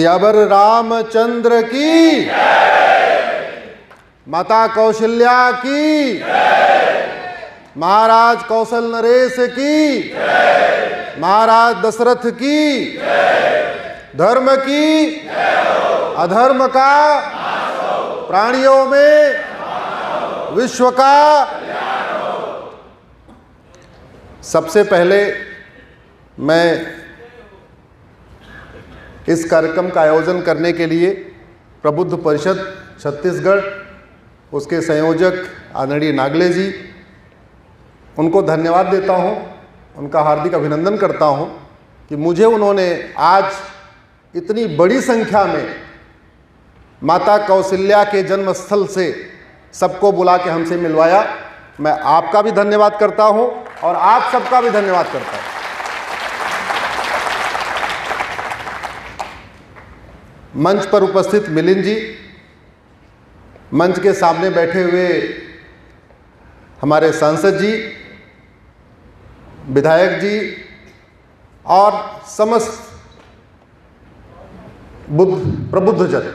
सियावर रामचंद्र की, माता कौशल्या की, महाराज कौशल नरेश की, महाराज दशरथ की, धर्म की, अधर्म का, प्राणियों में विश्व का। सबसे पहले मैं इस कार्यक्रम का आयोजन करने के लिए प्रबुद्ध परिषद छत्तीसगढ़, उसके संयोजक आदरणीय नागले जी, उनको धन्यवाद देता हूं, उनका हार्दिक अभिनंदन करता हूं कि मुझे उन्होंने आज इतनी बड़ी संख्या में माता कौशल्या के जन्मस्थल से सबको बुला के हमसे मिलवाया। मैं आपका भी धन्यवाद करता हूं और आप सबका भी धन्यवाद करता हूं। मंच पर उपस्थित मिलिंद जी, मंच के सामने बैठे हुए हमारे सांसद जी, विधायक जी और समस्त प्रबुद्धजन,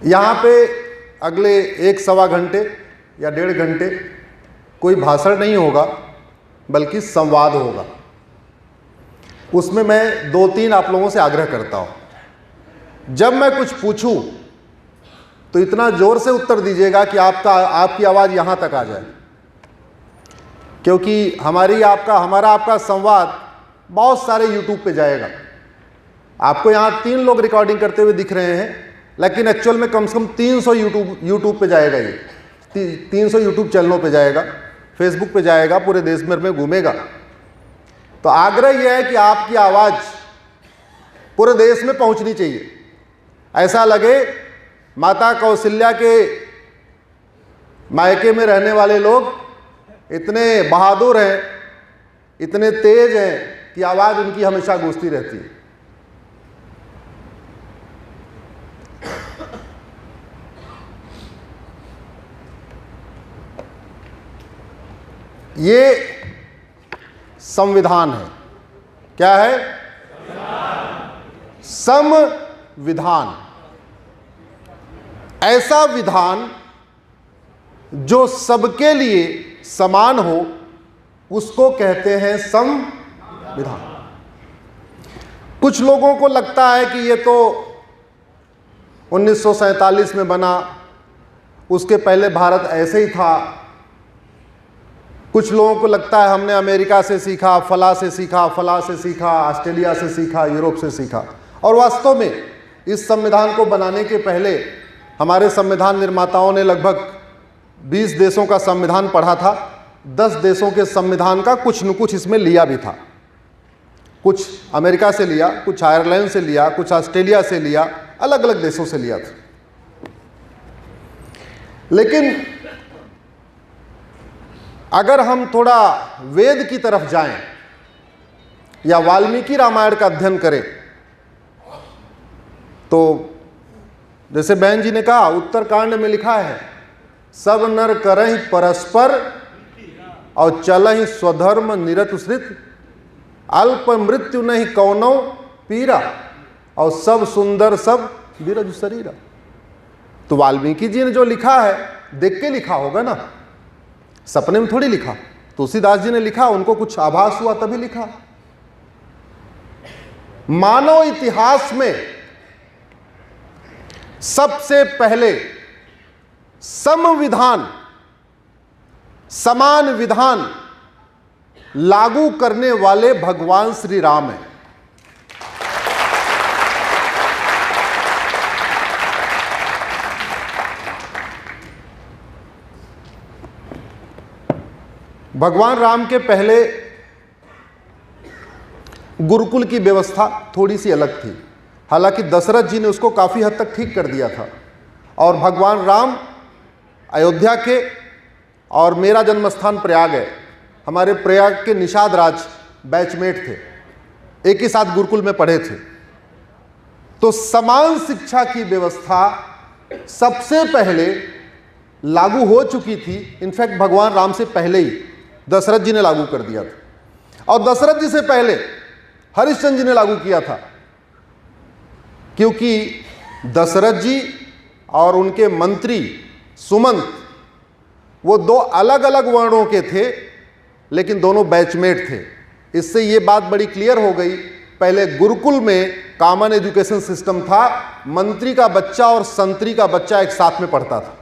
यहाँ पे अगले 1-1.25 घंटे या 1.5 घंटे कोई भाषण नहीं होगा, बल्कि संवाद होगा। उसमें मैं 2-3 आप लोगों से आग्रह करता हूं। जब मैं कुछ पूछूं तो इतना जोर से उत्तर दीजिएगा कि आपकी आवाज़ यहाँ तक आ जाए, क्योंकि हमारा आपका संवाद बहुत सारे यूट्यूब पे जाएगा। आपको यहाँ 3 लोग रिकॉर्डिंग करते हुए दिख रहे हैं, लेकिन एक्चुअल में कम से कम 300 यूट्यूब पे जाएगा। ये 300 यूट्यूब चैनलों पे जाएगा, फेसबुक पे जाएगा, पूरे देश भर में घूमेगा। तो आग्रह यह है कि आपकी आवाज़ पूरे देश में पहुंचनी चाहिए। ऐसा लगे माता कौशल्या के मायके में रहने वाले लोग इतने बहादुर हैं, इतने तेज हैं कि आवाज़ उनकी हमेशा गूंजती रहती है। ये संविधान है। क्या है? संविधान। ऐसा विधान जो सबके लिए समान हो, उसको कहते हैं संविधान। कुछ लोगों को लगता है कि ये तो 1947 में बना, उसके पहले भारत ऐसे ही था। कुछ लोगों को लगता है हमने अमेरिका से सीखा, फला से सीखा, फला से सीखा, ऑस्ट्रेलिया से सीखा, यूरोप से सीखा। और वास्तव में इस संविधान को बनाने के पहले हमारे संविधान निर्माताओं ने लगभग 20 देशों का संविधान पढ़ा था। 10 देशों के संविधान का कुछ न कुछ इसमें लिया भी था। कुछ अमेरिका से लिया, कुछ आयरलैंड से लिया, कुछ ऑस्ट्रेलिया से लिया, अलग अलग देशों से लिया था। लेकिन अगर हम थोड़ा वेद की तरफ जाएं या वाल्मीकि रामायण का अध्ययन करें, तो जैसे बहन जी ने कहा, उत्तरकांड में लिखा है, सब नर करहि परस्पर और चलहि स्वधर्म निरतुश्रित, अल्प मृत्यु नहीं कौनो पीरा और सब सुंदर सब बिरज शरीरा। तो वाल्मीकि जी ने जो लिखा है, देख के लिखा होगा ना, सपने में थोड़ी लिखा। तुलसीदास जी ने लिखा, उनको कुछ आभास हुआ तभी लिखा। मानव इतिहास में सबसे पहले संविधान, समान विधान लागू करने वाले भगवान श्री राम हैं। भगवान राम के पहले गुरुकुल की व्यवस्था थोड़ी सी अलग थी। हालांकि दशरथ जी ने उसको काफ़ी हद तक ठीक कर दिया था। और भगवान राम अयोध्या के, और मेरा जन्मस्थान प्रयाग है, हमारे प्रयाग के निषाद राज बैचमेट थे, एक ही साथ गुरुकुल में पढ़े थे। तो समान शिक्षा की व्यवस्था सबसे पहले लागू हो चुकी थी। इनफैक्ट भगवान राम से पहले ही दशरथ जी ने लागू कर दिया था। और दशरथ जी से पहले हरिश्चंद्र जी ने लागू किया था, क्योंकि दशरथ जी और उनके मंत्री सुमंत वो दो अलग अलग वर्णों के थे, लेकिन दोनों बैचमेट थे। इससे ये बात बड़ी क्लियर हो गई, पहले गुरुकुल में कॉमन एजुकेशन सिस्टम था, मंत्री का बच्चा और संतरी का बच्चा एक साथ में पढ़ता था।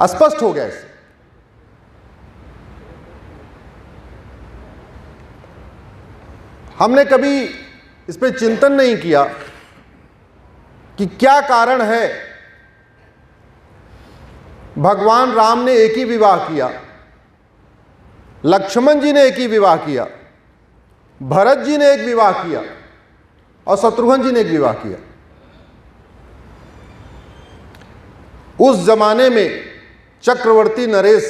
स्पष्ट हो गया इससे। हमने कभी इस पे चिंतन नहीं किया कि क्या कारण है भगवान राम ने एक ही विवाह किया, लक्ष्मण जी ने एक ही विवाह किया, भरत जी ने एक विवाह किया और शत्रुघ्न जी ने एक विवाह किया। उस जमाने में चक्रवर्ती नरेश,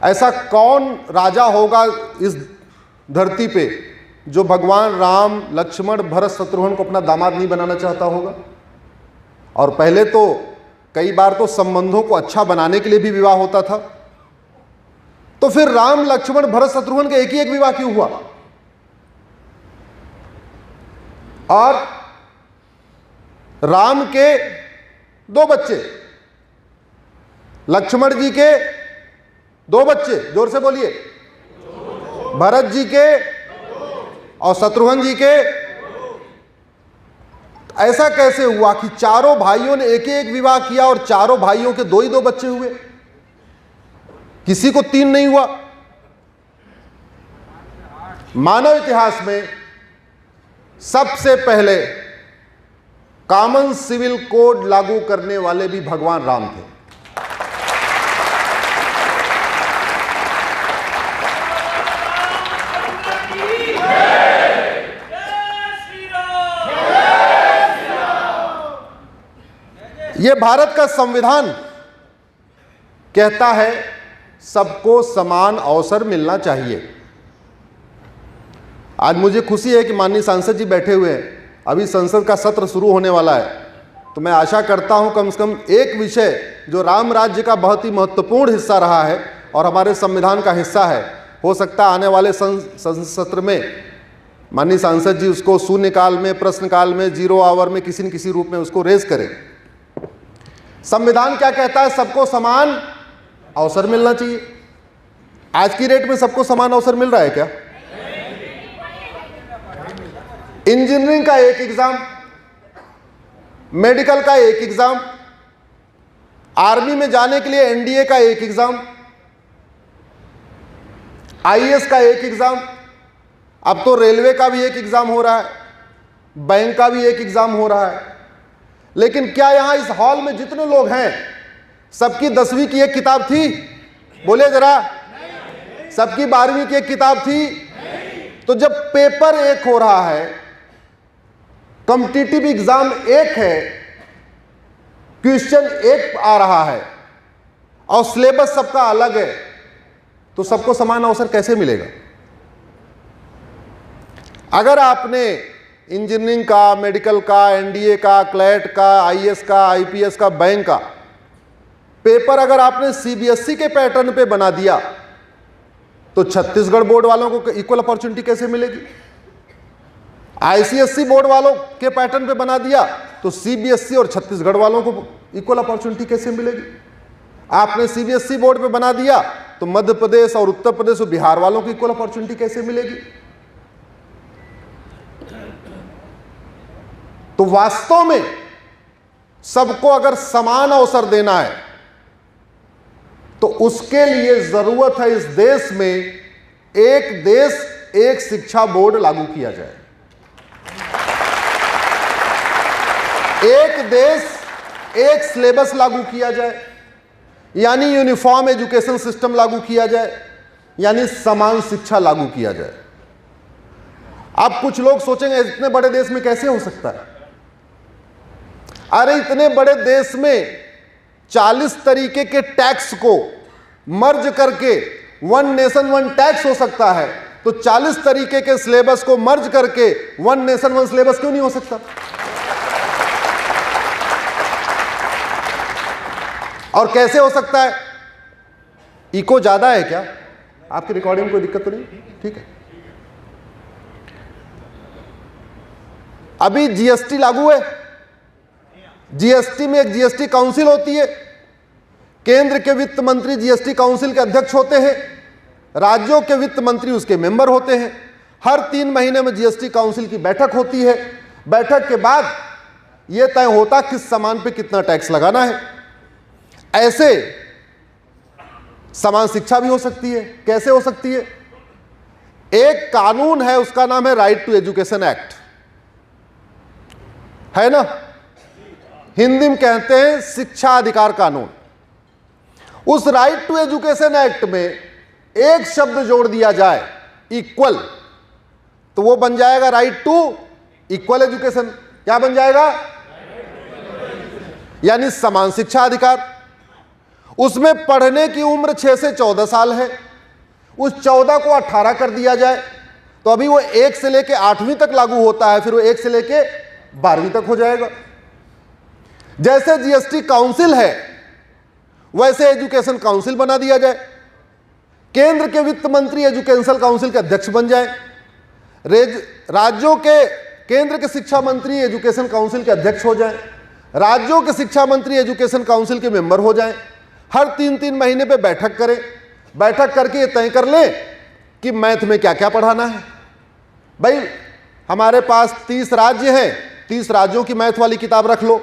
ऐसा कौन राजा होगा इस धरती पे जो भगवान राम, लक्ष्मण, भरत, शत्रुघ्न को अपना दामाद नहीं बनाना चाहता होगा। और पहले तो कई बार तो संबंधों को अच्छा बनाने के लिए भी विवाह होता था, तो फिर राम, लक्ष्मण, भरत, शत्रुघ्न के एक ही एक विवाह क्यों हुआ? और राम के 2 बच्चे, लक्ष्मण जी के 2 बच्चे, जोर से बोलिए, भरत जी के और शत्रुघ्न जी के। ऐसा कैसे हुआ कि चारों भाइयों ने एक एक विवाह किया और चारों भाइयों के 2 ही 2 बच्चे हुए, किसी को 3 नहीं हुआ? मानव इतिहास में सबसे पहले कॉमन सिविल कोड लागू करने वाले भी भगवान राम थे। यह भारत का संविधान कहता है सबको समान अवसर मिलना चाहिए। आज मुझे खुशी है कि माननीय सांसद जी बैठे हुए हैं, अभी संसद का सत्र शुरू होने वाला है, तो मैं आशा करता हूं कम से कम एक विषय जो राम राज्य का बहुत ही महत्वपूर्ण हिस्सा रहा है और हमारे संविधान का हिस्सा है, हो सकता है आने वाले संसद सत्र में माननीय सांसद जी उसको शून्यकाल में, प्रश्नकाल में, 0 आवर में किसी न किसी रूप में उसको रेज करें। संविधान क्या कहता है? सबको समान अवसर मिलना चाहिए। आज की डेट में सबको समान अवसर मिल रहा है क्या? इंजीनियरिंग का एक एग्जाम, मेडिकल का एक एग्जाम, आर्मी में जाने के लिए एनडीए का एक एग्जाम, आईएएस का एक एग्जाम, अब तो रेलवे का भी एक एग्जाम हो रहा है, बैंक का भी एक एग्जाम हो रहा है। लेकिन क्या यहां इस हॉल में जितने लोग हैं सबकी 10वीं की एक किताब थी? बोले जरा, सबकी 12वीं की एक किताब थी? तो जब पेपर एक हो रहा है, कॉम्पिटिटिव एग्जाम एक है, क्वेश्चन एक आ रहा है और सिलेबस सबका अलग है, तो सबको समान अवसर कैसे मिलेगा? अगर आपने इंजीनियरिंग का, मेडिकल का, एनडीए का, क्लैट का, आईएएस का, आईपीएस का, बैंक का पेपर अगर आपने सीबीएसई के पैटर्न पे बना दिया, तो छत्तीसगढ़ बोर्ड वालों को इक्वल अपॉर्चुनिटी कैसे मिलेगी? आईसीएसई बोर्ड वालों के पैटर्न पे बना दिया तो सीबीएसई और छत्तीसगढ़ वालों को इक्वल अपॉर्चुनिटी कैसे मिलेगी? आपने सीबीएसई बोर्ड पे बना दिया तो मध्य प्रदेश और उत्तर प्रदेश और बिहार वालों को इक्वल अपॉर्चुनिटी कैसे मिलेगी? तो वास्तव में सबको अगर समान अवसर देना है तो उसके लिए जरूरत है इस देश में एक देश एक शिक्षा बोर्ड लागू किया जाए, एक देश एक सिलेबस लागू किया जाए, यानी यूनिफॉर्म एजुकेशन सिस्टम लागू किया जाए, यानी समान शिक्षा लागू किया जाए। अब कुछ लोग सोचेंगे इतने बड़े देश में कैसे हो सकता है? अरे इतने बड़े देश में 40 तरीके के टैक्स को मर्ज करके 1 नेशन 1 टैक्स हो सकता है, तो 40 तरीके के सिलेबस को मर्ज करके 1 नेशन 1 सिलेबस क्यों नहीं हो सकता? और कैसे हो सकता है? इको ज्यादा है क्या? आपकी रिकॉर्डिंग में कोई दिक्कत तो नहीं? ठीक है। अभी जीएसटी लागू है। जीएसटी में एक जीएसटी काउंसिल होती है, केंद्र के वित्त मंत्री जीएसटी काउंसिल के अध्यक्ष होते हैं, राज्यों के वित्त मंत्री उसके मेंबर होते हैं। हर 3 महीने में जीएसटी काउंसिल की बैठक होती है। बैठक के बाद यह तय होता किस सामान पे कितना टैक्स लगाना है। ऐसे समान शिक्षा भी हो सकती है। कैसे हो सकती है? एक कानून है, उसका नाम है राइट टू एजुकेशन एक्ट, है ना? हिंदी में कहते हैं शिक्षा अधिकार कानून। उस राइट टू एजुकेशन एक्ट में एक शब्द जोड़ दिया जाए, इक्वल, तो वो बन जाएगा राइट टू इक्वल एजुकेशन। क्या बन जाएगा? यानी समान शिक्षा अधिकार। उसमें पढ़ने की उम्र 6 से 14 साल है, उस 14 को 18 कर दिया जाए तो अभी वो 1 से लेके 8वीं तक लागू होता है, फिर वो 1 से लेके 12वीं तक हो जाएगा। जैसे जीएसटी काउंसिल है वैसे एजुकेशन काउंसिल बना दिया जाए, केंद्र के वित्त मंत्री एजुकेशन काउंसिल के अध्यक्ष बन जाए, राज्यों के केंद्र के शिक्षा मंत्री एजुकेशन काउंसिल के अध्यक्ष हो जाएं, राज्यों के शिक्षा मंत्री एजुकेशन काउंसिल के मेंबर हो जाएं। हर 3-3 महीने पे बैठक करें, बैठक करके ये तय कर लें कि मैथ में क्या क्या पढ़ाना है। भाई हमारे पास 30 राज्य हैं, 30 राज्यों की मैथ वाली किताब रख लो,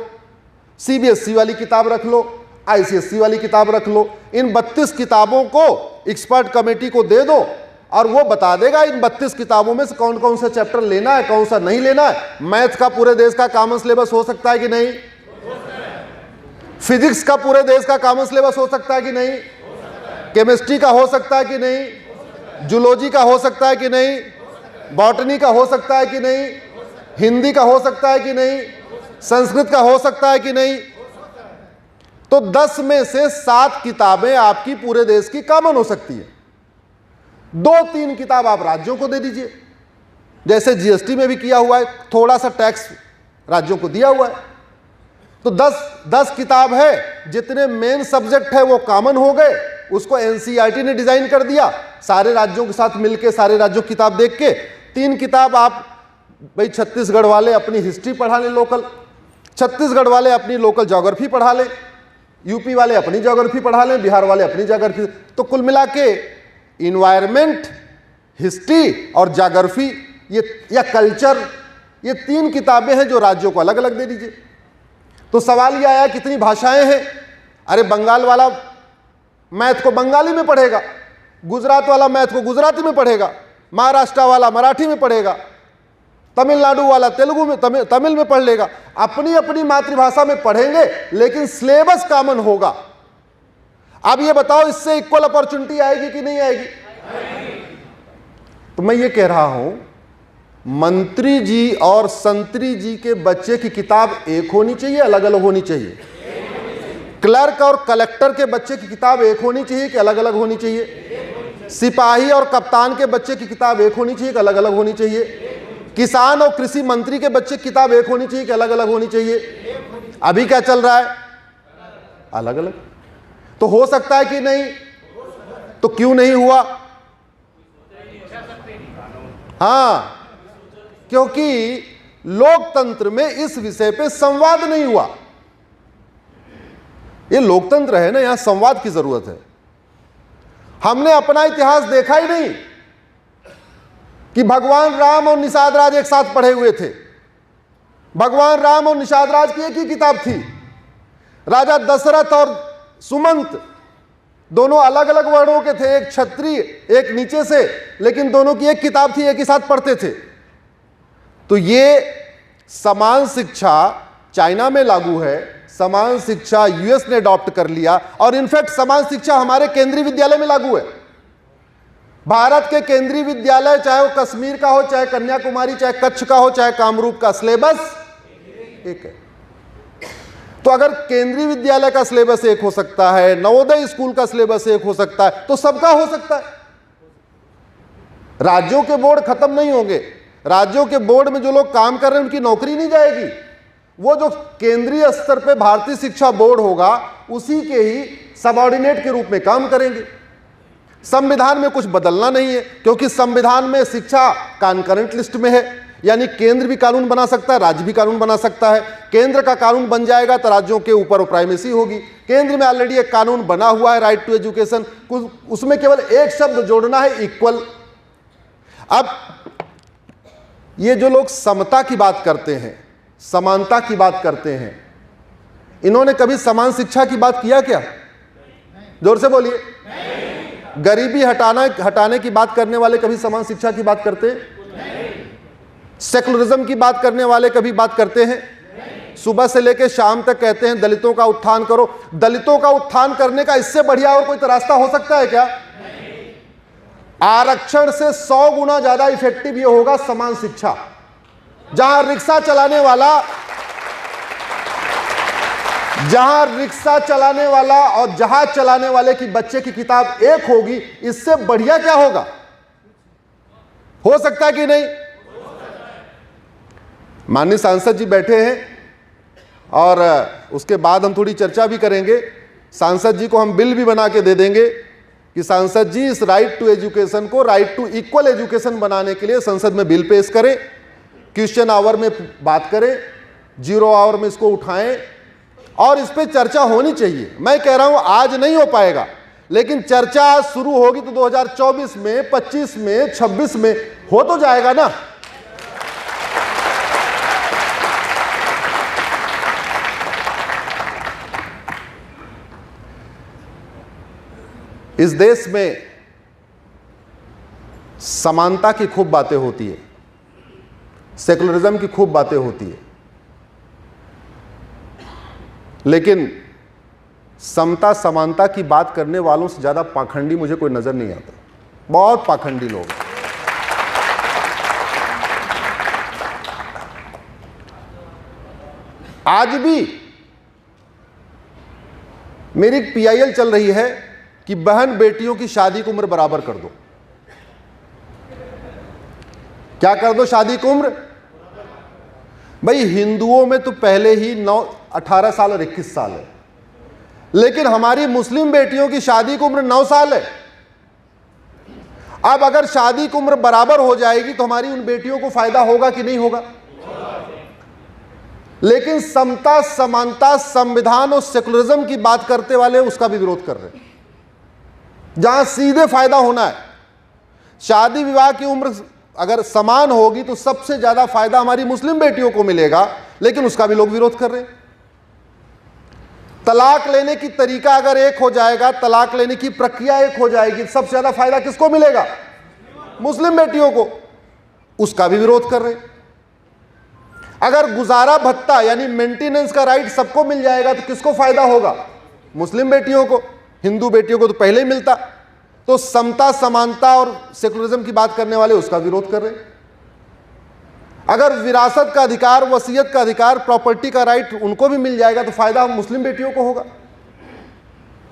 सीबीएसई वाली किताब रख लो, आईसीएसई वाली किताब रख लो। इन 32 किताबों को एक्सपर्ट कमेटी को दे दो और वो बता देगा इन 32 किताबों में से कौन कौन सा चैप्टर लेना है, कौन सा नहीं लेना है। मैथ का पूरे देश का कॉमन सिलेबस हो सकता है कि नहीं? फिजिक्स का पूरे देश का कॉमन सिलेबस हो सकता है कि नहीं? केमिस्ट्री का हो सकता है कि नहीं? जूलॉजी का हो सकता है कि नहीं? बॉटनी का हो सकता है कि नहीं? हिंदी का हो सकता है कि नहीं? संस्कृत का हो सकता है कि नहीं? तो 10 में से 7 किताबें आपकी पूरे देश की कॉमन हो सकती है। 2-3 किताब आप राज्यों को दे दीजिए, जैसे जीएसटी में भी किया हुआ है, थोड़ा सा टैक्स राज्यों को दिया हुआ है। तो 10 किताब है, जितने मेन सब्जेक्ट है वो कॉमन हो गए, उसको एनसीईआरटी ने डिजाइन कर दिया, सारे राज्यों के साथ मिलके सारे राज्यों की किताब देख के। 3 किताब आप भाई छत्तीसगढ़ वाले अपनी हिस्ट्री पढ़ा लें लोकल, छत्तीसगढ़ वाले अपनी लोकल ज्योग्राफी पढ़ा लें, यूपी वाले अपनी ज्योग्राफी पढ़ा लें, बिहार वाले अपनी ज्योग्राफी। तो कुल मिला के इन्वायरमेंट, हिस्ट्री और ज्योग्राफी ये या कल्चर, ये 3 किताबें हैं जो राज्यों को अलग अलग दे दीजिए। तो सवाल ये आया कितनी भाषाएं हैं? अरे बंगाल वाला मैथ को बंगाली में पढ़ेगा, गुजरात वाला मैथ को गुजराती में पढ़ेगा, महाराष्ट्र वाला मराठी में पढ़ेगा, तमिलनाडु वाला तेलुगु में तमिल में पढ़ लेगा। अपनी अपनी मातृभाषा में पढ़ेंगे लेकिन सिलेबस कॉमन होगा। अब ये बताओ इससे इक्वल अपॉर्चुनिटी आएगी कि नहीं आएगी? तो मैं ये कह रहा हूं मंत्री जी और संतरी जी के बच्चे की किताब एक होनी चाहिए, अलग अलग होनी चाहिए? क्लर्क और कलेक्टर के बच्चे की किताब एक होनी चाहिए कि अलग अलग होनी चाहिए? सिपाही और कप्तान के बच्चे की किताब एक होनी चाहिए कि अलग अलग होनी चाहिए? किसान और कृषि मंत्री के बच्चे की किताब एक होनी चाहिए कि अलग अलग होनी चाहिए? अभी क्या चल रहा है? अलग अलग। तो हो सकता है कि नहीं? तो क्यों नहीं हुआ? हाँ, क्योंकि लोकतंत्र में इस विषय पे संवाद नहीं हुआ। ये लोकतंत्र है ना, यहां संवाद की जरूरत है। हमने अपना इतिहास देखा ही नहीं कि भगवान राम और निषाद राज एक साथ पढ़े हुए थे। भगवान राम और निषाद राज की एक ही किताब थी। राजा दशरथ और सुमंत दोनों अलग अलग वर्णों के थे, एक क्षत्रिय एक नीचे से, लेकिन दोनों की एक किताब थी, एक ही साथ पढ़ते थे। तो ये समान शिक्षा चाइना में लागू है, समान शिक्षा यूएस ने अडॉप्ट कर लिया, और इनफैक्ट समान शिक्षा हमारे केंद्रीय विद्यालय में लागू है। भारत के केंद्रीय विद्यालय, चाहे वो कश्मीर का हो, चाहे कन्याकुमारी, चाहे कच्छ का हो, चाहे कामरूप का, सिलेबस एक है। तो अगर केंद्रीय विद्यालय का सिलेबस एक हो सकता है, नवोदय स्कूल का सिलेबस एक हो सकता है, तो सबका हो सकता है। राज्यों के बोर्ड खत्म नहीं होंगे। राज्यों के बोर्ड में जो लोग काम कर रहे हैं उनकी नौकरी नहीं जाएगी। वो जो केंद्रीय स्तर पे भारतीय शिक्षा बोर्ड होगा उसी के ही सबऑर्डिनेट के रूप में काम करेंगे। संविधान में कुछ बदलना नहीं है, क्योंकि संविधान में शिक्षा कॉन्करेंट लिस्ट में है, यानी केंद्र भी कानून बना सकता है, राज्य भी कानून बना सकता है। केंद्र का कानून बन जाएगा तो राज्यों के ऊपर प्राइमेसी होगी। केंद्र में ऑलरेडी एक कानून बना हुआ है, राइट टू एजुकेशन, उसमें केवल एक शब्द जोड़ना है, इक्वल। अब ये जो लोग समता की बात करते हैं, समानता की बात करते हैं, इन्होंने कभी समान शिक्षा की बात किया क्या? जोर से बोलिए। गरीबी हटाने की बात करने वाले कभी समान शिक्षा की बात करते हैं? सेकुलरिज्म की बात करने वाले कभी बात करते हैं? सुबह से लेकर शाम तक कहते हैं दलितों का उत्थान करो। दलितों का उत्थान करने का इससे बढ़िया और कोई रास्ता हो सकता है क्या? आरक्षण से 100 गुना ज्यादा इफेक्टिव ये होगा समान शिक्षा। जहां रिक्शा चलाने वाला और जहाज चलाने वाले की बच्चे की किताब एक होगी, इससे बढ़िया क्या होगा? हो सकता है कि नहीं? माननीय सांसद जी बैठे हैं और उसके बाद हम थोड़ी चर्चा भी करेंगे। सांसद जी को हम बिल भी बना के दे देंगे कि सांसद जी इस राइट टू एजुकेशन को राइट टू इक्वल एजुकेशन बनाने के लिए संसद में बिल पेश करें, क्वेश्चन आवर में बात करें, 0 आवर में इसको उठाएं और इस पे चर्चा होनी चाहिए। मैं कह रहा हूं आज नहीं हो पाएगा, लेकिन चर्चा आज शुरू होगी तो 2024 में, 25 में, 26 में हो तो जाएगा ना। इस देश में समानता की खूब बातें होती है, सेकुलरिज्म की खूब बातें होती है, लेकिन समता समानता की बात करने वालों से ज्यादा पाखंडी मुझे कोई नजर नहीं आता। बहुत पाखंडी लोग। आज भी मेरी PIL चल रही है कि बहन बेटियों की शादी की उम्र बराबर कर दो। क्या कर दो? शादी की उम्र। भाई हिंदुओं में तो पहले ही 18 साल और 21 साल है, लेकिन हमारी मुस्लिम बेटियों की शादी की उम्र 9 साल है। अब अगर शादी की उम्र बराबर हो जाएगी तो हमारी उन बेटियों को फायदा होगा कि नहीं होगा? लेकिन समता समानता संविधान और सेकुलरिज्म की बात करते वाले उसका भी विरोध कर रहे हैं, जहां सीधे फायदा होना है। शादी विवाह की उम्र अगर समान होगी तो सबसे ज्यादा फायदा हमारी मुस्लिम बेटियों को मिलेगा, लेकिन उसका भी लोग विरोध कर रहे हैं। तलाक लेने की तरीका अगर एक हो जाएगा, तलाक लेने की प्रक्रिया एक हो जाएगी, सबसे ज्यादा फायदा किसको मिलेगा? मुस्लिम बेटियों को। उसका भी विरोध कर रहे हैं। अगर गुजारा भत्ता यानी मेंटेनेंस का राइट सबको मिल जाएगा तो किसको फायदा होगा? मुस्लिम बेटियों को। हिंदू बेटियों को तो पहले ही मिलता। तो समता समानता और सेकुलरिज्म की बात करने वाले उसका विरोध कर रहे हैं। अगर विरासत का अधिकार, वसीयत का अधिकार, प्रॉपर्टी का राइट उनको भी मिल जाएगा तो फायदा मुस्लिम बेटियों को होगा,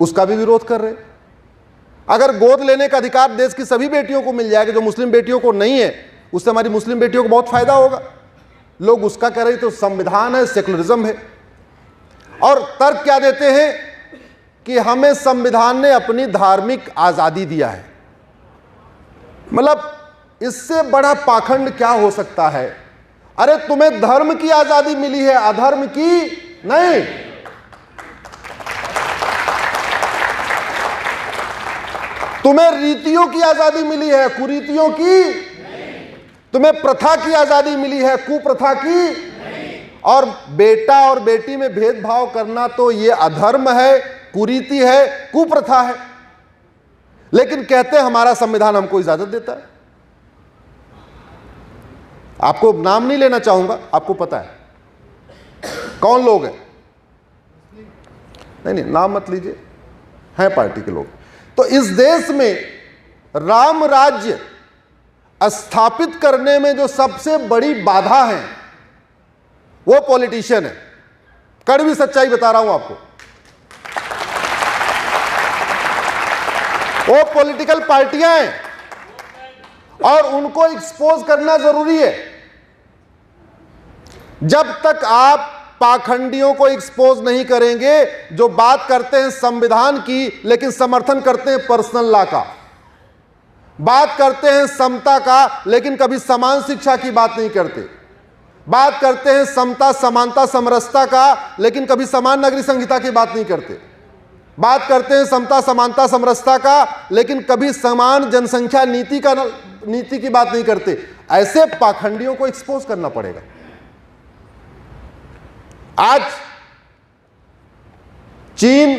उसका भी विरोध कर रहे हैं। अगर गोद लेने का अधिकार देश की सभी बेटियों को मिल जाएगा, जो मुस्लिम बेटियों को नहीं है, उससे हमारी मुस्लिम बेटियों को बहुत फायदा होगा, लोग उसका कह रहे हैं। तो संविधान है, सेकुलरिज्म है। और तर्क क्या देते हैं कि हमें संविधान ने अपनी धार्मिक आजादी दिया है। मतलब इससे बड़ा पाखंड क्या हो सकता है? अरे तुम्हें धर्म की आजादी मिली है, अधर्म की नहीं। तुम्हें रीतियों की आजादी मिली है, कुरीतियों की नहीं। तुम्हें प्रथा की आजादी मिली है, कुप्रथा की नहीं। और बेटा और बेटी में भेदभाव करना तो ये अधर्म है, कुरीति है, कुप्रथा है। लेकिन कहते हैं हमारा संविधान हमको इजाजत देता है। आपको नाम नहीं लेना चाहूंगा, आपको पता है कौन लोग हैं। नहीं, नाम मत लीजिए, हैं पार्टी के लोग। तो इस देश में राम राज्य स्थापित करने में जो सबसे बड़ी बाधा है वो पॉलिटिशियन है। कड़वी सच्चाई बता रहा हूं आपको। वो पॉलिटिकल पार्टियां हैं और उनको एक्सपोज करना जरूरी है। जब तक आप पाखंडियों को एक्सपोज नहीं करेंगे, जो बात करते हैं संविधान की लेकिन समर्थन करते हैं पर्सनल लॉ का, बात करते हैं समता का, लेकिन कभी समान शिक्षा की बात नहीं करते। बात करते हैं समता, समानता, समरसता का, लेकिन कभी समान नागरिक संहिता की बात नहीं करते। बात करते हैं समता, समानता, समरसता का, लेकिन कभी समान जनसंख्या नीति की बात नहीं करते। ऐसे पाखंडियों को एक्सपोज करना पड़ेगा। आज चीन,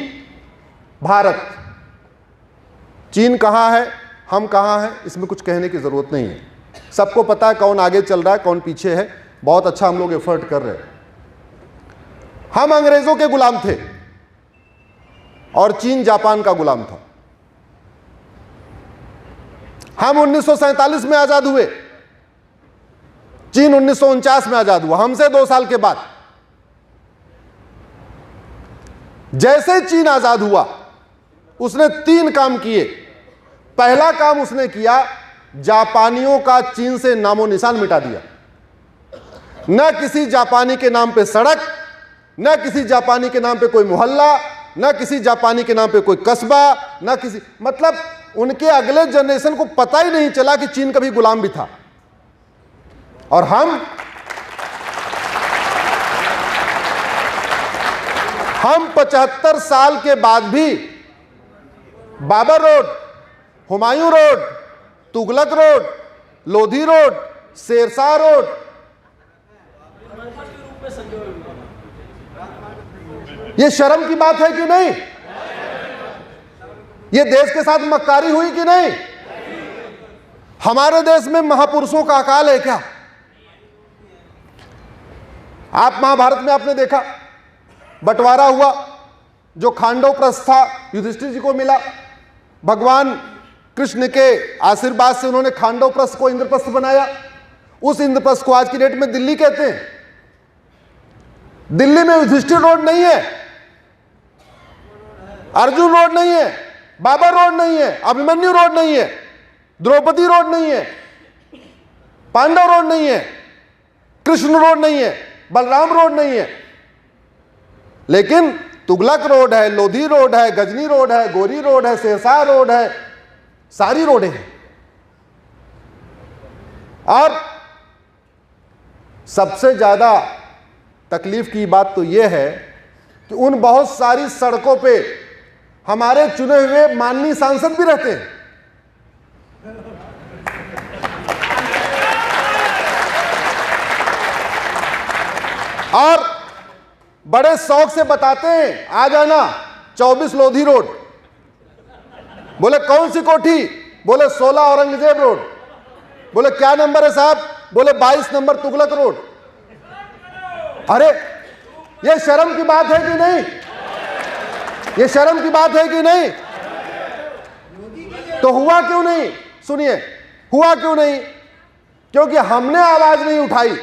भारत, चीन कहां है, हम कहां हैं, इसमें कुछ कहने की जरूरत नहीं है। सबको पता है कौन आगे चल रहा है, कौन पीछे है। बहुत अच्छा हम लोग एफर्ट कर रहे हैं। हम अंग्रेजों के गुलाम थे और चीन जापान का गुलाम था। हम 1947 में आजाद हुए, चीन 1949 में आजाद हुआ, हमसे 2 साल के बाद। जैसे चीन आजाद हुआ, उसने 3 काम किए। पहला काम उसने किया, जापानियों का चीन से नामो निशान मिटा दिया। न किसी जापानी के नाम पे सड़क, न किसी जापानी के नाम पे कोई मोहल्ला, न किसी जापानी के नाम पे कोई कस्बा, न किसी, मतलब उनके अगले जनरेशन को पता ही नहीं चला कि चीन कभी गुलाम भी था। और हम 75 साल के बाद भी Babar road, Humayun road, Tughlaq road, Lodhi road, Sher Shah road, ये शर्म की बात है कि नहीं? ये देश के साथ मक्कारी हुई कि नहीं? हमारे देश में महापुरुषों का अकाल है क्या? आप महाभारत में आपने देखा, बंटवारा हुआ, जो खांडव प्रस्थ था युधिष्ठिर जी को मिला। भगवान कृष्ण के आशीर्वाद से उन्होंने खांडव प्रस्थ को इंद्रप्रस्थ बनाया। उस इंद्रप्रस्थ को आज की डेट में दिल्ली कहते हैं। दिल्ली में युधिष्ठिर रोड नहीं है, अर्जुन रोड नहीं है, बाबर रोड नहीं है, अभिमन्यु रोड नहीं है, द्रौपदी रोड नहीं है, पांडव रोड नहीं है, कृष्ण रोड नहीं है, बलराम रोड नहीं है। लेकिन तुगलक रोड है, लोधी रोड है, गजनी रोड है, गोरी रोड है, शेरशाह रोड है, सारी रोडें हैं। और सबसे ज्यादा तकलीफ की बात तो यह है कि उन बहुत सारी सड़कों पे हमारे चुने हुए माननीय सांसद भी रहते हैं। और बड़े शौक से बताते हैं, आ जाना 24 लोधी रोड। बोले कौन सी कोठी? बोले 16 औरंगजेब रोड। बोले क्या नंबर है साहब? बोले 22 नंबर तुगलक रोड। अरे ये शर्म की बात है कि नहीं? ये शर्म की बात है कि नहीं? तो हुआ क्यों नहीं? सुनिए, हुआ क्यों नहीं? क्योंकि हमने आवाज नहीं उठाई।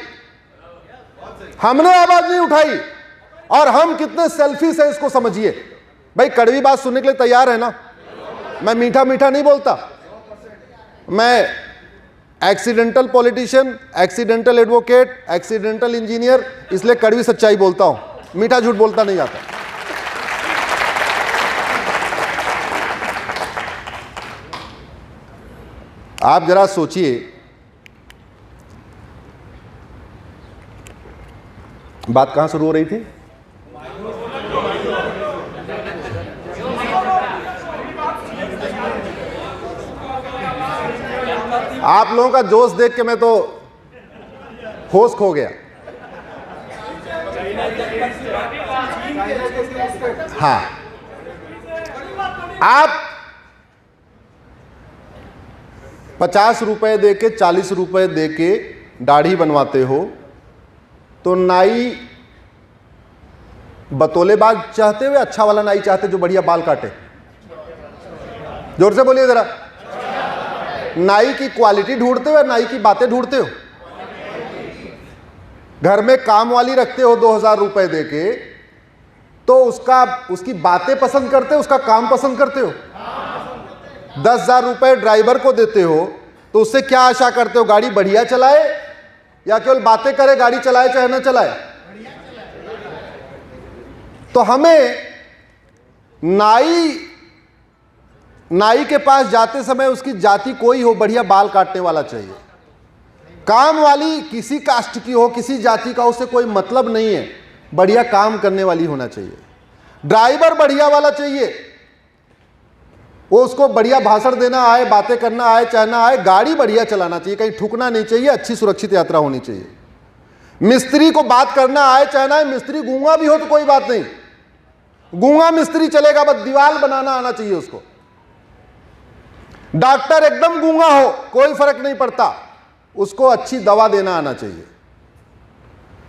हमने आवाज नहीं उठाई। और हम कितने सेल्फिश हैं इसको समझिए। भाई कड़वी बात सुनने के लिए तैयार है ना? मैं मीठा मीठा नहीं बोलता। मैं accidental politician, accidental advocate, accidental engineer, इसलिए कड़वी सच्चाई बोलता हूं, मीठा झूठ बोलता नहीं आता। आप जरा सोचिए, बात कहां शुरू हो रही थी? आप लोगों का जोश देख के मैं तो होश खो गया। हाँ, आप 50 रुपए दे के, 40 रुपए दे के दाढ़ी बनवाते हो तो नाई बतौलेबाज चाहते हो या अच्छा वाला नाई चाहते जो बढ़िया बाल काटे? जोर से बोलिए जरा। नाई की क्वालिटी ढूंढते हो या नाई की बातें ढूंढते हो? घर में काम वाली रखते हो 2000 रुपए दे के, तो उसकी बातें पसंद करते हो, उसका काम पसंद करते हो? 10,000 रुपए ड्राइवर को देते हो तो उससे क्या आशा करते हो? गाड़ी बढ़िया चलाए या केवल बातें करे, गाड़ी चलाए चाहे ना चलाए? तो हमें नाई नाई के पास जाते समय उसकी जाति कोई हो, बढ़िया बाल काटने वाला चाहिए। काम वाली किसी कास्ट की हो, किसी जाति का, उससे कोई मतलब नहीं है, बढ़िया काम करने वाली होना चाहिए। ड्राइवर बढ़िया वाला चाहिए, वो उसको बढ़िया भाषण देना आए, बातें करना आए, चाहना आए, गाड़ी बढ़िया चलाना चाहिए, कहीं ठुकना नहीं चाहिए, अच्छी सुरक्षित यात्रा होनी चाहिए। मिस्त्री को बात करना आए, चाहना है, मिस्त्री गूंगा भी हो तो कोई बात नहीं, गूंगा मिस्त्री चलेगा, बस दीवार बनाना आना चाहिए उसको। डॉक्टर एकदम गूंगा हो, कोई फर्क नहीं पड़ता, उसको अच्छी दवा देना आना चाहिए।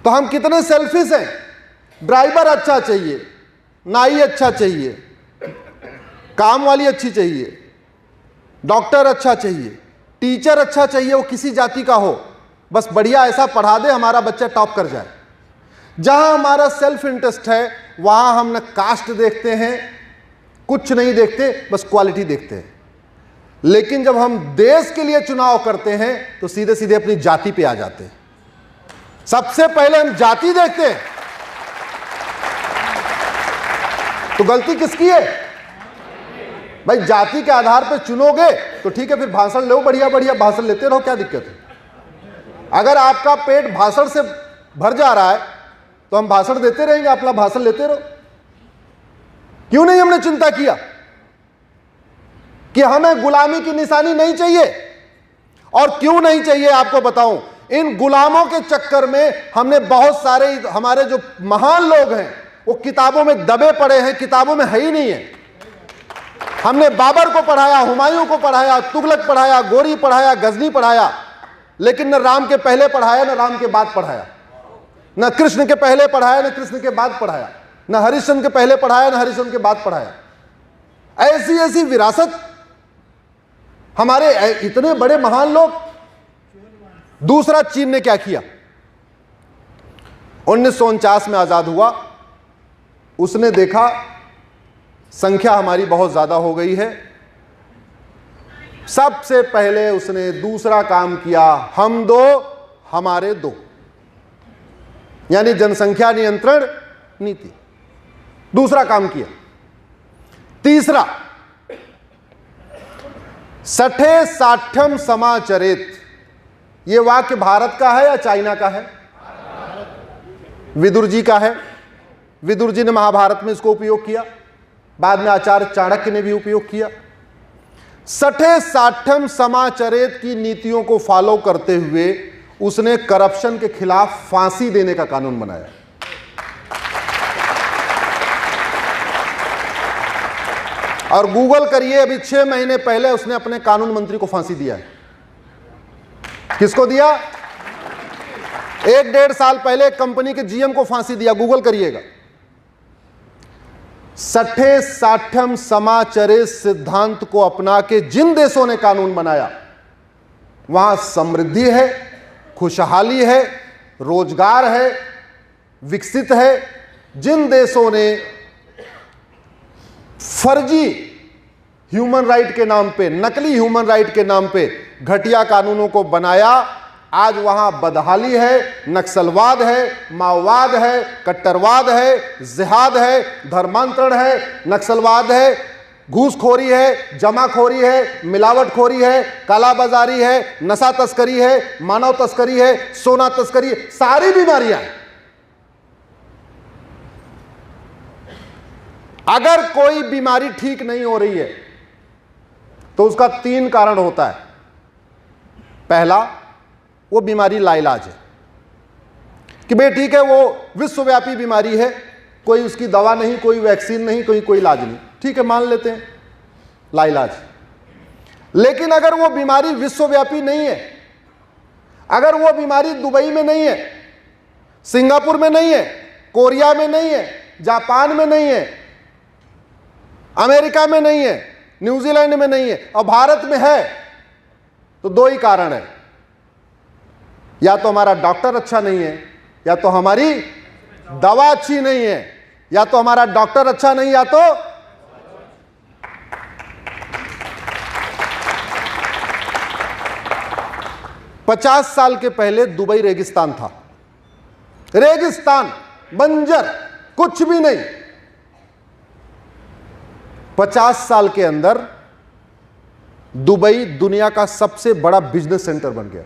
तो हम कितने सेल्फिश हैं। ड्राइवर अच्छा चाहिए, नाई अच्छा चाहिए, काम वाली अच्छी चाहिए, डॉक्टर अच्छा चाहिए, टीचर अच्छा चाहिए, वो किसी जाति का हो, बस बढ़िया ऐसा पढ़ा दे हमारा बच्चा टॉप कर जाए। जहां हमारा सेल्फ इंटरेस्ट है वहां हम न कास्ट देखते हैं, कुछ नहीं देखते, बस क्वालिटी देखते हैं। लेकिन जब हम देश के लिए चुनाव करते हैं तो सीधे सीधे अपनी जाति पे आ जाते हैं। सबसे पहले हम जाति देखते हैं। तो गलती किसकी है भाई? जाति के आधार पे चुनोगे तो ठीक है, फिर भाषण लो, बढ़िया बढ़िया भाषण लेते रहो, क्या दिक्कत है? अगर आपका पेट भाषण से भर जा रहा है तो हम भाषण देते रहेंगे, अपना भाषण लेते रहो। क्यों नहीं हमने चिंता किया कि हमें गुलामी की निशानी नहीं चाहिए? और क्यों नहीं चाहिए आपको बताऊं, इन गुलामों के चक्कर में हमने बहुत सारे हमारे जो महान लोग हैं वो किताबों में दबे पड़े हैं, किताबों में है ही नहीं है। हमने बाबर को पढ़ाया, हुमायूं को पढ़ाया, तुगलक पढ़ाया, गोरी पढ़ाया, गजनी पढ़ाया, लेकिन न राम के पहले पढ़ाया न राम के बाद पढ़ाया, न कृष्ण के पहले पढ़ाया न कृष्ण के बाद पढ़ाया, न हरिश्चंद्र के पहले पढ़ाया न हरिश्चंद्र के बाद पढ़ाया। ऐसी ऐसी विरासत हमारे इतने बड़े महान लोग। दूसरा, चीन ने क्या किया? 1949 में आजाद हुआ, उसने देखा संख्या हमारी बहुत ज्यादा हो गई है, सबसे पहले उसने दूसरा काम किया, हम दो हमारे दो, यानी जनसंख्या नियंत्रण नीति। दूसरा काम किया। तीसरा, सठे साठ्यम समाचरेत, यह वाक्य भारत का है या चाइना का है? विदुर जी का है। विदुर जी ने महाभारत में इसको उपयोग किया, बाद में आचार्य चाणक्य ने भी उपयोग किया। सठे साठ्यम समाचरेत की नीतियों को फॉलो करते हुए उसने करप्शन के खिलाफ फांसी देने का कानून बनाया। और गूगल करिए, अभी 6 महीने पहले उसने अपने कानून मंत्री को फांसी दिया है। किसको दिया? 1-1.5 साल पहले कंपनी के जीएम को फांसी दिया, गूगल करिएगा। सठे साठ्यम समाचरे सिद्धांत को अपना के जिन देशों ने कानून बनाया वहां समृद्धि है, खुशहाली है, रोजगार है, विकसित है। जिन देशों ने फर्जी ह्यूमन राइट के नाम पे, नकली ह्यूमन राइट के नाम पे घटिया कानूनों को बनाया, आज वहां बदहाली है, नक्सलवाद है, माओवाद है, कट्टरवाद है, जिहाद है, धर्मांतरण है, नक्सलवाद है, घूसखोरी है, जमाखोरी है, मिलावटखोरी है, कालाबाजारी है, नशा तस्करी है, मानव तस्करी है, सोना तस्करी है, सारी बीमारियां। अगर कोई बीमारी ठीक नहीं हो रही है तो उसका 3 कारण होता है। पहला, वो बीमारी लाइलाज है कि भाई ठीक है, वो विश्वव्यापी बीमारी है, कोई उसकी दवा नहीं, कोई वैक्सीन नहीं, कोई इलाज नहीं, ठीक है, मान लेते हैं लाइलाज। लेकिन अगर वो बीमारी विश्वव्यापी नहीं है, अगर वो बीमारी दुबई में नहीं है, सिंगापुर में नहीं है, कोरिया में नहीं है, जापान में नहीं है, अमेरिका में नहीं है, न्यूजीलैंड में नहीं है, और भारत में है, तो 2 ही कारण है। या तो हमारा डॉक्टर अच्छा नहीं है, या तो हमारी दवा अच्छी नहीं है, या तो हमारा डॉक्टर अच्छा नहीं, या तो पचास साल के पहले दुबई रेगिस्तान था, रेगिस्तान, बंजर, कुछ भी नहीं। 50 साल के अंदर दुबई दुनिया का सबसे बड़ा बिजनेस सेंटर बन गया।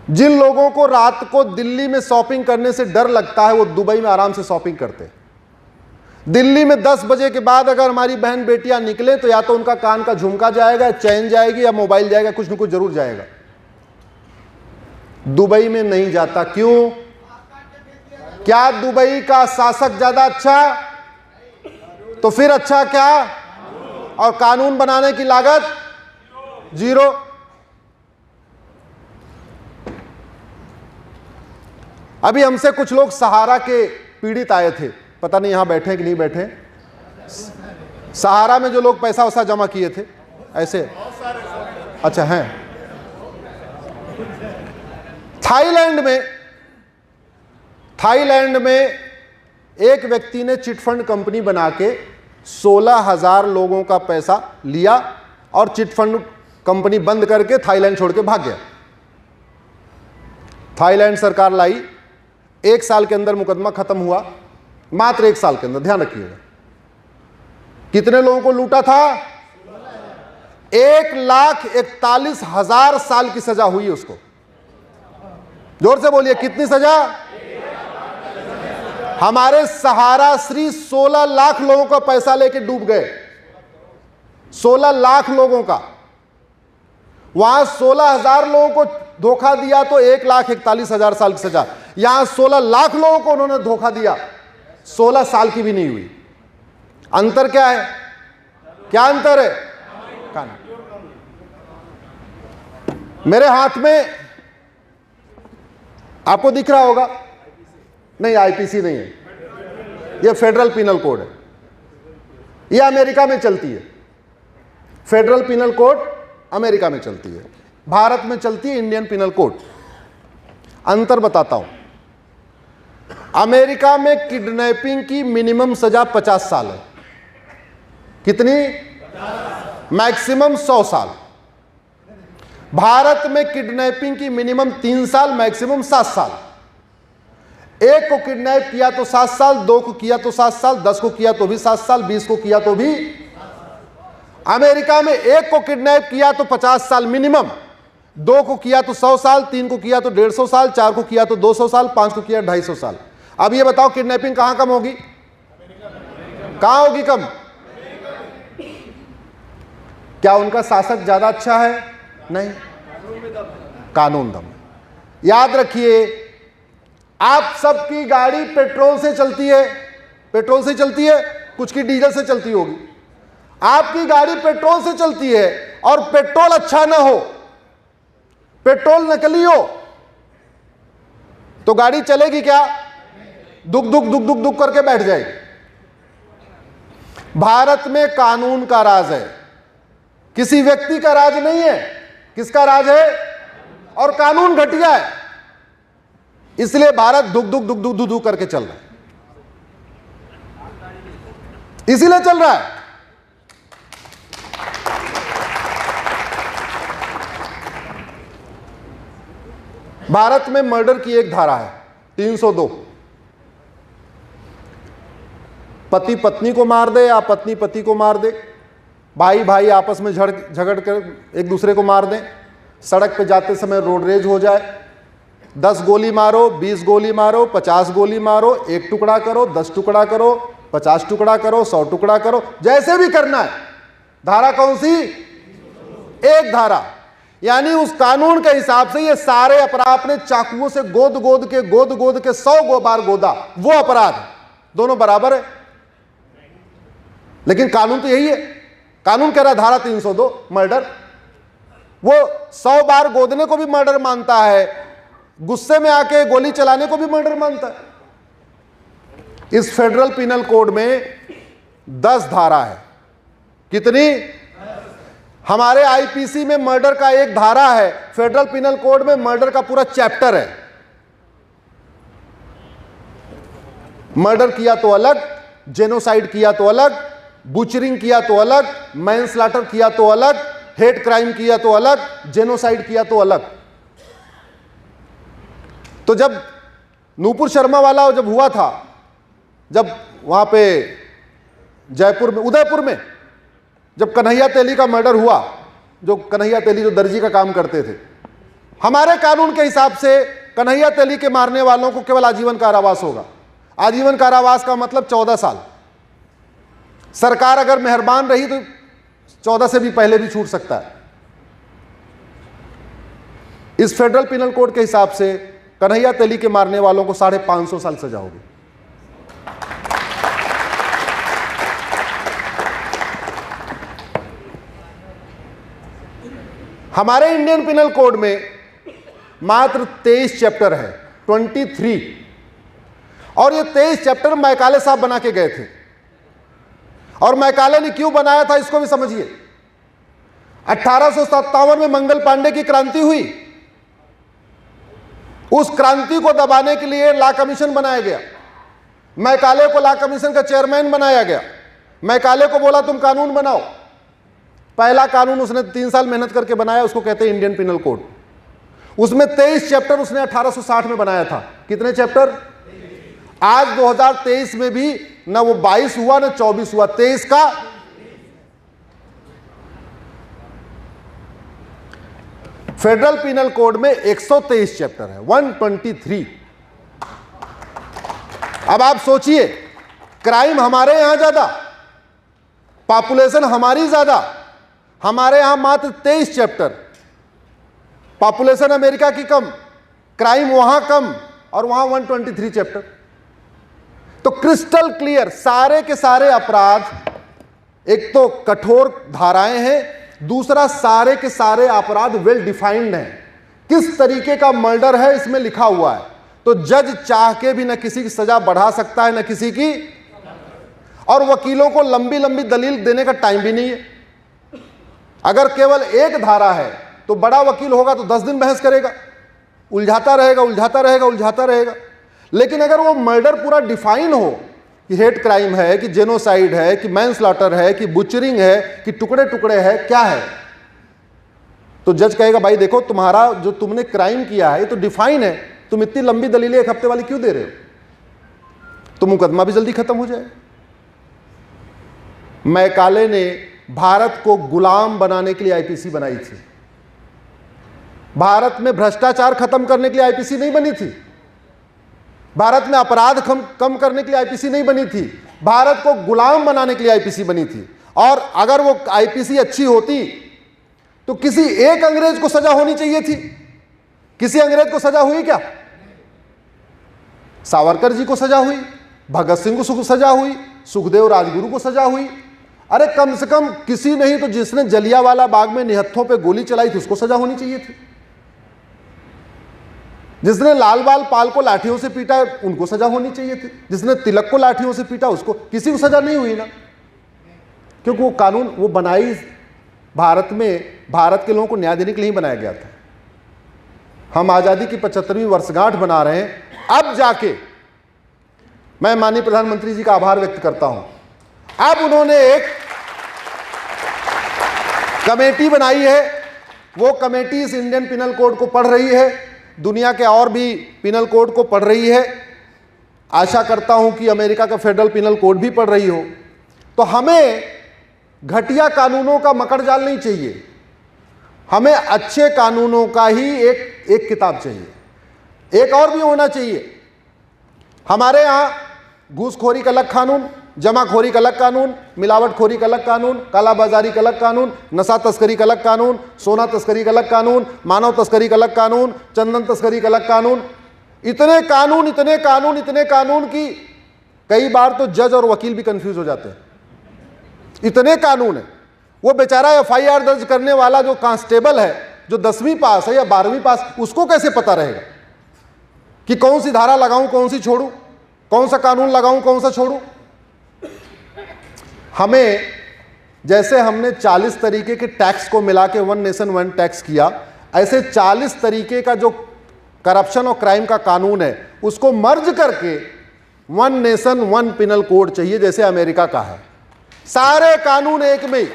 जिन लोगों को रात को दिल्ली में शॉपिंग करने से डर लगता है, वो दुबई में आराम से शॉपिंग करते हैं। दिल्ली में 10 बजे के बाद अगर हमारी बहन बेटियां निकले तो या तो उनका कान का झुमका जाएगा, चैन जाएगी, या मोबाइल जाएगा, कुछ न कुछ जरूर जाएगा। दुबई में नहीं जाता। क्यों? क्या दुबई का शासक ज्यादा अच्छा? तो फिर अच्छा क्या? और कानून बनाने की लागत जीरो। अभी हमसे कुछ लोग सहारा के पीड़ित आए थे, पता नहीं यहां बैठे कि नहीं बैठे। सहारा में जो लोग पैसा वैसा जमा किए थे ऐसे, अच्छा हैं। थाईलैंड में एक व्यक्ति ने चिटफंड कंपनी बना के 16,000 लोगों का पैसा लिया और चिटफंड कंपनी बंद करके थाईलैंड छोड़ के भाग गया। थाईलैंड सरकार लाई, 1 साल के अंदर मुकदमा खत्म हुआ, मात्र 1 साल के अंदर। ध्यान रखिएगा, कितने लोगों को लूटा था? 1,41,000 साल की सजा हुई उसको। जोर से बोलिए, कितनी सजा? हमारे सहारा श्री 16 लाख लोगों का पैसा लेके डूब गए। 16 लाख लोगों का। वहां 16,000 लोगों को धोखा दिया तो 1,41,000 साल की सजा। यहां 16 लाख लोगों को उन्होंने धोखा दिया, 16 साल की भी नहीं हुई। अंतर क्या है? क्या अंतर है? कानून। मेरे हाथ में आपको दिख रहा होगा, नहीं आईपीसी नहीं है, यह फेडरल पिनल कोड है। यह अमेरिका में चलती है। फेडरल पिनल कोड अमेरिका में चलती है, भारत में चलती है इंडियन पिनल कोड। अंतर बताता हूं। अमेरिका में किडनैपिंग की मिनिमम सजा 50 साल है। कितनी? मैक्सिमम 100 साल। भारत में किडनैपिंग की मिनिमम 3 साल, मैक्सिमम 7 साल। एक को किडनैप किया तो 7 साल, 2 को किया तो 7 साल, 10 को किया तो भी 7 साल, 20 को किया तो भी। अमेरिका में एक को किडनैप किया तो 50 साल मिनिमम, 2 को किया तो 100 साल, 3 को किया तो 150 साल, 4 को किया तो 200 साल, 5 को किया 250 साल। अब ये बताओ किडनैपिंग कहां कम होगी? कहां होगी कम? क्या उनका शासक ज्यादा अच्छा है? नहीं, कानून दम। याद रखिए, आप सबकी गाड़ी पेट्रोल से चलती है, पेट्रोल से चलती है, कुछ की डीजल से चलती होगी। आपकी गाड़ी पेट्रोल से चलती है और पेट्रोल अच्छा ना हो, पेट्रोल नकली हो, तो गाड़ी चलेगी क्या? दुक दुक दुक दुक दुक करके बैठ जाएगी। भारत में कानून का राज है, किसी व्यक्ति का राज नहीं है। किसका राज है? और कानून घटिया है, इसलिए भारत दुक दुक दुक दुक दुक दुक करके चल रहा है, इसीलिए चल रहा है। भारत में मर्डर की एक धारा है 302। पति पत्नी को मार दे या पत्नी पति को मार दे, भाई भाई आपस में झगड़ कर एक दूसरे को मार दें, सड़क पे जाते समय रोड रेज हो जाए, 10 गोली मारो, 20 गोली मारो, 50 गोली मारो, 1 टुकड़ा करो, 10 टुकड़ा करो, 50 टुकड़ा करो, 100 टुकड़ा करो, जैसे भी करना है। धारा कौन सी? एक धारा। यानी उस कानून के हिसाब से ये सारे अपराध अपने चाकुओं से गोद गोद के 100 बार गोदा, वो अपराध है, दोनों बराबर है। लेकिन कानून तो यही है। कानून कह रहा है धारा 302 मर्डर, वो 100 बार गोदने को भी मर्डर मानता है, गुस्से में आके गोली चलाने को भी मर्डर मानता है। इस फेडरल पिनल कोड में 10 धारा है। कितनी? हमारे आईपीसी में मर्डर का एक धारा है, फेडरल पिनल कोड में मर्डर का पूरा चैप्टर है। मर्डर किया तो अलग, जेनोसाइड किया तो अलग, बुचरिंग किया तो अलग, मैनस्लॉटर किया तो अलग, हेट क्राइम किया तो अलग, जेनोसाइड किया तो अलग। तो जब नूपुर शर्मा वाला जब हुआ था, जब वहां पे जयपुर में, उदयपुर में जब कन्हैया तेली का मर्डर हुआ, जो कन्हैया तेली जो दर्जी का काम करते थे, हमारे कानून के हिसाब से कन्हैया तेली के मारने वालों को केवल आजीवन कारावास होगा। आजीवन कारावास का मतलब 14 साल। सरकार अगर मेहरबान रही तो 14 से भी पहले भी छूट सकता है। इस फेडरल पिनल कोड के हिसाब से कन्हैया तेली के मारने वालों को 550 साल सजा होगी। हमारे इंडियन पिनल कोड में मात्र 23 चैप्टर है, 23, और ये 23 चैप्टर मैकाले साहब बना के गए थे। और मैकाले ने क्यों बनाया था इसको भी समझिए। 1857 में मंगल पांडे की क्रांति हुई, उस क्रांति को दबाने के लिए लॉ कमीशन बनाया गया। मैकाले को लॉ कमीशन का चेयरमैन बनाया गया। मैकाले को बोला तुम कानून बनाओ। पहला कानून उसने 3 साल मेहनत करके बनाया, उसको कहते हैं इंडियन पिनल कोड। उसमें 23 चैप्टर उसने 1860 में बनाया था। कितने चैप्टर? आज 2023 में भी ना वो 22 हुआ ना 24 हुआ, 23 का। फेडरल पिनल कोड में 123 चैप्टर है, 123। अब आप सोचिए, क्राइम हमारे यहां ज्यादा, पॉपुलेशन हमारी ज्यादा, हमारे यहां मात्र 23 चैप्टर, पॉपुलेशन अमेरिका की कम, क्राइम वहां कम, और वहां 123 चैप्टर। तो क्रिस्टल क्लियर सारे के सारे अपराध, एक तो कठोर धाराएं हैं, दूसरा सारे के सारे अपराध वेल डिफाइंड हैं। किस तरीके का मर्डर है इसमें लिखा हुआ है। तो जज चाह के भी न किसी की सजा बढ़ा सकता है न किसी की, और वकीलों को लंबी लंबी दलील देने का टाइम भी नहीं है। अगर केवल एक धारा है तो बड़ा वकील होगा तो 10 दिन बहस करेगा, उलझाता रहेगा उलझाता रहेगा उलझाता रहेगा। लेकिन अगर वो मर्डर पूरा डिफाइन हो कि हेट क्राइम है, कि जेनोसाइड है, कि मैनस्लॉटर है, कि बुचरिंग है, कि टुकड़े टुकड़े है, क्या है, तो जज कहेगा भाई देखो तुम्हारा जो तुमने क्राइम किया है ये तो डिफाइन है, तुम इतनी लंबी दलीलें 1 हफ्ते वाली क्यों दे रहे हो, तो मुकदमा भी जल्दी खत्म हो जाए। मैकाले ने भारत को गुलाम बनाने के लिए आईपीसी बनाई थी। भारत में भ्रष्टाचार खत्म करने के लिए आईपीसी नहीं बनी थी। भारत में अपराध कम करने के लिए आईपीसी नहीं बनी थी। भारत को गुलाम बनाने के लिए आईपीसी बनी थी। और अगर वो आईपीसी अच्छी होती तो किसी एक अंग्रेज को सजा होनी चाहिए थी। किसी अंग्रेज को सजा हुई क्या? सावरकर जी को सजा हुई, भगत सिंह को सजा हुई, सुखदेव राजगुरु को सजा हुई। अरे कम से कम किसी नहीं तो जिसने जलियांवाला बाग में निहत्थों पे गोली चलाई थी उसको सजा होनी चाहिए थी। जिसने लाल बाल पाल को लाठियों से पीटा उनको सजा होनी चाहिए थी। जिसने तिलक को लाठियों से पीटा उसको, किसी को सजा नहीं हुई ना, क्योंकि वो कानून वो बनाई भारत में, भारत के लोगों को न्याय देने के लिए ही बनाया गया था। हम आजादी की 75वीं वर्षगांठ बना रहे हैं। अब जाके मैं माननीय प्रधानमंत्री जी का आभार व्यक्त करता हूं। अब उन्होंने एक कमेटी बनाई है, वो कमेटी इस इंडियन पिनल कोड को पढ़ रही है, दुनिया के और भी पिनल कोड को पढ़ रही है। आशा करता हूं कि अमेरिका का फेडरल पिनल कोड भी पढ़ रही हो। तो हमें घटिया कानूनों का मकड़जाल नहीं चाहिए, हमें अच्छे कानूनों का ही एक किताब चाहिए। एक और भी होना चाहिए। हमारे यहाँ घूसखोरी का अलग कानून, जमाखोरी का अलग कानून, मिलावटखोरी का अलग कानून, कालाबाजारी का अलग कानून, नशा तस्करी का अलग कानून, सोना तस्करी का अलग कानून, मानव तस्करी का अलग कानून, चंदन तस्करी का अलग कानून। इतने कानून इतने कानून इतने कानून की कई बार तो जज और वकील भी कंफ्यूज हो जाते हैं। इतने कानून है। वो बेचारा एफआईआर दर्ज करने वाला जो कांस्टेबल है, जो 10वीं पास है या 12वीं पास, उसको कैसे पता रहेगा कि कौन सी धारा लगाऊं कौन सी छोड़ूं, कौन सा कानून लगाऊं कौन सा छोड़ूं। हमें जैसे हमने 40 तरीके के टैक्स को मिला के 1 नेशन 1 टैक्स किया, ऐसे 40 तरीके का जो करप्शन और क्राइम का कानून है उसको मर्ज करके 1 नेशन 1 पिनल कोड चाहिए, जैसे अमेरिका का है। सारे कानून एक में,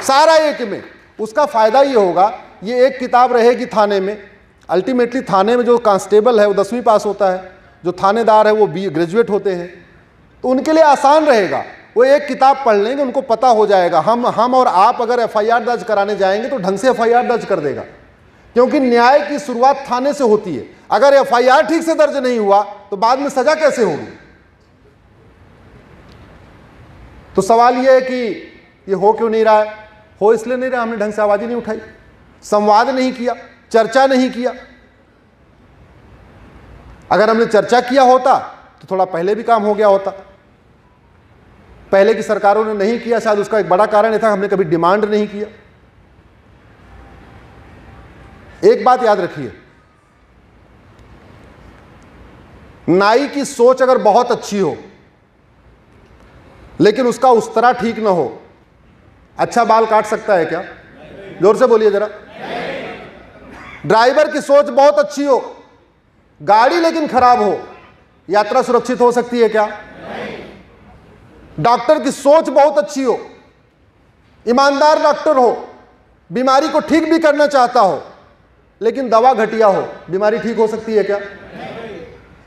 सारा एक में। उसका फायदा ये होगा, ये एक किताब रहेगी थाने में। अल्टीमेटली थाने में जो कांस्टेबल है वो 10वीं पास होता है, जो थानेदार है वो ग्रेजुएट होते हैं, तो उनके लिए आसान रहेगा। वो एक किताब पढ़ लेंगे, उनको पता हो जाएगा। हम और आप अगर एफआईआर दर्ज कराने जाएंगे तो ढंग से एफआईआर दर्ज कर देगा, क्योंकि न्याय की शुरुआत थाने से होती है। अगर एफआईआर ठीक से दर्ज नहीं हुआ तो बाद में सजा कैसे होगी? तो सवाल यह है कि ये हो क्यों नहीं रहा है? हो इसलिए नहीं रहा, हमने ढंग से आवाज ही नहीं उठाई, संवाद नहीं किया, चर्चा नहीं किया। अगर हमने चर्चा किया होता तो थोड़ा पहले भी काम हो गया होता। पहले की सरकारों ने नहीं किया, शायद उसका एक बड़ा कारण यह था हमने कभी डिमांड नहीं किया। एक बात याद रखिए, नाई की सोच अगर बहुत अच्छी हो लेकिन उसका उस्तरा ठीक ना हो, अच्छा बाल काट सकता है क्या? जोर से बोलिए जरा। ड्राइवर की सोच बहुत अच्छी हो, गाड़ी लेकिन खराब हो, यात्रा सुरक्षित हो सकती है क्या? डॉक्टर की सोच बहुत अच्छी हो, ईमानदार डॉक्टर हो, बीमारी को ठीक भी करना चाहता हो, लेकिन दवा घटिया हो, बीमारी ठीक हो सकती है क्या?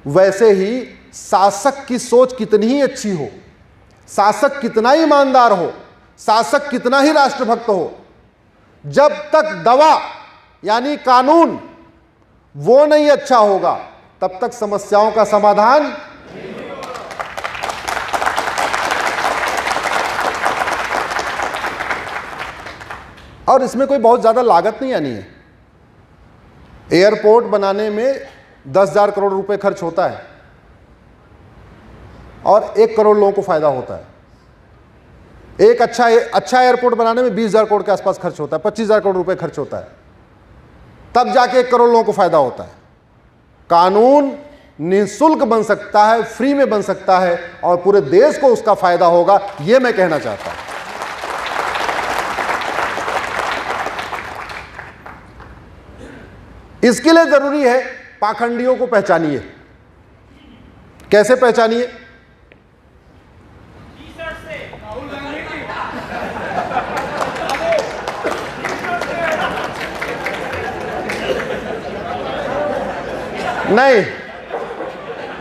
वैसे ही शासक की सोच कितनी ही अच्छी हो, शासक कितना ही ईमानदार हो, शासक कितना ही राष्ट्रभक्त हो, जब तक दवा यानी कानून वो नहीं अच्छा होगा तब तक समस्याओं का समाधान और इसमें कोई बहुत ज्यादा लागत नहीं आनी है। एयरपोर्ट बनाने में 10,000 करोड़ रुपए खर्च होता है और 1 करोड़ लोगों को फायदा होता है। एक अच्छा एयरपोर्ट बनाने में 20,000 करोड़ के आसपास खर्च होता है, 25,000 करोड़ रुपए खर्च होता है, तब जाके 1 करोड़ लोगों को फायदा होता है। कानून निःशुल्क बन सकता है, फ्री में बन सकता है और पूरे देश को उसका फायदा होगा, यह मैं कहना चाहता हूं। इसके लिए जरूरी है पाखंडियों को पहचानिए। कैसे पहचानिए? नहीं,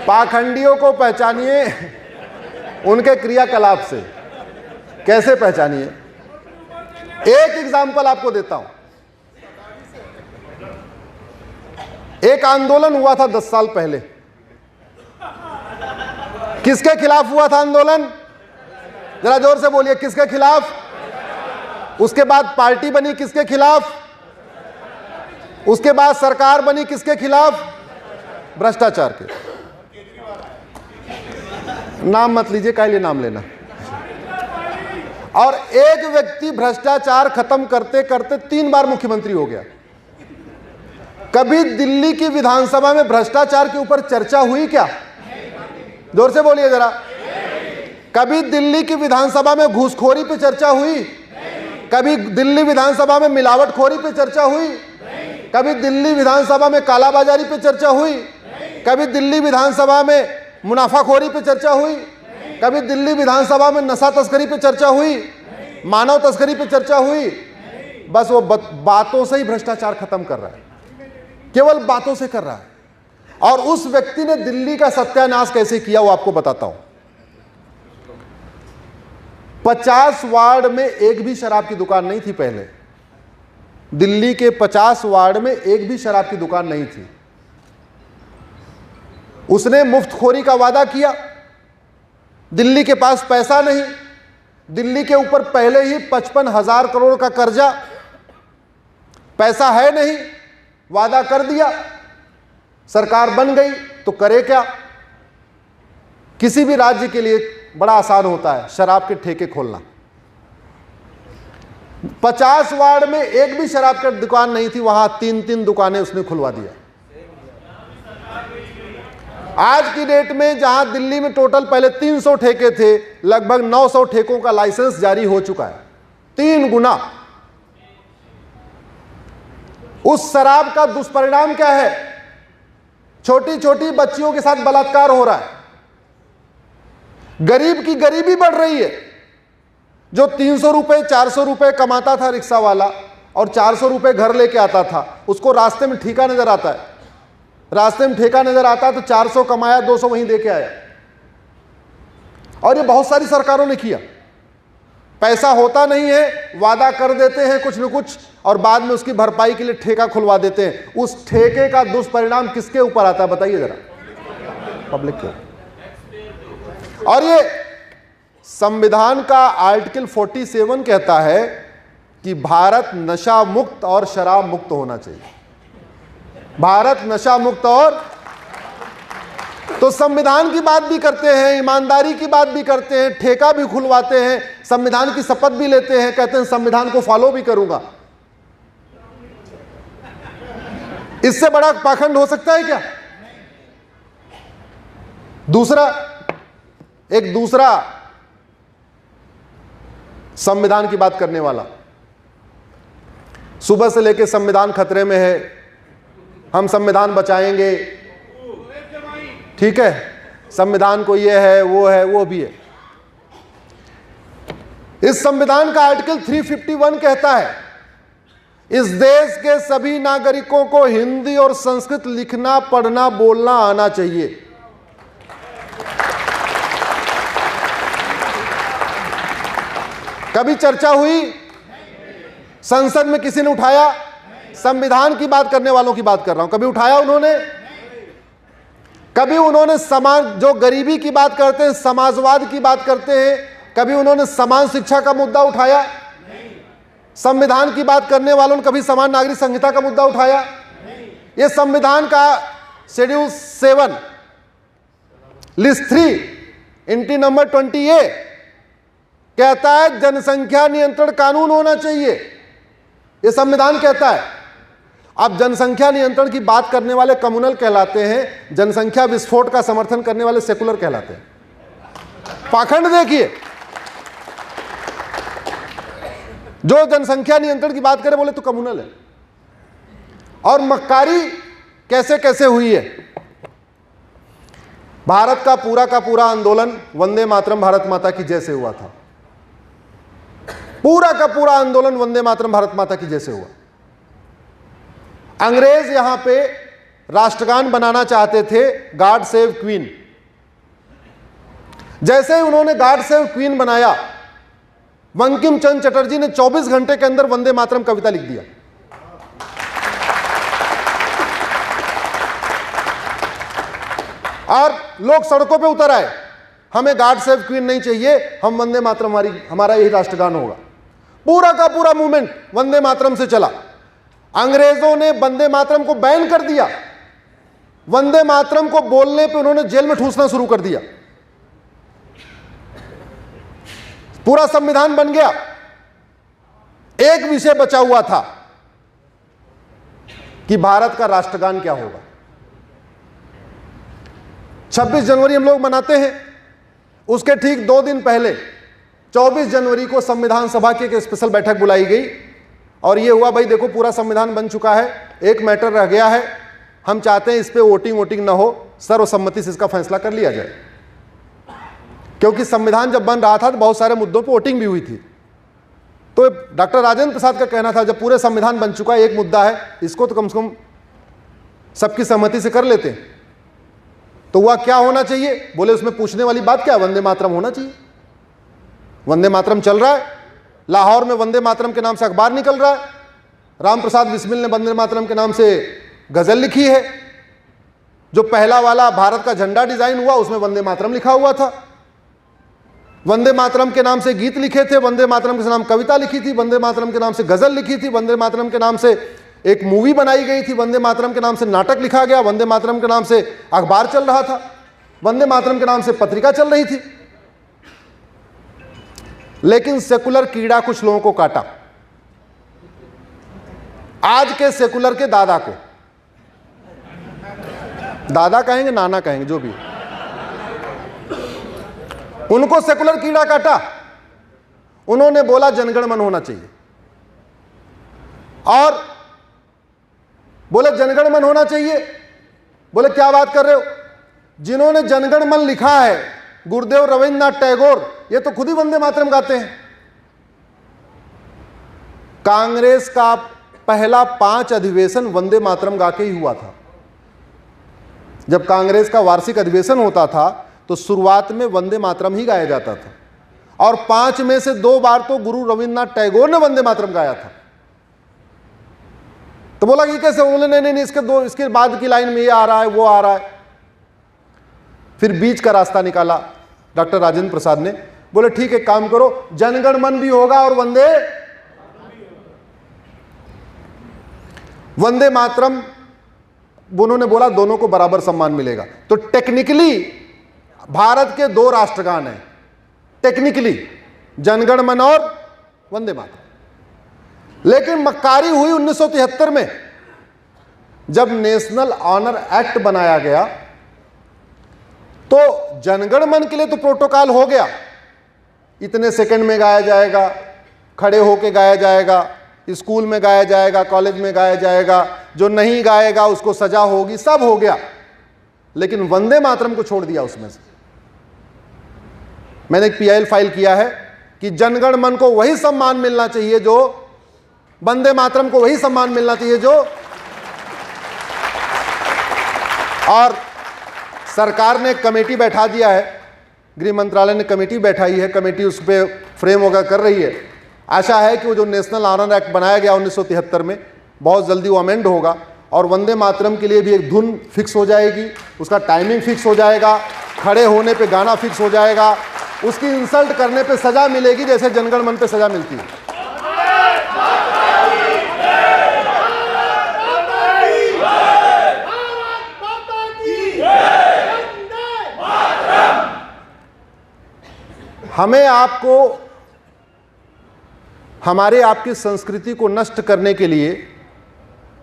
पाखंडियों को पहचानिए उनके क्रियाकलाप से। कैसे पहचानिए? एक एग्जाम्पल आपको देता हूं। एक आंदोलन हुआ था 10 साल पहले। किसके खिलाफ हुआ था आंदोलन? जरा जोर से बोलिए, किसके खिलाफ? उसके बाद पार्टी बनी किसके खिलाफ? उसके बाद सरकार बनी किसके खिलाफ? भ्रष्टाचार के। नाम मत लीजिए, काहे लिए नाम लेना। और एक व्यक्ति भ्रष्टाचार खत्म करते करते 3 बार मुख्यमंत्री हो गया। कभी दिल्ली की विधानसभा में भ्रष्टाचार के ऊपर चर्चा हुई क्या? जोर से बोलिए जरा। कभी दिल्ली की विधानसभा में घूसखोरी पे चर्चा हुई? कभी दिल्ली विधानसभा में मिलावटखोरी पे चर्चा हुई? कभी दिल्ली विधानसभा में कालाबाजारी पे चर्चा हुई? कभी दिल्ली विधानसभा में मुनाफाखोरी पे चर्चा हुई? कभी दिल्ली विधानसभा में नशा तस्करी पे चर्चा हुई? मानव तस्करी पे चर्चा हुई? बस वो बातों से ही भ्रष्टाचार खत्म कर रहा है, केवल बातों से कर रहा है। और उस व्यक्ति ने दिल्ली का सत्यानाश कैसे किया वो आपको बताता हूं। 50 वार्ड में एक भी शराब की दुकान नहीं थी पहले। दिल्ली के 50 वार्ड में एक भी शराब की दुकान नहीं थी। उसने मुफ्तखोरी का वादा किया। दिल्ली के पास पैसा नहीं, दिल्ली के ऊपर पहले ही 55,000 करोड़ का कर्जा, पैसा है नहीं, वादा कर दिया, सरकार बन गई तो करे क्या? किसी भी राज्य के लिए बड़ा आसान होता है शराब के ठेके खोलना। 50 वार्ड में एक भी शराब की दुकान नहीं थी, वहां 3-3 दुकानें उसने खुलवा दिया। आज की डेट में जहां दिल्ली में टोटल पहले 300 ठेके थे, लगभग 900 ठेकों का लाइसेंस जारी हो चुका है, 3 गुना। उस शराब का दुष्परिणाम क्या है? छोटी छोटी बच्चियों के साथ बलात्कार हो रहा है, गरीब की गरीबी बढ़ रही है। जो 300 रुपए 400 रुपए कमाता था रिक्शा वाला और 400 रुपए घर लेके आता था, उसको रास्ते में ठेका नजर आता है। रास्ते में ठेका नजर आता है तो 400 कमाया, 200 वहीं दे के आया। और ये बहुत सारी सरकारों ने किया। पैसा होता नहीं है, वादा कर देते हैं कुछ न कुछ और बाद में उसकी भरपाई के लिए ठेका खुलवा देते हैं। उस ठेके का दुष्परिणाम किसके ऊपर आता है बताइए जरा? पब्लिक के। और ये संविधान का आर्टिकल 47 कहता है कि भारत नशा मुक्त और शराब मुक्त होना चाहिए। भारत नशा मुक्त और, तो संविधान की बात भी करते हैं, ईमानदारी की बात भी करते हैं, ठेका भी खुलवाते हैं, संविधान की शपथ भी लेते हैं, कहते हैं संविधान को फॉलो भी करूंगा। इससे बड़ा पाखंड हो सकता है क्या? एक दूसरा संविधान की बात करने वाला, सुबह से लेकर संविधान खतरे में है, हम संविधान बचाएंगे, ठीक है, संविधान को ये है वो भी है। इस संविधान का आर्टिकल 351 कहता है इस देश के सभी नागरिकों को हिंदी और संस्कृत लिखना पढ़ना बोलना आना चाहिए। कभी चर्चा हुई संसद में? किसी ने उठाया? संविधान की बात करने वालों की बात कर रहा हूं, कभी उठाया उन्होंने? कभी उन्होंने समाज, जो गरीबी की बात करते हैं, समाजवाद की बात करते हैं, कभी उन्होंने समान शिक्षा का मुद्दा उठाया? संविधान की बात करने वालों ने कभी समान नागरिक संहिता का मुद्दा उठाया? यह संविधान का schedule 7 list 3 entry number 20A कहता है जनसंख्या नियंत्रण कानून होना चाहिए। यह संविधान कहता है। अब जनसंख्या नियंत्रण की बात करने वाले कम्युनल कहलाते हैं, जनसंख्या विस्फोट का समर्थन करने वाले सेकुलर कहलाते हैं। पाखंड देखिए, जो जनसंख्या नियंत्रण की बात करे बोले तो कम्युनल है। और मक्कारी कैसे कैसे हुई है? भारत का पूरा आंदोलन वंदे मातरम भारत माता की जय से हुआ था। पूरा का पूरा आंदोलन वंदे मातरम भारत माता की जय से हुआ। अंग्रेज यहां पे राष्ट्रगान बनाना चाहते थे, गॉड सेव क्वीन। जैसे ही उन्होंने गॉड सेव क्वीन बनाया, बंकिम चंद्र चटर्जी ने 24 घंटे के अंदर वंदे मातरम कविता लिख दिया। और लोग सड़कों पे उतर आए, हमें गॉड सेव क्वीन नहीं चाहिए, हम वंदे मातरम, हमारा यही राष्ट्रगान होगा। पूरा का पूरा मूवमेंट वंदे मातरम से चला। अंग्रेजों ने वंदे मातरम को बैन कर दिया। वंदे मातरम को बोलने पे उन्होंने जेल में ठूसना शुरू कर दिया। पूरा संविधान बन गया। एक विषय बचा हुआ था कि भारत का राष्ट्रगान क्या होगा। 26 जनवरी हम लोग मनाते हैं, उसके ठीक 2 दिन पहले 24 जनवरी को संविधान सभा की एक स्पेशल बैठक बुलाई गई और ये हुआ, भाई देखो पूरा संविधान बन चुका है, एक मैटर रह गया है, हम चाहते हैं इस पे वोटिंग ना हो, सर्वसम्मति से इसका फैसला कर लिया जाए। क्योंकि संविधान जब बन रहा था तो बहुत सारे मुद्दों पर वोटिंग भी हुई थी। तो डॉक्टर राजेंद्र प्रसाद का कहना था जब पूरे संविधान बन चुका है, एक मुद्दा है, इसको तो कम से कम सबकी सहमति से कर लेते हैं। तो वह क्या होना चाहिए? बोले उसमें पूछने वाली बात क्या, वंदे मातरम होना चाहिए। वंदे मातरम चल रहा है, लाहौर में वंदे मातरम के नाम से अखबार निकल रहा है, राम प्रसाद बिस्मिल ने वंदे मातरम के नाम से गजल लिखी है, जो पहला वाला भारत का झंडा डिजाइन हुआ उसमें वंदे मातरम लिखा हुआ था। वंदे मातरम के नाम से गीत लिखे थे, वंदे मातरम के नाम कविता लिखी थी, वंदे मातरम के नाम से गजल लिखी थी, वंदे मातरम के नाम से एक मूवी बनाई गई थी, वंदे मातरम के नाम से नाटक लिखा गया, वंदे मातरम के नाम से अखबार चल रहा था, वंदे मातरम के नाम से पत्रिका चल रही थी। लेकिन सेकुलर कीड़ा कुछ लोगों को काटा। आज के सेकुलर के दादा को, दादा कहेंगे नाना कहेंगे जो भी, उनको सेकुलर कीड़ा काटा। उन्होंने बोला जनगण मन होना चाहिए और बोले जनगण मन होना चाहिए। बोले क्या बात कर रहे हो? जिन्होंने जनगण मन लिखा है, गुरुदेव रविंद्रनाथ टैगोर, ये तो खुद ही वंदे मातरम गाते हैं। कांग्रेस का पहला 5 अधिवेशन वंदे मातरम गा के ही हुआ था। जब कांग्रेस का वार्षिक अधिवेशन होता था तो शुरुआत में वंदे मातरम ही गाया जाता था, और 5 में से 2 बार तो गुरु रविन्द्रनाथ टैगोर ने वंदे मातरम गाया था। तो बोला कि कैसे? बोले नहीं नहीं, इसके बाद की लाइन में ये आ रहा है, वो आ रहा है। फिर बीच का रास्ता निकाला डॉक्टर राजेंद्र प्रसाद ने, बोले ठीक है, काम करो, जनगण मन भी होगा और वंदे मातरम, उन्होंने बोला दोनों को बराबर सम्मान मिलेगा। तो टेक्निकली भारत के 2 राष्ट्रगान हैं, टेक्निकली जनगण मन और वंदे मातरम। लेकिन मक्कारी हुई 1973 में, जब नेशनल ऑनर एक्ट बनाया गया, तो जनगण मन के लिए तो प्रोटोकॉल हो गया, इतने सेकंड में गाया जाएगा, खड़े होके गाया जाएगा, स्कूल में गाया जाएगा, कॉलेज में गाया जाएगा, जो नहीं गाएगा उसको सजा होगी, सब हो गया। लेकिन वंदे मातरम को छोड़ दिया उसमें से। मैंने एक PIL फाइल किया है कि जनगण मन को वही सम्मान मिलना चाहिए जो, वंदे मातरम को वही सम्मान मिलना चाहिए जो, और सरकार ने कमेटी बैठा दिया है, गृह मंत्रालय ने कमेटी बैठाई है, कमेटी उस पर फ्रेम वगैरह कर रही है। आशा है कि वो जो नेशनल ऑनर एक्ट बनाया गया 1973 में, बहुत जल्दी वो अमेंड होगा, और वंदे मातरम के लिए भी एक धुन फिक्स हो जाएगी, उसका टाइमिंग फिक्स हो जाएगा, खड़े होने पे गाना फिक्स हो जाएगा, उसकी इंसल्ट करने पे सजा मिलेगी जैसे जनगण मन पे सजा मिलती है। हमें आपको, हमारे आपकी संस्कृति को नष्ट करने के लिए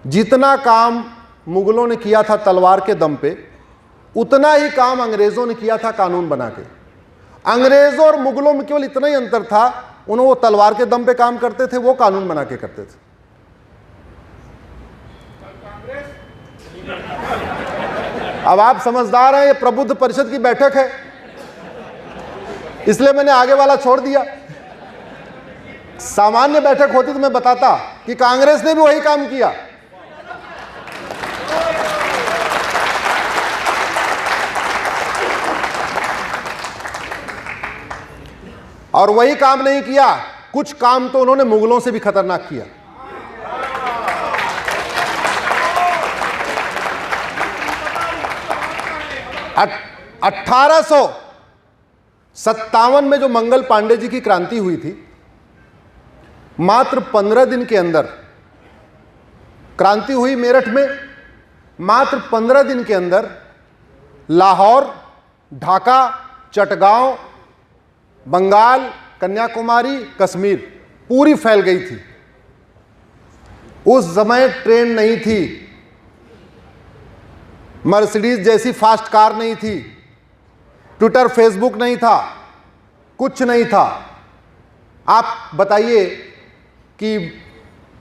जितना काम मुगलों ने किया था तलवार के दम पे, उतना ही काम अंग्रेजों ने किया था कानून बना के। अंग्रेजों और मुगलों में केवल इतना ही अंतर था, उन्होंने वो तलवार के दम पे काम करते थे, वो कानून बना के करते थे। अब आप समझदार हैं, ये प्रबुद्ध परिषद की बैठक है, इसलिए मैंने आगे वाला छोड़ दिया। सामान्य बैठक होती तो मैं बताता कि कांग्रेस ने भी वही काम किया। और वही काम नहीं किया, कुछ काम तो उन्होंने मुगलों से भी खतरनाक किया। अ- 1857 में जो मंगल पांडे जी की क्रांति हुई थी, मात्र 15 दिन के अंदर क्रांति हुई मेरठ में, मात्र 15 दिन के अंदर लाहौर, ढाका, चटगांव, बंगाल, कन्याकुमारी, कश्मीर पूरी फैल गई थी। उस समय ट्रेन नहीं थी, मर्सिडीज जैसी फास्ट कार नहीं थी, ट्विटर फेसबुक नहीं था, कुछ नहीं था। आप बताइए कि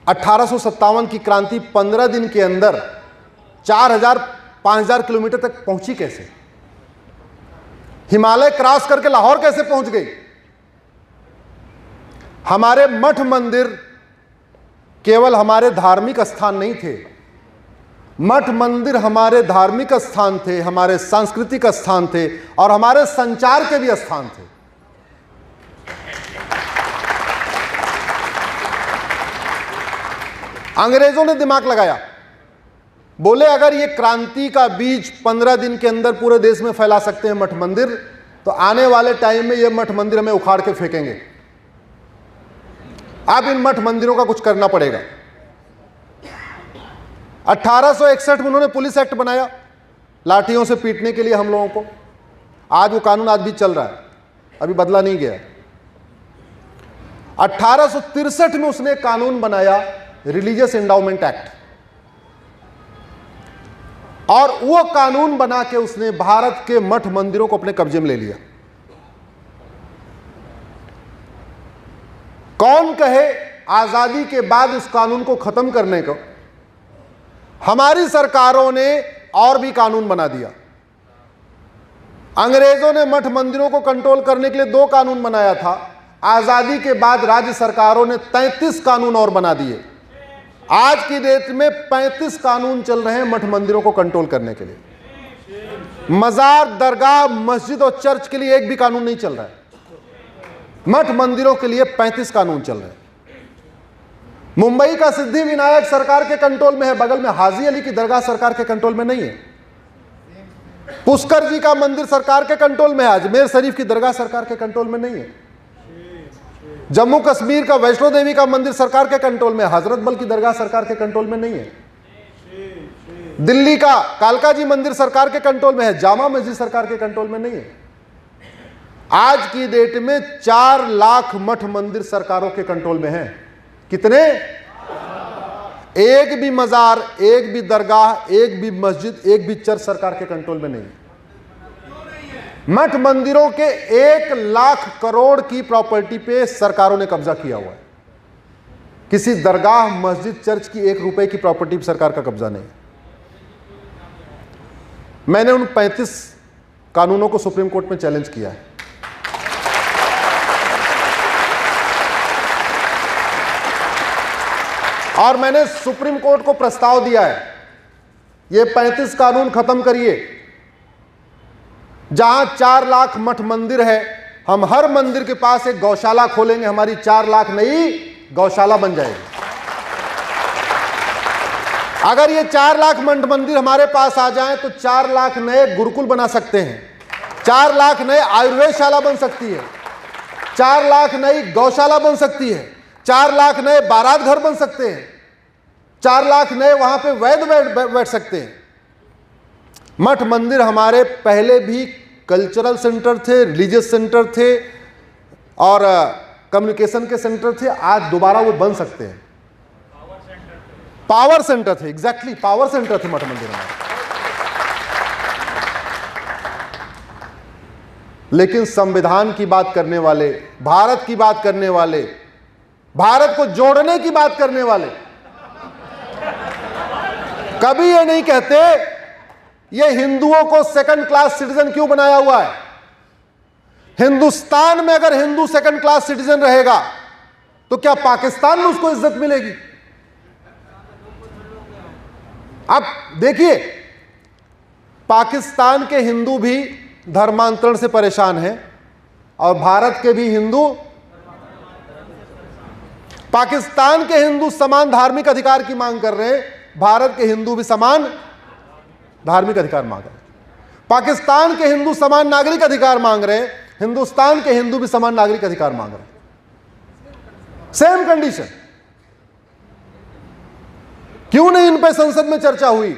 1857 की क्रांति 15 दिन के अंदर 4000-5000 किलोमीटर तक पहुंची कैसे? हिमालय क्रॉस करके लाहौर कैसे पहुंच गई? हमारे मठ मंदिर केवल हमारे धार्मिक स्थान नहीं थे, मठ मंदिर हमारे धार्मिक स्थान थे, हमारे सांस्कृतिक स्थान थे, और हमारे संचार के भी स्थान थे। अंग्रेजों ने दिमाग लगाया, बोले अगर ये क्रांति का बीज 15 दिन के अंदर पूरे देश में फैला सकते हैं मठ मंदिर, तो आने वाले टाइम में ये मठ मंदिर हमें उखाड़ के फेंकेंगे। अब इन मठ मंदिरों का कुछ करना पड़ेगा। 1861 में उन्होंने पुलिस एक्ट बनाया, लाठियों से पीटने के लिए हम लोगों को। आज वो कानून आज भी चल रहा है, अभी बदला नहीं गया। 1863 में उसने कानून बनाया, रिलीजियस एंडाउमेंट एक्ट, और वो कानून बना के उसने भारत के मठ मंदिरों को अपने कब्जे में ले लिया। कौन कहे आजादी के बाद इस कानून को खत्म करने को? हमारी सरकारों ने और भी कानून बना दिया। अंग्रेजों ने मठ मंदिरों को कंट्रोल करने के लिए 2 कानून बनाया था, आजादी के बाद राज्य सरकारों ने 33 कानून और बना दिए। आज की डेट में 35 कानून चल रहे हैं मठ मंदिरों को कंट्रोल करने के लिए। मजार, दरगाह, मस्जिद और चर्च के लिए एक भी कानून नहीं चल रहा है। मठ मंदिरों के लिए 35 कानून चल रहे हैं। मुंबई का सिद्धि विनायक सरकार के कंट्रोल में है, बगल में हाजी अली की दरगाह सरकार के कंट्रोल में नहीं है। पुष्कर जी का मंदिर सरकार के कंट्रोल में है, अजमेर शरीफ की दरगाह सरकार के कंट्रोल में नहीं है। जम्मू कश्मीर का वैष्णो देवी का मंदिर सरकार के कंट्रोल में, हजरत बल की दरगाह सरकार के कंट्रोल में नहीं है। दिल्ली का कालका जी मंदिर सरकार के कंट्रोल में है, जामा मस्जिद सरकार के कंट्रोल में नहीं है। आज की डेट में 4 लाख मठ मंदिर सरकारों के कंट्रोल में है। कितने? एक भी मजार, एक भी दरगाह, एक भी मस्जिद, एक भी चर्च सरकार के कंट्रोल में नहीं। मठ मंदिरों के 1 लाख करोड़ की प्रॉपर्टी पे सरकारों ने कब्जा किया हुआ है। किसी दरगाह, मस्जिद, चर्च की 1 रुपए की प्रॉपर्टी पे सरकार का कब्जा नहीं। मैंने उन 35 कानूनों को सुप्रीम कोर्ट में चैलेंज किया है। और मैंने सुप्रीम कोर्ट को प्रस्ताव दिया है, ये 35 कानून खत्म करिए। जहां 4 लाख मठ मंदिर है, हम हर मंदिर के पास एक गौशाला खोलेंगे, हमारी 4 लाख नई गौशाला बन जाएगी। अगर ये 4 लाख मठ मंदिर हमारे पास आ जाएं तो 4 लाख नए गुरुकुल बना सकते हैं, 4 लाख नए आयुर्वेदशाला बन सकती है, 4 लाख नई गौशाला बन सकती है, 4 लाख नए बारात घर बन सकते हैं, 4 लाख नए वहां पे वैद्य बैठ सकते हैं। मठ मंदिर हमारे पहले भी कल्चरल सेंटर थे, रिलीजियस सेंटर थे और कम्युनिकेशन के सेंटर थे। आज दोबारा वो बन सकते हैं। पावर सेंटर थे, एग्जैक्टली पावर सेंटर थे मठ मंदिर हमारे। लेकिन संविधान की बात करने वाले, भारत की बात करने वाले, भारत को जोड़ने की बात करने वाले कभी ये नहीं कहते ये हिंदुओं को सेकंड क्लास सिटीजन क्यों बनाया हुआ है। हिंदुस्तान में अगर हिंदू सेकंड क्लास सिटीजन रहेगा तो क्या पाकिस्तान में उसको इज्जत मिलेगी? अब देखिए, पाकिस्तान के हिंदू भी धर्मांतरण से परेशान हैं और भारत के भी हिंदू, पाकिस्तान के हिंदू समान धार्मिक अधिकार की मांग कर रहे हैं, भारत के हिंदू भी समान धार्मिक अधिकार मांग रहे हैं। पाकिस्तान के हिंदू समान नागरिक अधिकार मांग रहे हैं, हिंदुस्तान के हिंदू भी समान नागरिक अधिकार मांग रहे हैं। Same condition. क्यों नहीं इन पे संसद में चर्चा हुई?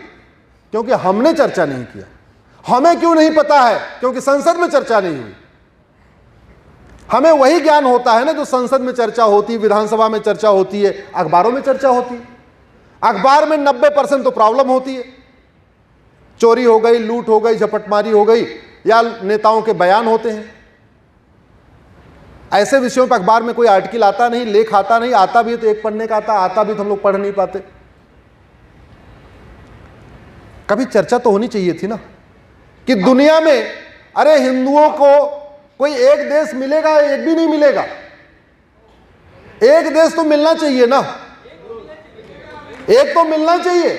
क्योंकि हमने चर्चा नहीं किया। हमें क्यों नहीं पता है? क्योंकि संसद में चर्चा नहीं हुई। हमें वही ज्ञान होता है ना जो संसद में चर्चा होती, विधानसभा में चर्चा होती है, अखबारों में चर्चा होती है। अखबार में 90% तो प्रॉब्लम होती है, चोरी हो गई, लूट हो गई, झपटमारी हो गई, या नेताओं के बयान होते हैं। ऐसे विषयों पर अखबार में कोई आर्टिकल आता नहीं, लेख आता नहीं, आता भी तो एक पढ़ने का आता भी तो हम लोग पढ़ नहीं पाते। कभी चर्चा तो होनी चाहिए थी ना कि दुनिया में अरे हिंदुओं को कोई एक देश मिलेगा, एक भी नहीं मिलेगा। एक देश तो मिलना चाहिए ना, एक तो मिलना चाहिए।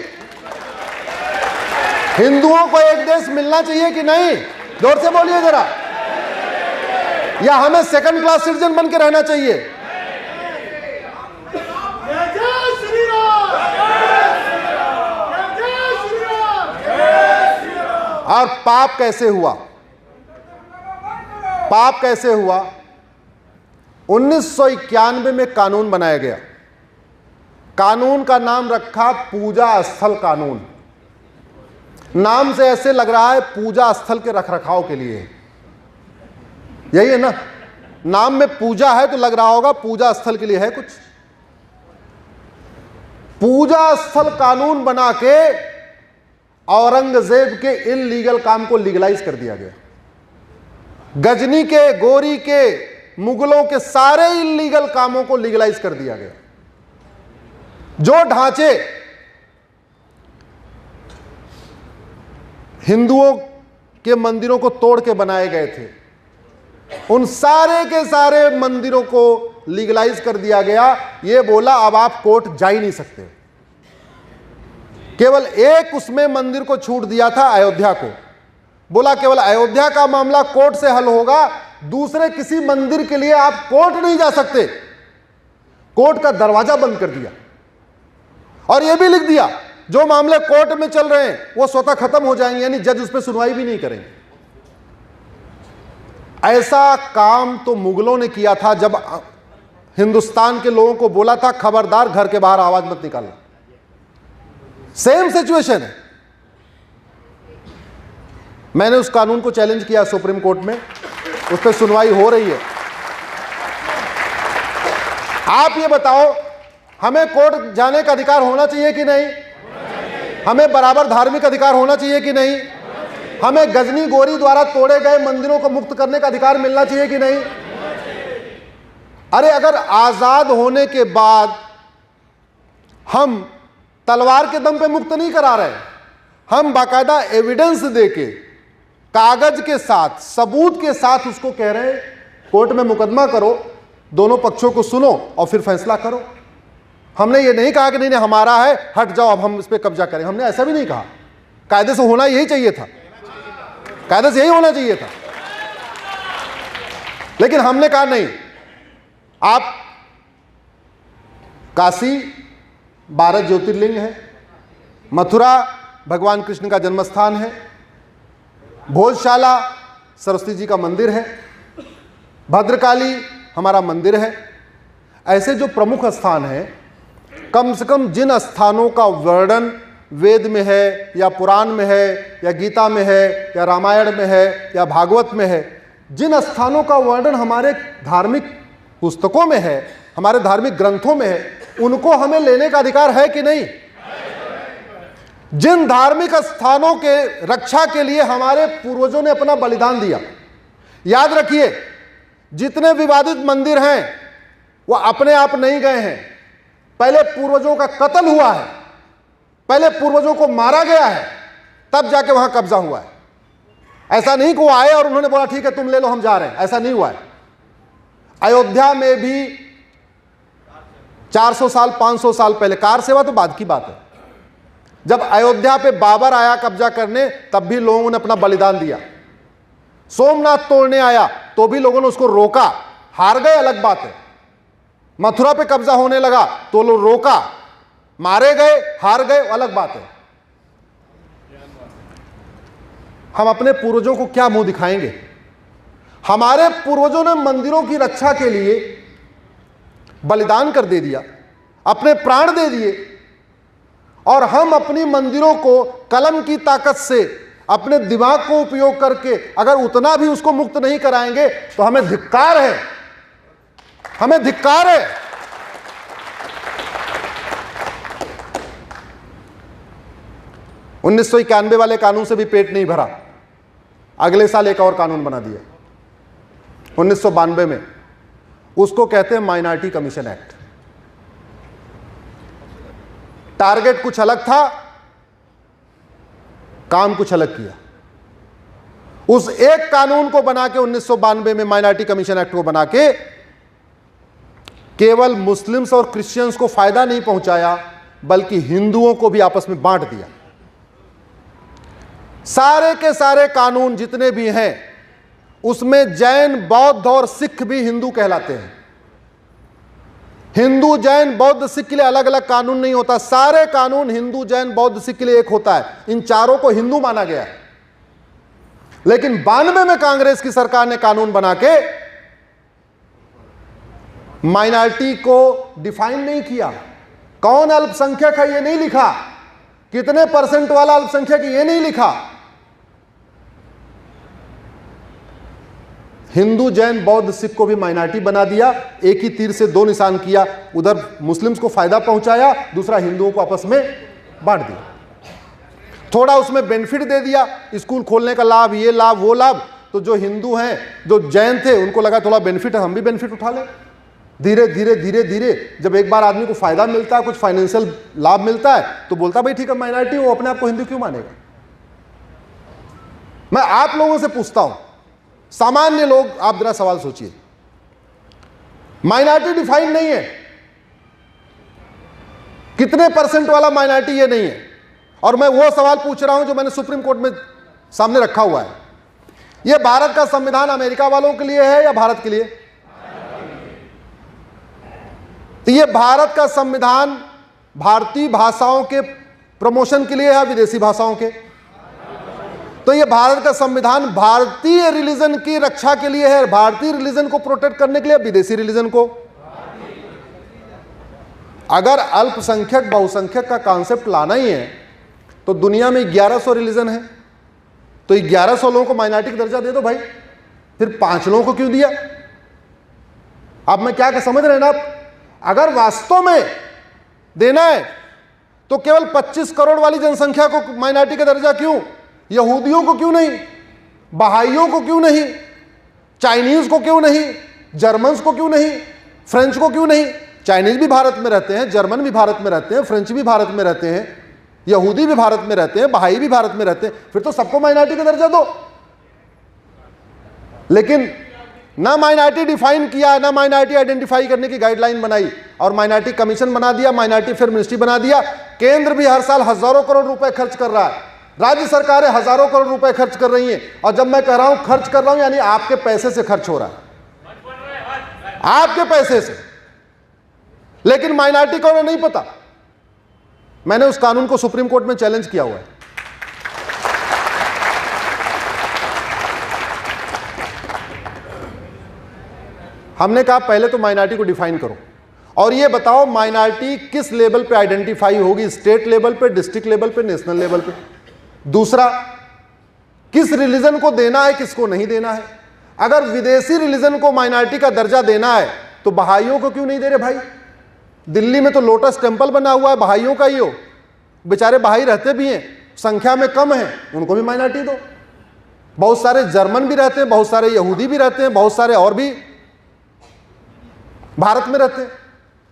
हिंदुओं को एक देश मिलना चाहिए कि नहीं? जोर से बोलिए जरा। या हमें सेकंड क्लास सिटीजन बन के रहना चाहिए? और पाप कैसे हुआ? पाप कैसे हुआ? 1991 में कानून बनाया गया। कानून का नाम रखा पूजा स्थल कानून। नाम से ऐसे लग रहा है पूजा स्थल के रखरखाव के लिए, यही है ना? नाम में पूजा है तो लग रहा होगा पूजा स्थल के लिए है कुछ। पूजा स्थल कानून बना के औरंगजेब के इल्लीगल काम को लीगलाइज कर दिया गया। गजनी के, गोरी के, मुगलों के सारे इल्लीगल कामों को लीगलाइज कर दिया गया। जो ढांचे हिंदुओं के मंदिरों को तोड़ के बनाए गए थे, उन सारे के सारे मंदिरों को लीगलाइज कर दिया गया। ये बोला अब आप कोर्ट जा ही नहीं सकते। केवल एक उसमें मंदिर को छूट दिया था, अयोध्या को। बोला केवल अयोध्या का मामला कोर्ट से हल होगा, दूसरे किसी मंदिर के लिए आप कोर्ट नहीं जा सकते। कोर्ट का दरवाजा बंद कर दिया और यह भी लिख दिया जो मामले कोर्ट में चल रहे हैं वो स्वतः खत्म हो जाएंगे, यानी जज उस पर सुनवाई भी नहीं करेंगे। ऐसा काम तो मुगलों ने किया था जब हिंदुस्तान के लोगों को बोला था खबरदार घर के बाहर आवाज मत निकालना। सेम सिचुएशन है। मैंने उस कानून को चैलेंज किया सुप्रीम कोर्ट में, उस पर सुनवाई हो रही है। आप ये बताओ, हमें कोर्ट जाने का अधिकार होना चाहिए कि नहीं? हमें बराबर धार्मिक अधिकार होना चाहिए कि नहीं? हमें गजनी गोरी द्वारा तोड़े गए मंदिरों को मुक्त करने का अधिकार मिलना चाहिए कि नहीं? अरे अगर आजाद होने के बाद हम तलवार के दम पे मुक्त नहीं करा रहे, हम बाकायदा एविडेंस देके कागज के साथ सबूत के साथ उसको कह रहे हैं कोर्ट में मुकदमा करो, दोनों पक्षों को सुनो और फिर फैसला करो। हमने ये नहीं कहा कि नहीं नहीं हमारा है हट जाओ अब हम इस पे कब्जा करें, हमने ऐसा भी नहीं कहा। कायदे से होना यही चाहिए था, कायदे से यही होना चाहिए था। लेकिन हमने कहा नहीं, आप काशी 12 ज्योतिर्लिंग है, मथुरा भगवान कृष्ण का जन्मस्थान है, भोजशाला सरस्वती जी का मंदिर है, भद्रकाली हमारा मंदिर है। ऐसे जो प्रमुख स्थान हैं, कम से कम जिन स्थानों का वर्णन वेद में है या पुराण में है या गीता में है या रामायण में है या भागवत में है, जिन स्थानों का वर्णन हमारे धार्मिक पुस्तकों में है, हमारे धार्मिक ग्रंथों में है, उनको हमें लेने का अधिकार है कि नहीं? जिन धार्मिक स्थानों के रक्षा के लिए हमारे पूर्वजों ने अपना बलिदान दिया, याद रखिए जितने विवादित मंदिर हैं वो अपने आप नहीं गए हैं, पहले पूर्वजों का कत्ल हुआ है, पहले पूर्वजों को मारा गया है, तब जाके वहां कब्जा हुआ है। ऐसा नहीं कि वो आए और उन्होंने बोला ठीक है तुम ले लो हम जा रहे हैं, ऐसा नहीं हुआ है। अयोध्या में भी 400 साल 500 साल पहले, कार सेवा तो बाद की बात है, जब अयोध्या पे बाबर आया कब्जा करने तब भी लोगों ने अपना बलिदान दिया। सोमनाथ तोड़ने आया तो भी लोगों ने उसको रोका, हार गए अलग बात है। मथुरा पे कब्जा होने लगा तो लोग रोका, मारे गए, हार गए, अलग बात है। हम अपने पूर्वजों को क्या मुंह दिखाएंगे? हमारे पूर्वजों ने मंदिरों की रक्षा के लिए बलिदान कर दे दिया, अपने प्राण दे दिए, और हम अपनी मंदिरों को कलम की ताकत से अपने दिमाग को उपयोग करके अगर उतना भी उसको मुक्त नहीं कराएंगे तो हमें धिक्कार है, हमें धिक्कार है। उन्नीस 1991 वाले कानून से भी पेट नहीं भरा, अगले साल एक और कानून बना दिया 1992 में, उसको कहते हैं माइनॉरिटी कमीशन एक्ट। टारगेट कुछ अलग था, काम कुछ अलग किया। उस एक कानून को बना के 1992 में माइनॉरिटी कमीशन एक्ट को बना के केवल मुस्लिम्स और क्रिश्चियंस को फायदा नहीं पहुंचाया बल्कि हिंदुओं को भी आपस में बांट दिया। सारे के सारे कानून जितने भी हैं उसमें जैन, बौद्ध और सिख भी हिंदू कहलाते हैं। हिंदू, जैन, बौद्ध, सिख के लिए अलग अलग कानून नहीं होता, सारे कानून हिंदू, जैन, बौद्ध, सिख के लिए एक होता है। इन चारों को हिंदू माना गया है। लेकिन 92 में कांग्रेस की सरकार ने कानून बना के माइनॉरिटी को डिफाइन नहीं किया। कौन अल्पसंख्यक है ये नहीं लिखा, कितने परसेंट वाला अल्पसंख्यक ये नहीं लिखा। हिंदू, जैन, बौद्ध, सिख को भी माइनॉरिटी बना दिया। एक ही तीर से दो निशान किया, उधर मुस्लिम्स को फायदा पहुंचाया, दूसरा हिंदुओं को आपस में बांट दिया। थोड़ा उसमें बेनिफिट दे दिया, स्कूल खोलने का लाभ, ये लाभ, वो लाभ। तो जो हिंदू हैं, जो जैन थे, उनको लगा थोड़ा बेनिफिट है, हम भी बेनिफिट उठा लें। धीरे धीरे धीरे धीरे जब एक बार आदमी को फायदा मिलता है, कुछ फाइनेंशियल लाभ मिलता है, तो बोलता भाई ठीक है माइनॉरिटी, वो अपने आप को हिंदू क्यों मानेगा। मैं आप लोगों से पूछता हूं, सामान्य लोग, आप जरा सवाल सोचिए, माइनॉरिटी डिफाइन नहीं है, कितने परसेंट वाला माइनॉरिटी ये नहीं है। और मैं वो सवाल पूछ रहा हूं जो मैंने सुप्रीम कोर्ट में सामने रखा हुआ है। यह भारत का संविधान अमेरिका वालों के लिए है या भारत के लिए? तो यह भारत का संविधान भारतीय भाषाओं के प्रमोशन के लिए है, विदेशी भाषाओं के? तो यह भारत का संविधान भारतीय रिलीजन की रक्षा के लिए है, भारतीय रिलीजन को प्रोटेक्ट करने के लिए, विदेशी रिलीजन को? अगर अल्पसंख्यक बहुसंख्यक का कॉन्सेप्ट लाना ही है तो दुनिया में 1100 रिलीजन है, तो 1100 लोगों को माइनॉरिटी का दर्जा दे दो भाई, फिर 5 लोगों को क्यों दिया? अब मैं क्या समझ रहे हैं ना आप? अगर वास्तव में देना है तो केवल 25 करोड़ वाली जनसंख्या को माइनॉरिटी का दर्जा क्यों? यहूदियों को क्यों नहीं? बहाइयों को क्यों नहीं? चाइनीज को क्यों नहीं? जर्मन्स को क्यों नहीं? फ्रेंच को क्यों नहीं? चाइनीज भी भारत में रहते हैं, जर्मन भी भारत में रहते हैं, फ्रेंच भी भारत में रहते हैं, यहूदी भी भारत में रहते हैं, बहाई भी भारत में रहते हैं, फिर तो सबको माइनॉरिटी का दर्जा दो। लेकिन ना माइनॉरिटी डिफाइन किया, ना माइनॉरिटी आइडेंटिफाई करने की गाइडलाइन बनाई, और माइनॉरिटी कमीशन बना दिया, माइनॉरिटी फिर मिनिस्ट्री बना दिया। केंद्र भी हर साल हजारों करोड़ रुपए खर्च कर रहा है, राज्य सरकारें हजारों करोड़ रुपए खर्च कर रही हैं, और जब मैं कह रहा हूं खर्च कर रहा हूं यानी आपके पैसे से खर्च हो रहा है, आपके पैसे से। लेकिन माइनॉरिटी को नहीं पता। मैंने उस कानून को सुप्रीम कोर्ट में चैलेंज किया हुआ है। हमने कहा पहले तो माइनॉरिटी को डिफाइन करो और ये बताओ माइनॉरिटी किस लेवल पे आइडेंटिफाई होगी, स्टेट लेवल पे, डिस्ट्रिक्ट लेवल पे, नेशनल लेवल पे। दूसरा, किस रिलीजन को देना है, किसको नहीं देना है। अगर विदेशी रिलीजन को माइनॉरिटी का दर्जा देना है तो बहाइयों को क्यों नहीं दे रहे भाई? दिल्ली में तो लोटस टेम्पल बना हुआ है बहाइयों का ही हो, बेचारे बहाई रहते भी हैं, संख्या में कम है, उनको भी माइनॉरिटी दो। बहुत सारे जर्मन भी रहते हैं, बहुत सारे यहूदी भी रहते हैं, बहुत सारे और भी भारत में रहते हैं।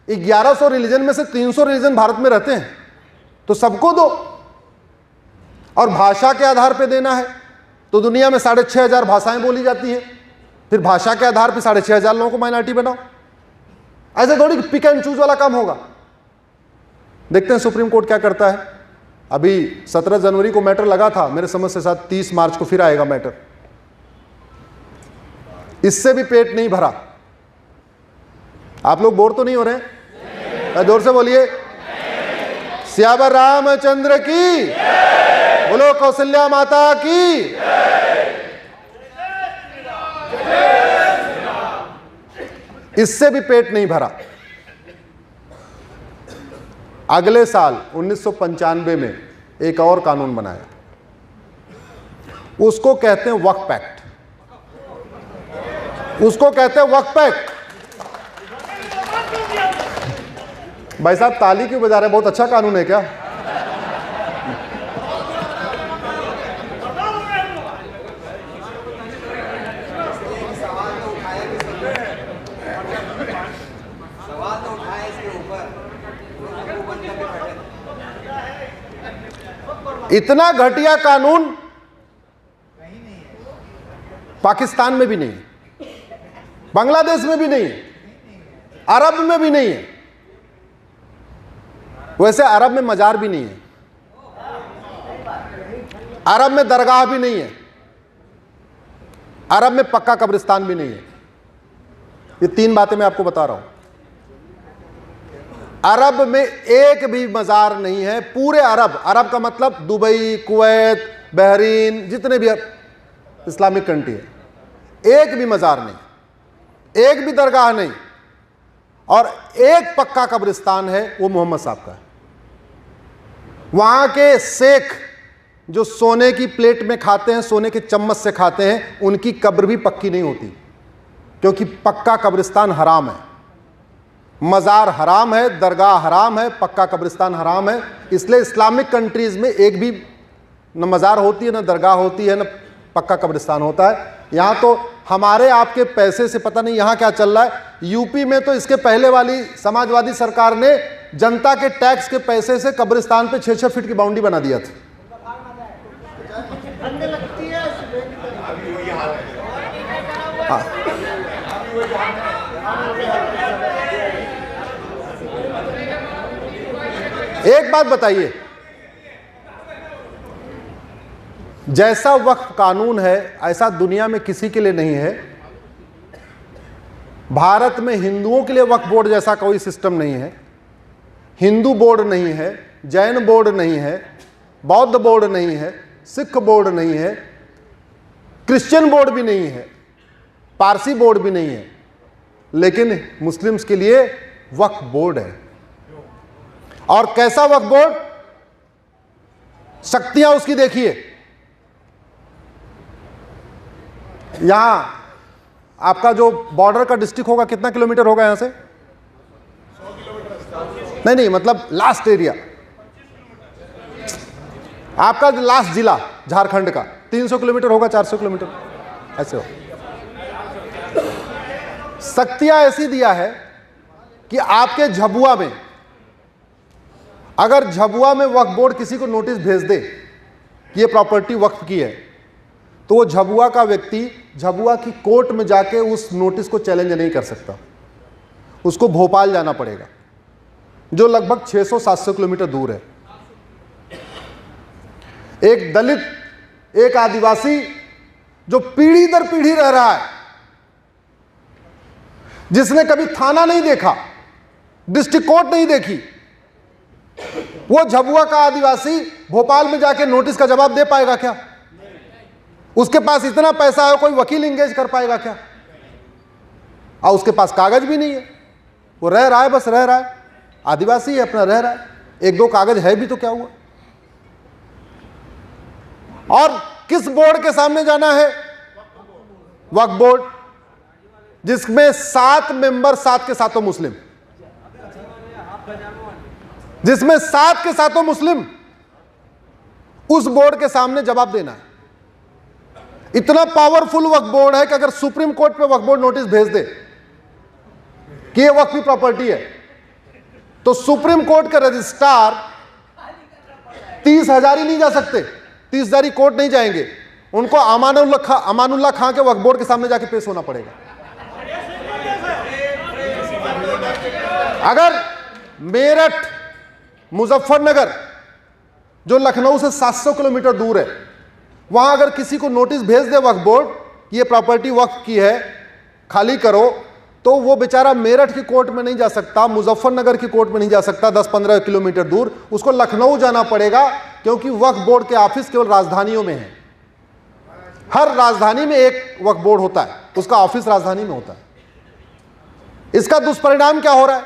1100 रिलीजन में से 300 रिलीजन भारत में रहते हैं, तो सबको दो। और भाषा के आधार पे देना है तो दुनिया में 6500 भाषाएं बोली जाती हैं, फिर भाषा के आधार पे 6500 लोगों को माइनॉरिटी बनाओ। ऐसे थोड़ी पिक एंड चूज वाला काम होगा। देखते हैं सुप्रीम कोर्ट क्या करता है। अभी 17 जनवरी को मैटर लगा था, मेरे समझ से साथ 30 मार्च को फिर आएगा मैटर। इससे भी पेट नहीं भरा। आप लोग बोर तो नहीं हो रहे? जोर से बोलिए, सियावर रामचंद्र की, बोलो कौशल्या माता की। इससे भी पेट नहीं भरा। अगले साल 1995 में एक और कानून बनाया, उसको कहते हैं वक्फ एक्ट। उसको कहते हैं वक्फ एक्ट। भाई साहब ताली क्यों बजा रहे? बहुत अच्छा कानून है क्या? इतना घटिया कानून पाकिस्तान में भी नहीं है, बांग्लादेश में भी नहीं है, अरब में भी नहीं है। वैसे अरब में मजार भी नहीं है, अरब में दरगाह भी नहीं है, अरब में पक्का कब्रिस्तान भी नहीं है। ये 3 बातें मैं आपको बता रहा हूं। अरब में एक भी मजार नहीं है, पूरे अरब, अरब का मतलब दुबई, कुवैत, बहरीन, जितने भी इस्लामिक कंट्री है, एक भी मजार नहीं, एक भी दरगाह नहीं, और एक पक्का कब्रिस्तान है, वो मोहम्मद साहब का है। वहां के शेख जो सोने की प्लेट में खाते हैं, सोने के चम्मच से खाते हैं, उनकी कब्र भी पक्की नहीं होती, क्योंकि पक्का कब्रिस्तान हराम है। मजार हराम है, दरगाह हराम है, पक्का कब्रिस्तान हराम है। इसलिए इस्लामिक कंट्रीज में एक भी न मजार होती है, न दरगाह होती है, न पक्का कब्रिस्तान होता है। यहाँ तो हमारे आपके पैसे से, पता नहीं यहाँ क्या चल रहा है। यूपी में तो इसके पहले वाली समाजवादी सरकार ने जनता के टैक्स के पैसे से कब्रिस्तान पे 6-6 फीट की बाउंड्री बना दिया था। एक बात बताइए, जैसा वक्फ कानून है ऐसा दुनिया में किसी के लिए नहीं है। भारत में हिंदुओं के लिए वक्फ बोर्ड जैसा कोई सिस्टम नहीं है। हिंदू बोर्ड नहीं है, जैन बोर्ड नहीं है, बौद्ध बोर्ड नहीं है, सिख बोर्ड नहीं है, क्रिश्चियन बोर्ड भी नहीं है, पारसी बोर्ड भी नहीं है, लेकिन मुस्लिम्स के लिए वक्फ बोर्ड है। और कैसा वक्फ बोर्ड? शक्तियां उसकी देखिए। यहां आपका जो बॉर्डर का डिस्ट्रिक्ट होगा कितना किलोमीटर होगा यहां से? 100 किलोमीटर। नहीं, मतलब लास्ट एरिया आपका, लास्ट जिला झारखंड का 300 किलोमीटर होगा, 400 किलोमीटर ऐसे हो। शक्तियां ऐसी दिया है कि आपके झबुआ में, अगर झबुआ में वक्फ बोर्ड किसी को नोटिस भेज दे कि ये प्रॉपर्टी वक्फ की है, तो वो झबुआ का व्यक्ति झबुआ की कोर्ट में जाके उस नोटिस को चैलेंज नहीं कर सकता। उसको भोपाल जाना पड़ेगा, जो लगभग 600-700 किलोमीटर दूर है। एक दलित, एक आदिवासी जो पीढ़ी दर पीढ़ी रह रहा है, जिसने कभी थाना नहीं देखा, डिस्ट्रिक्ट कोर्ट नहीं देखी, वो झबुआ का आदिवासी भोपाल में जाके नोटिस का जवाब दे पाएगा क्या? उसके पास इतना पैसा है, कोई वकील इंगेज कर पाएगा क्या? और उसके पास कागज भी नहीं है, वो रह रहा है, बस रह रहा है, आदिवासी है, अपना रह रहा है, 1-2 कागज है भी तो क्या हुआ? और किस बोर्ड के सामने जाना है? वक्फ बोर्ड, जिसमें 7 मेंबर 7 के सातों मुस्लिम, जिसमें 7 के सातों मुस्लिम, उस बोर्ड के सामने जवाब देना है। इतना पावरफुल वक्फ बोर्ड है कि अगर सुप्रीम कोर्ट पे वक्फ बोर्ड नोटिस भेज दे कि ये वक्फ की प्रॉपर्टी है, तो सुप्रीम कोर्ट के रजिस्ट्रार 30,000 ही नहीं जा सकते, 30,000 कोर्ट नहीं जाएंगे, उनको अमानुल्लाह खां के वक्फ बोर्ड के सामने जाके पेश होना पड़ेगा। अगर मेरठ, मुजफ्फरनगर, जो लखनऊ से 700 किलोमीटर दूर है, वहां अगर किसी को नोटिस भेज दे वक्फ बोर्ड कि ये प्रॉपर्टी वक्फ की है, खाली करो, तो वो बेचारा मेरठ की कोर्ट में नहीं जा सकता, मुजफ्फरनगर की कोर्ट में नहीं जा सकता, 10-15 किलोमीटर दूर उसको लखनऊ जाना पड़ेगा, क्योंकि वक्फ बोर्ड के ऑफिस केवल राजधानियों में है। हर राजधानी में एक वक्फ बोर्ड होता है, उसका ऑफिस राजधानी में होता है। इसका दुष्परिणाम क्या हो रहा है?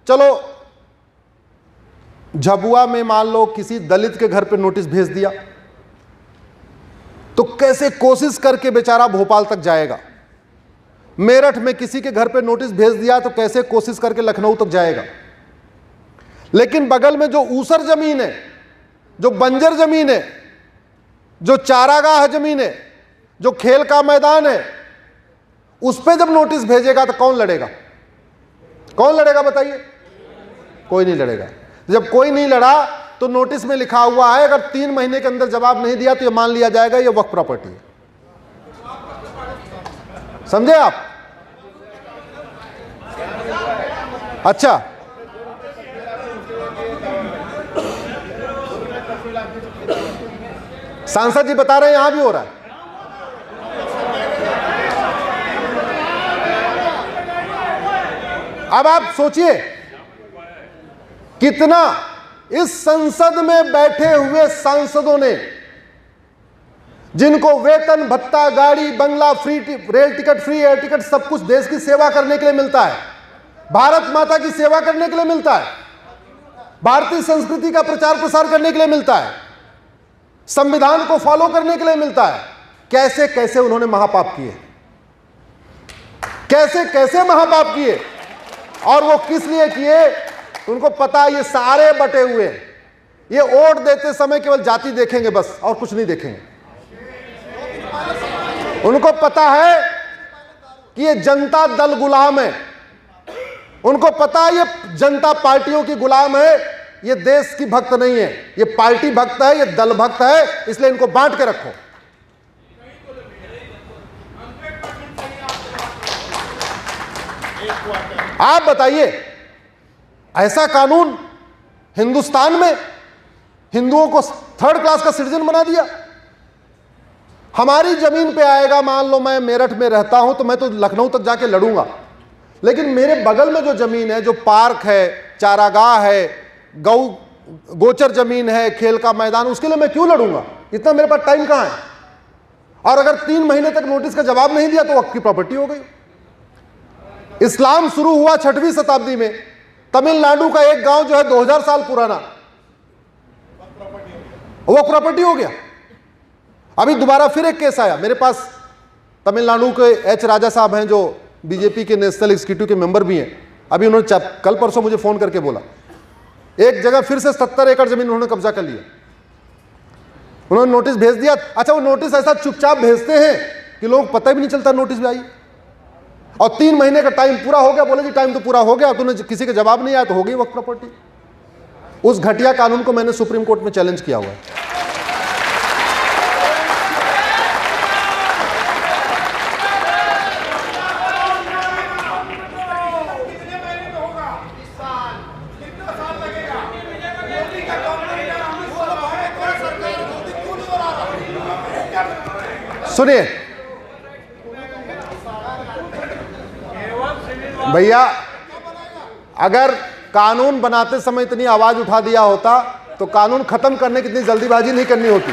चलो, झबुआ में मान लो किसी दलित के घर पे नोटिस भेज दिया, तो कैसे कोशिश करके बेचारा भोपाल तक जाएगा। मेरठ में किसी के घर पे नोटिस भेज दिया तो कैसे कोशिश करके लखनऊ तक जाएगा। लेकिन बगल में जो ऊसर जमीन है, जो बंजर जमीन है, जो चारागाह जमीन है, जो खेल का मैदान है, उस पे जब नोटिस भेजेगा तो कौन लड़ेगा? कौन लड़ेगा बताइए? कोई नहीं लड़ेगा। जब कोई नहीं लड़ा तो नोटिस में लिखा हुआ है अगर 3 महीने के अंदर जवाब नहीं दिया तो यह मान लिया जाएगा यह वक्फ प्रॉपर्टी है। समझे आप? अच्छा, सांसद जी बता रहे हैं यहां भी हो रहा है। अब आप सोचिए कितना इस संसद में बैठे हुए सांसदों ने, जिनको वेतन भत्ता, गाड़ी बंगला, free rail ticket, free air ticket, सब कुछ देश की सेवा करने के लिए मिलता है, भारत माता की सेवा करने के लिए मिलता है, भारतीय संस्कृति का प्रचार प्रसार करने के लिए मिलता है, संविधान को फॉलो करने के लिए मिलता है, कैसे कैसे उन्होंने महापाप किए, कैसे कैसे महापाप किए। और वो किस लिए किए? उनको पता है ये सारे बटे हुए हैं, ये वोट देते समय केवल जाति देखेंगे बस, और कुछ नहीं देखेंगे। उनको पता है कि ये जनता दल गुलाम है, उनको पता है ये जनता पार्टियों की गुलाम है, ये देश की भक्त नहीं है, ये पार्टी भक्त है, ये दल भक्त है, इसलिए इनको बांट के रखो। आप बताइए, ऐसा कानून हिंदुस्तान में हिंदुओं को 3rd क्लास का सिटीजन बना दिया, हमारी जमीन पे आएगा, मान लो मैं मेरठ में रहता हूं तो मैं तो लखनऊ तक जाके लड़ूंगा, लेकिन मेरे बगल में जो जमीन है, जो पार्क है, चारागाह है, गोचर जमीन है, खेल का मैदान, उसके लिए मैं क्यों लड़ूंगा? इतना मेरे पास टाइम कहां है? और अगर 3 महीने तक नोटिस का जवाब नहीं दिया तो वक्त की प्रॉपर्टी हो गई। इस्लाम शुरू हुआ 6वीं शताब्दी में। तमिलनाडु का एक गांव जो है 2000 साल पुराना, वो प्रॉपर्टी हो गया। अभी दोबारा फिर एक केस आया मेरे पास। तमिलनाडु के एच राजा साहब हैं, जो बीजेपी के नेशनल एग्जीक्यूटिव के मेंबर भी हैं। अभी उन्होंने कल परसों मुझे फोन करके बोला, एक जगह फिर से 70 एकड़ जमीन उन्होंने कब्जा कर लिया। उन्होंने नोटिस भेज दिया। अच्छा, वो नोटिस ऐसा चुपचाप भेजते हैं कि लोग पता भी नहीं चलता नोटिस भी आई, और 3 महीने का टाइम पूरा हो गया, बोले जी टाइम तो पूरा हो गया, तुमने किसी का जवाब नहीं आया तो हो गई वक्त प्रॉपर्टी। उस घटिया कानून को मैंने सुप्रीम कोर्ट में चैलेंज किया हुआ है। सुनिए भैया, अगर कानून बनाते समय इतनी आवाज उठा दिया होता तो कानून खत्म करने की इतनी जल्दीबाजी नहीं करनी होती।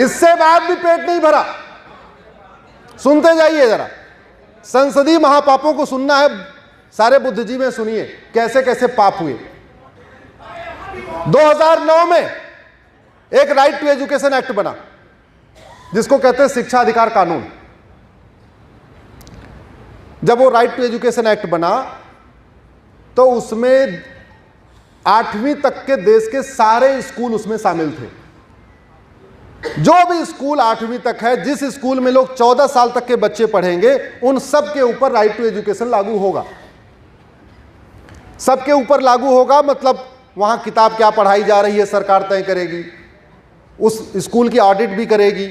इससे बाद भी पेट नहीं भरा, सुनते जाइए जरा। संसदीय महापापों को सुनना है, सारे बुद्धिजीवी सुनिए कैसे कैसे पाप हुए। 2009 में एक राइट टू एजुकेशन एक्ट बना, जिसको कहते हैं शिक्षा अधिकार कानून। जब वो राइट टू एजुकेशन एक्ट बना तो उसमें 8वीं तक के देश के सारे स्कूल उसमें शामिल थे। जो भी स्कूल 8वीं तक है, जिस स्कूल में लोग 14 साल तक के बच्चे पढ़ेंगे, उन सब के ऊपर राइट टू एजुकेशन लागू होगा। सबके ऊपर लागू होगा मतलब वहां किताब क्या पढ़ाई जा रही है सरकार तय करेगी, उस स्कूल की ऑडिट भी करेगी,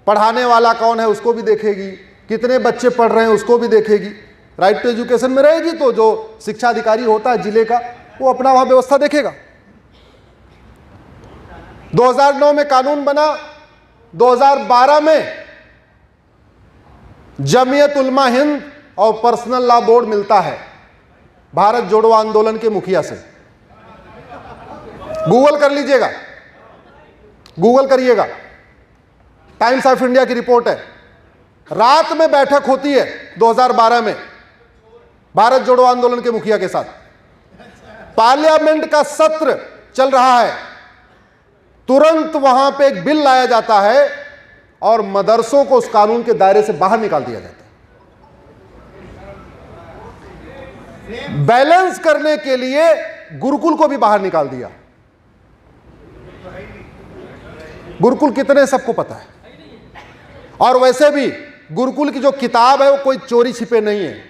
पढ़ाने वाला कौन है उसको भी देखेगी, कितने बच्चे पढ़ रहे हैं उसको भी देखेगी। राइट टू एजुकेशन में रहेगी तो जो शिक्षा अधिकारी होता है जिले का, वो अपना वहां व्यवस्था देखेगा। 2009 में कानून बना। 2012 में जमीयत उलमा हिंद और पर्सनल लॉ बोर्ड मिलता है भारत जोड़ो आंदोलन के मुखिया से। गूगल कर लीजिएगा, गूगल करिएगा, टाइम्स ऑफ इंडिया की रिपोर्ट है। रात में बैठक होती है 2012 में भारत जोड़ो आंदोलन के मुखिया के साथ। पार्लियामेंट का सत्र चल रहा है, तुरंत वहां पे एक बिल लाया जाता है और मदरसों को उस कानून के दायरे से बाहर निकाल दिया जाता है। बैलेंस करने के लिए गुरुकुल को भी बाहर निकाल दिया। गुरुकुल कितने सबको पता है। और वैसे भी गुरुकुल की जो किताब है वो कोई चोरी छिपे नहीं है।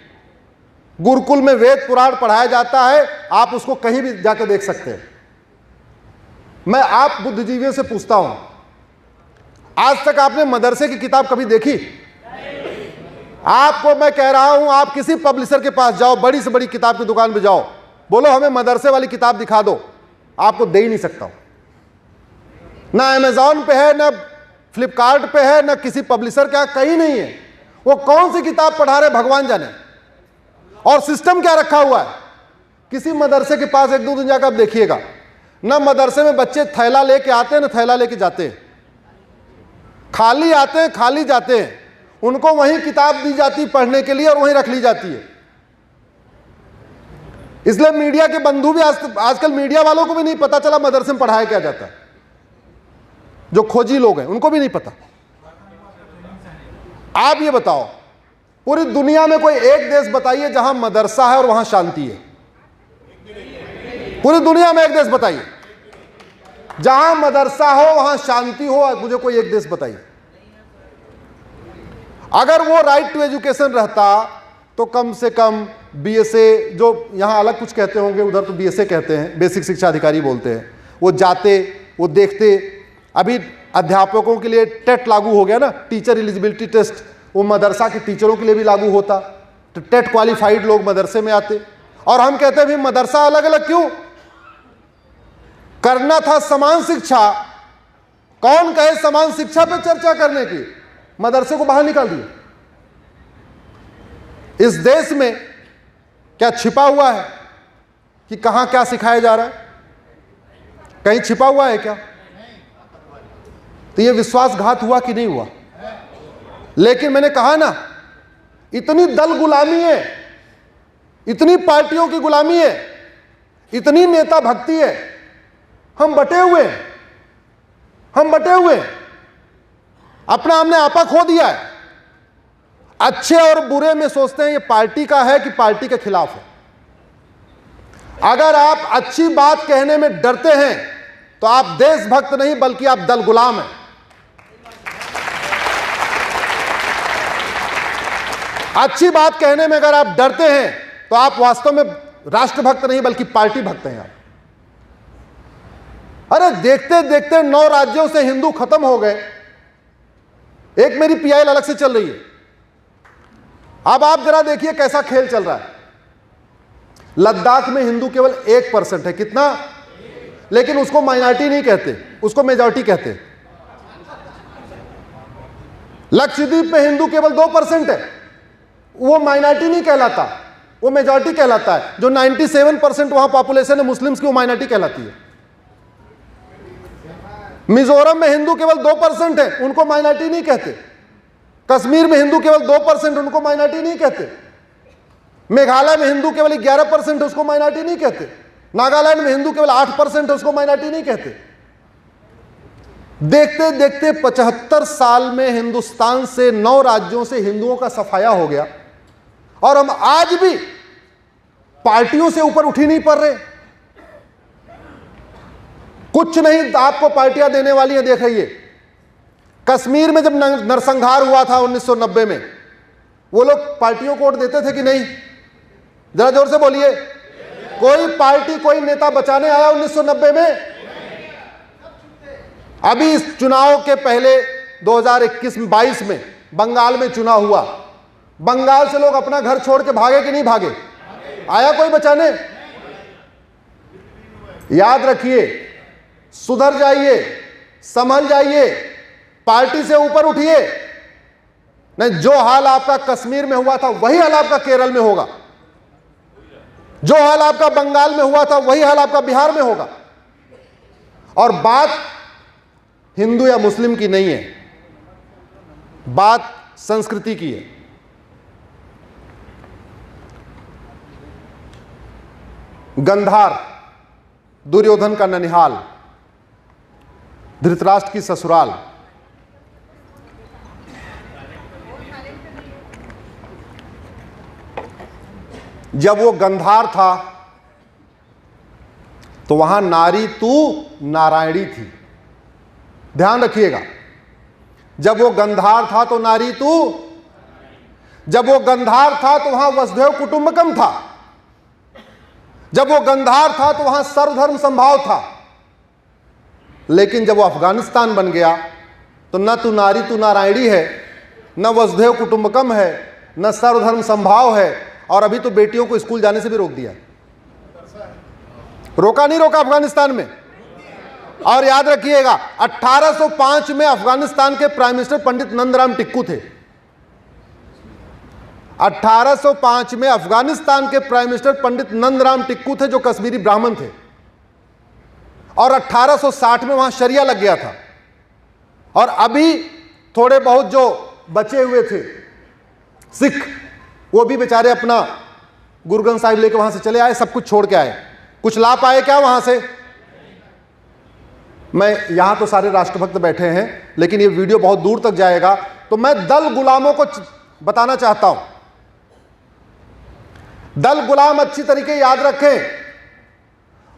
गुरुकुल में वेद पुराण पढ़ाया जाता है, आप उसको कहीं भी जाकर देख सकते हैं। मैं आप बुद्धिजीवियों से पूछता हूं, आज तक आपने मदरसे की किताब कभी देखी? आपको मैं कह रहा हूं, आप किसी पब्लिशर के पास जाओ, बड़ी से बड़ी किताब की दुकान पे जाओ, बोलो हमें मदरसे वाली किताब दिखा दो, आपको दे ही नहीं सकता हूं। ना अमेजॉन पे है, ना फ्लिपकार्ट पे है, ना किसी पब्लिशर का, कहीं नहीं है। वो कौन सी किताब पढ़ा रहे भगवान जाने। और सिस्टम क्या रखा हुआ है, किसी मदरसे के पास एक दो दिन जाकर आप देखिएगा, ना मदरसे में बच्चे थैला लेके आते हैं ना थैला लेके जाते हैं, खाली आते हैं खाली जाते हैं। उनको वहीं किताब दी जाती है पढ़ने के लिए और वहीं रख ली जाती है। इसलिए मीडिया के बंधु भी आजकल मीडिया वालों को भी नहीं पता चला मदरसे में पढ़ाया क्या जाता है। जो खोजी लोग हैं उनको भी नहीं पता। आप ये बताओ, पूरी दुनिया में कोई एक देश बताइए जहां मदरसा है और वहां शांति है। पूरी दुनिया में एक देश बताइए जहां मदरसा हो वहां शांति हो, मुझे कोई एक देश बताइए। अगर वो राइट टू एजुकेशन रहता तो कम से कम बीएसए, जो यहां अलग कुछ कहते होंगे, उधर तो बीएसए कहते हैं, बेसिक शिक्षा अधिकारी बोलते हैं, वो जाते, वो देखते। अभी अध्यापकों के लिए टेट लागू हो गया ना, टीचर एलिजिबिलिटी टेस्ट, वो मदरसा के टीचरों के लिए भी लागू होता तो टेट क्वालिफाइड लोग मदरसे में आते। और हम कहते हैं भी मदरसा अलग अलग क्यों? करना था समान शिक्षा। कौन कहे समान शिक्षा पे चर्चा करने की? मदरसे को बाहर निकाल दिया। इस देश में क्या छिपा हुआ है कि कहां क्या सिखाया जा रहा है? कहीं छिपा हुआ है क्या? तो यह विश्वासघात हुआ कि नहीं हुआ? लेकिन मैंने कहा ना, इतनी दल गुलामी है, इतनी पार्टियों की गुलामी है, इतनी नेता भक्ति है, हम बटे हुए हैं, हम बटे हुए हैं, अपना हमने आपा खो दिया है। अच्छे और बुरे में सोचते हैं ये पार्टी का है कि पार्टी के खिलाफ है। अगर आप अच्छी बात कहने में डरते हैं तो आप देशभक्त नहीं बल्कि आप दल गुलाम हैं। अच्छी बात कहने में अगर आप डरते हैं तो आप वास्तव में राष्ट्रभक्त नहीं बल्कि पार्टी भक्त हैं आप। अरे देखते देखते 9 राज्यों से हिंदू खत्म हो गए। एक मेरी पीआईएल अलग से चल रही है। अब आप जरा देखिए कैसा खेल चल रहा है। लद्दाख में हिंदू केवल 1% है। कितना? लेकिन उसको माइनॉरिटी नहीं कहते, उसको मेजॉरिटी कहते। लक्षद्वीप में हिंदू केवल 2% है, वो माइनॉरिटी नहीं कहलाता, वो मेजॉरिटी कहलाता है। जो 97% वहां पॉपुलेशन है मुस्लिम्स की, वो माइनॉरिटी कहलाती है। मिजोरम में हिंदू केवल 2% है, उनको माइनॉरिटी नहीं कहते। कश्मीर में हिंदू केवल 2%, उनको माइनॉरिटी नहीं कहते। मेघालय में हिंदू केवल 11% है, उसको माइनॉरिटी नहीं कहते। नागालैंड में हिंदू केवल 8% है, उसको माइनॉरिटी नहीं कहते। देखते देखते 75 साल में हिंदुस्तान से 9 राज्यों से हिंदुओं का सफाया हो गया और हम आज भी पार्टियों से ऊपर उठ ही नहीं पड़ रहे। कुछ नहीं आपको पार्टियां देने वाली हैं। देखिए कश्मीर में जब नरसंहार हुआ था 1990 में, वो लोग पार्टियों को वोट देते थे कि नहीं? जरा जोर से बोलिए। कोई पार्टी कोई नेता बचाने आया 1990 में? अभी इस चुनाव के पहले 2021-22 में बंगाल में चुनाव हुआ। बंगाल से लोग अपना घर छोड़ के भागे कि नहीं भागे? आया कोई बचाने? याद रखिए, सुधर जाइए, संभल जाइए, पार्टी से ऊपर उठिए। नहीं, जो हाल आपका कश्मीर में हुआ था वही हाल आपका केरल में होगा, जो हाल आपका बंगाल में हुआ था वही हाल आपका बिहार में होगा। और बात हिंदू या मुस्लिम की नहीं है, बात संस्कृति की है। गंधार, दुर्योधन का ननिहाल, धृतराष्ट्र की ससुराल। जब वो गंधार था तो वहां नारी तू नारायणी थी। ध्यान रखिएगा, जब वो गंधार था तो नारी तू, जब वो गंधार था तो वहां वसुधैव कुटुंबकम था, जब वो गंधार था तो वहां सर्वधर्म संभाव था। लेकिन जब वो अफगानिस्तान बन गया तो न तू नारी तू नारायणी है, न वसुधैव कुटुंबकम है, न सर्वधर्म संभाव है, और अभी तो बेटियों को स्कूल जाने से भी रोक दिया। रोका नहीं रोका अफगानिस्तान में? और याद रखिएगा 1805 में अफगानिस्तान के प्राइम मिनिस्टर पंडित नंदराम टिक्कू थे। 1805 में अफगानिस्तान के प्राइम मिनिस्टर पंडित नंदराम टिक्कू थे, जो कश्मीरी ब्राह्मण थे। और 1860 में वहां शरिया लग गया था। और अभी थोड़े बहुत जो बचे हुए थे सिख, वो भी बेचारे अपना गुरु ग्रंथ साहिब लेके वहां से चले आए, सब कुछ छोड़ के आए। कुछ ला पाए क्या वहां से? मैं यहां तो सारे राष्ट्रभक्त बैठे हैं, लेकिन ये वीडियो बहुत दूर तक जाएगा, तो मैं दल गुलामों को बताना चाहता हूं। दल गुलाम अच्छी तरीके याद रखें।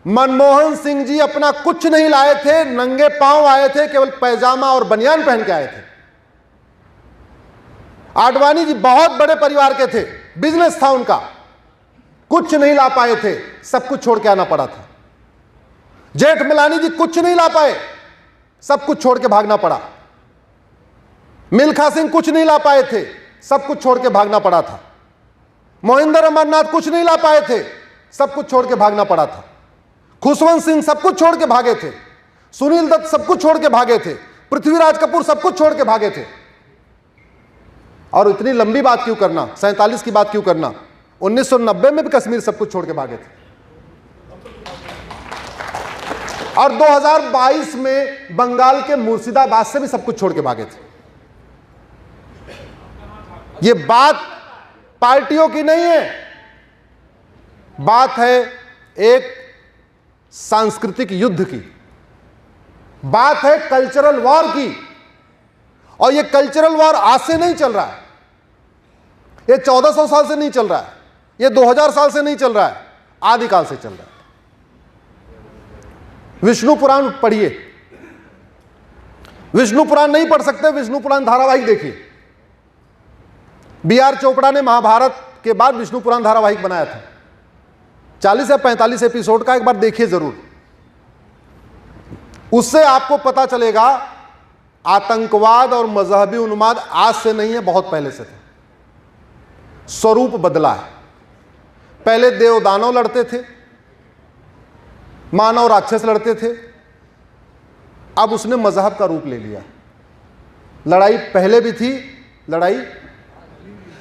मनमोहन सिंह जी अपना कुछ नहीं लाए थे, नंगे पांव आए थे, केवल पैजामा और बनियान पहन के आए थे। आडवाणी जी बहुत बड़े परिवार के थे, बिजनेस था उनका, कुछ नहीं ला पाए थे, सब कुछ छोड़ के आना पड़ा था। जेठमलानी जी कुछ नहीं ला पाए, सब कुछ छोड़ के भागना पड़ा। मिल्खा सिंह कुछ नहीं ला पाए थे, सब कुछ छोड़ के भागना पड़ा था। मोहिंदर अमरनाथ कुछ नहीं ला पाए थे, सब कुछ छोड़ के भागना पड़ा था। खुशवंत सिंह सब कुछ छोड़ के भागे थे, सुनील दत्त सब कुछ छोड़ के भागे थे, पृथ्वीराज कपूर सब कुछ छोड़ के भागे थे। और इतनी लंबी बात क्यों करना, 47 की बात क्यों करना, 1990 में भी कश्मीर सब कुछ छोड़ के भागे थे, और 2022 में बंगाल के मुर्शिदाबाद से भी सब कुछ छोड़ के भागे थे। ये बात पार्टियों की नहीं है, बात है एक सांस्कृतिक युद्ध की, बात है कल्चरल वॉर की। और ये कल्चरल वॉर आज से नहीं चल रहा है, ये 1400 साल से नहीं चल रहा है, ये 2000 साल से नहीं चल रहा है, आदिकाल से चल रहा है। विष्णु पुराण पढ़िए, विष्णु पुराण नहीं पढ़ सकते, विष्णु पुराण धारावाहिक देखिए। B.R. चोपड़ा ने महाभारत के बाद विष्णु पुराण धारावाहिक बनाया था, 40 या 45 एपिसोड का, एक बार देखिए जरूर। उससे आपको पता चलेगा आतंकवाद और मजहबी उन्माद आज से नहीं है, बहुत पहले से था। स्वरूप बदला है। पहले देव दानव लड़ते थे, मानव राक्षस लड़ते थे, अब उसने मजहब का रूप ले लिया। लड़ाई पहले भी थी, लड़ाई,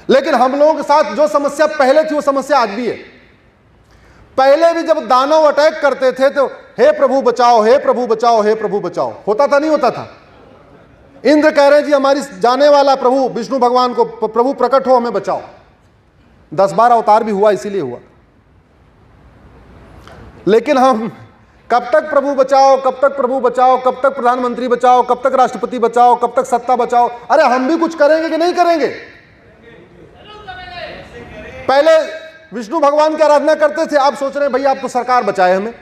लेकिन हम लोगों के साथ जो समस्या पहले थी वो समस्या आज भी है। पहले भी जब दानव अटैक करते थे तो हे प्रभु बचाओ, हे प्रभु बचाओ, हे प्रभु बचाओ होता था, नहीं होता था? इंद्र कह रहे हैं जी हमारी जाने वाला प्रभु विष्णु भगवान को, प्रभु प्रकट हो, हमें बचाओ। 10-12 अवतार भी हुआ, इसीलिए हुआ। लेकिन हम कब तक प्रभु बचाओ, कब तक प्रभु बचाओ, कब तक प्रधानमंत्री बचाओ, कब तक राष्ट्रपति बचाओ, कब तक सत्ता बचाओ? अरे हम भी कुछ करेंगे कि नहीं करेंगे? पहले विष्णु भगवान की आराधना करते थे, अब सोच रहे हैं भैया अब तो सरकार बचाए हमें,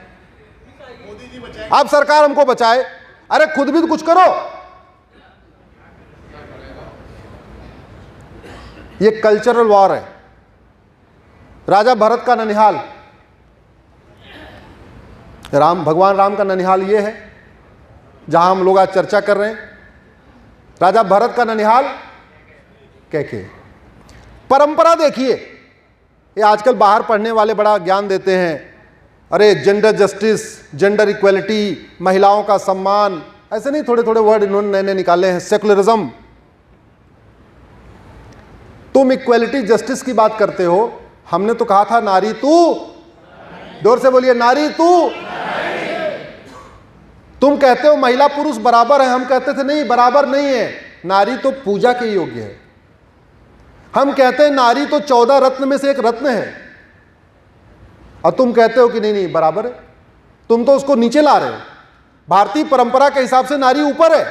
अब सरकार हमको बचाए। अरे खुद भी तो कुछ करो। ये कल्चरल वॉर है। राजा भरत का ननिहाल, भगवान राम का ननिहाल ये है जहां हम लोग आज चर्चा कर रहे हैं। राजा भरत का ननिहाल कैके। परंपरा देखिए, ये आजकल बाहर पढ़ने वाले बड़ा ज्ञान देते हैं, अरे जेंडर जस्टिस, जेंडर इक्वलिटी, महिलाओं का सम्मान, ऐसे नहीं, थोड़े थोड़े वर्ड इन्होंने नए नए निकाले हैं। सेकुलरिज्म। तुम इक्वलिटी जस्टिस की बात करते हो, हमने तो कहा था नारी तू, जोर से बोलिए, नारी तू। तुम कहते हो महिला पुरुष बराबर है, हम कहते थे नहीं, बराबर नहीं है, नारी तो पूजा के योग्य है। हम कहते हैं नारी तो 14 रत्न में से एक रत्न है, और तुम कहते हो कि नहीं नहीं बराबर है। तुम तो उसको नीचे ला रहे हो। भारतीय परंपरा के हिसाब से नारी ऊपर है,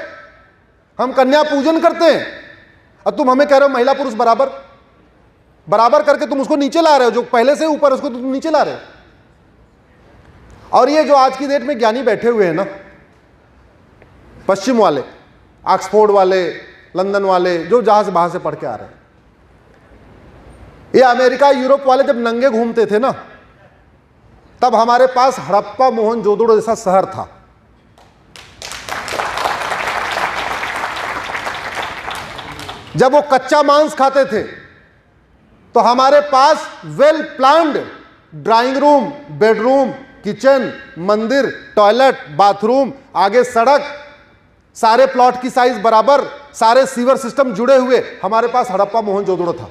हम कन्या पूजन करते हैं, और तुम हमें कह रहे हो महिला पुरुष बराबर। बराबर करके तुम उसको नीचे ला रहे हो, जो पहले से ऊपर उसको तुम नीचे ला रहे हो। और ये जो आज की डेट में ज्ञानी बैठे हुए हैं ना, पश्चिम वाले, ऑक्सफोर्ड वाले, लंदन वाले, जो जहां से बाहर से पढ़ के आ रहे हैं, ये अमेरिका यूरोप वाले जब नंगे घूमते थे ना, तब हमारे पास हड़प्पा मोहनजोदड़ो जैसा शहर था। जब वो कच्चा मांस खाते थे तो हमारे पास well planned drawing room, bedroom, kitchen, मंदिर, टॉयलेट, बाथरूम, आगे सड़क, सारे प्लॉट की साइज बराबर, सारे सीवर सिस्टम जुड़े हुए, हमारे पास हड़प्पा मोहनजोदड़ो था।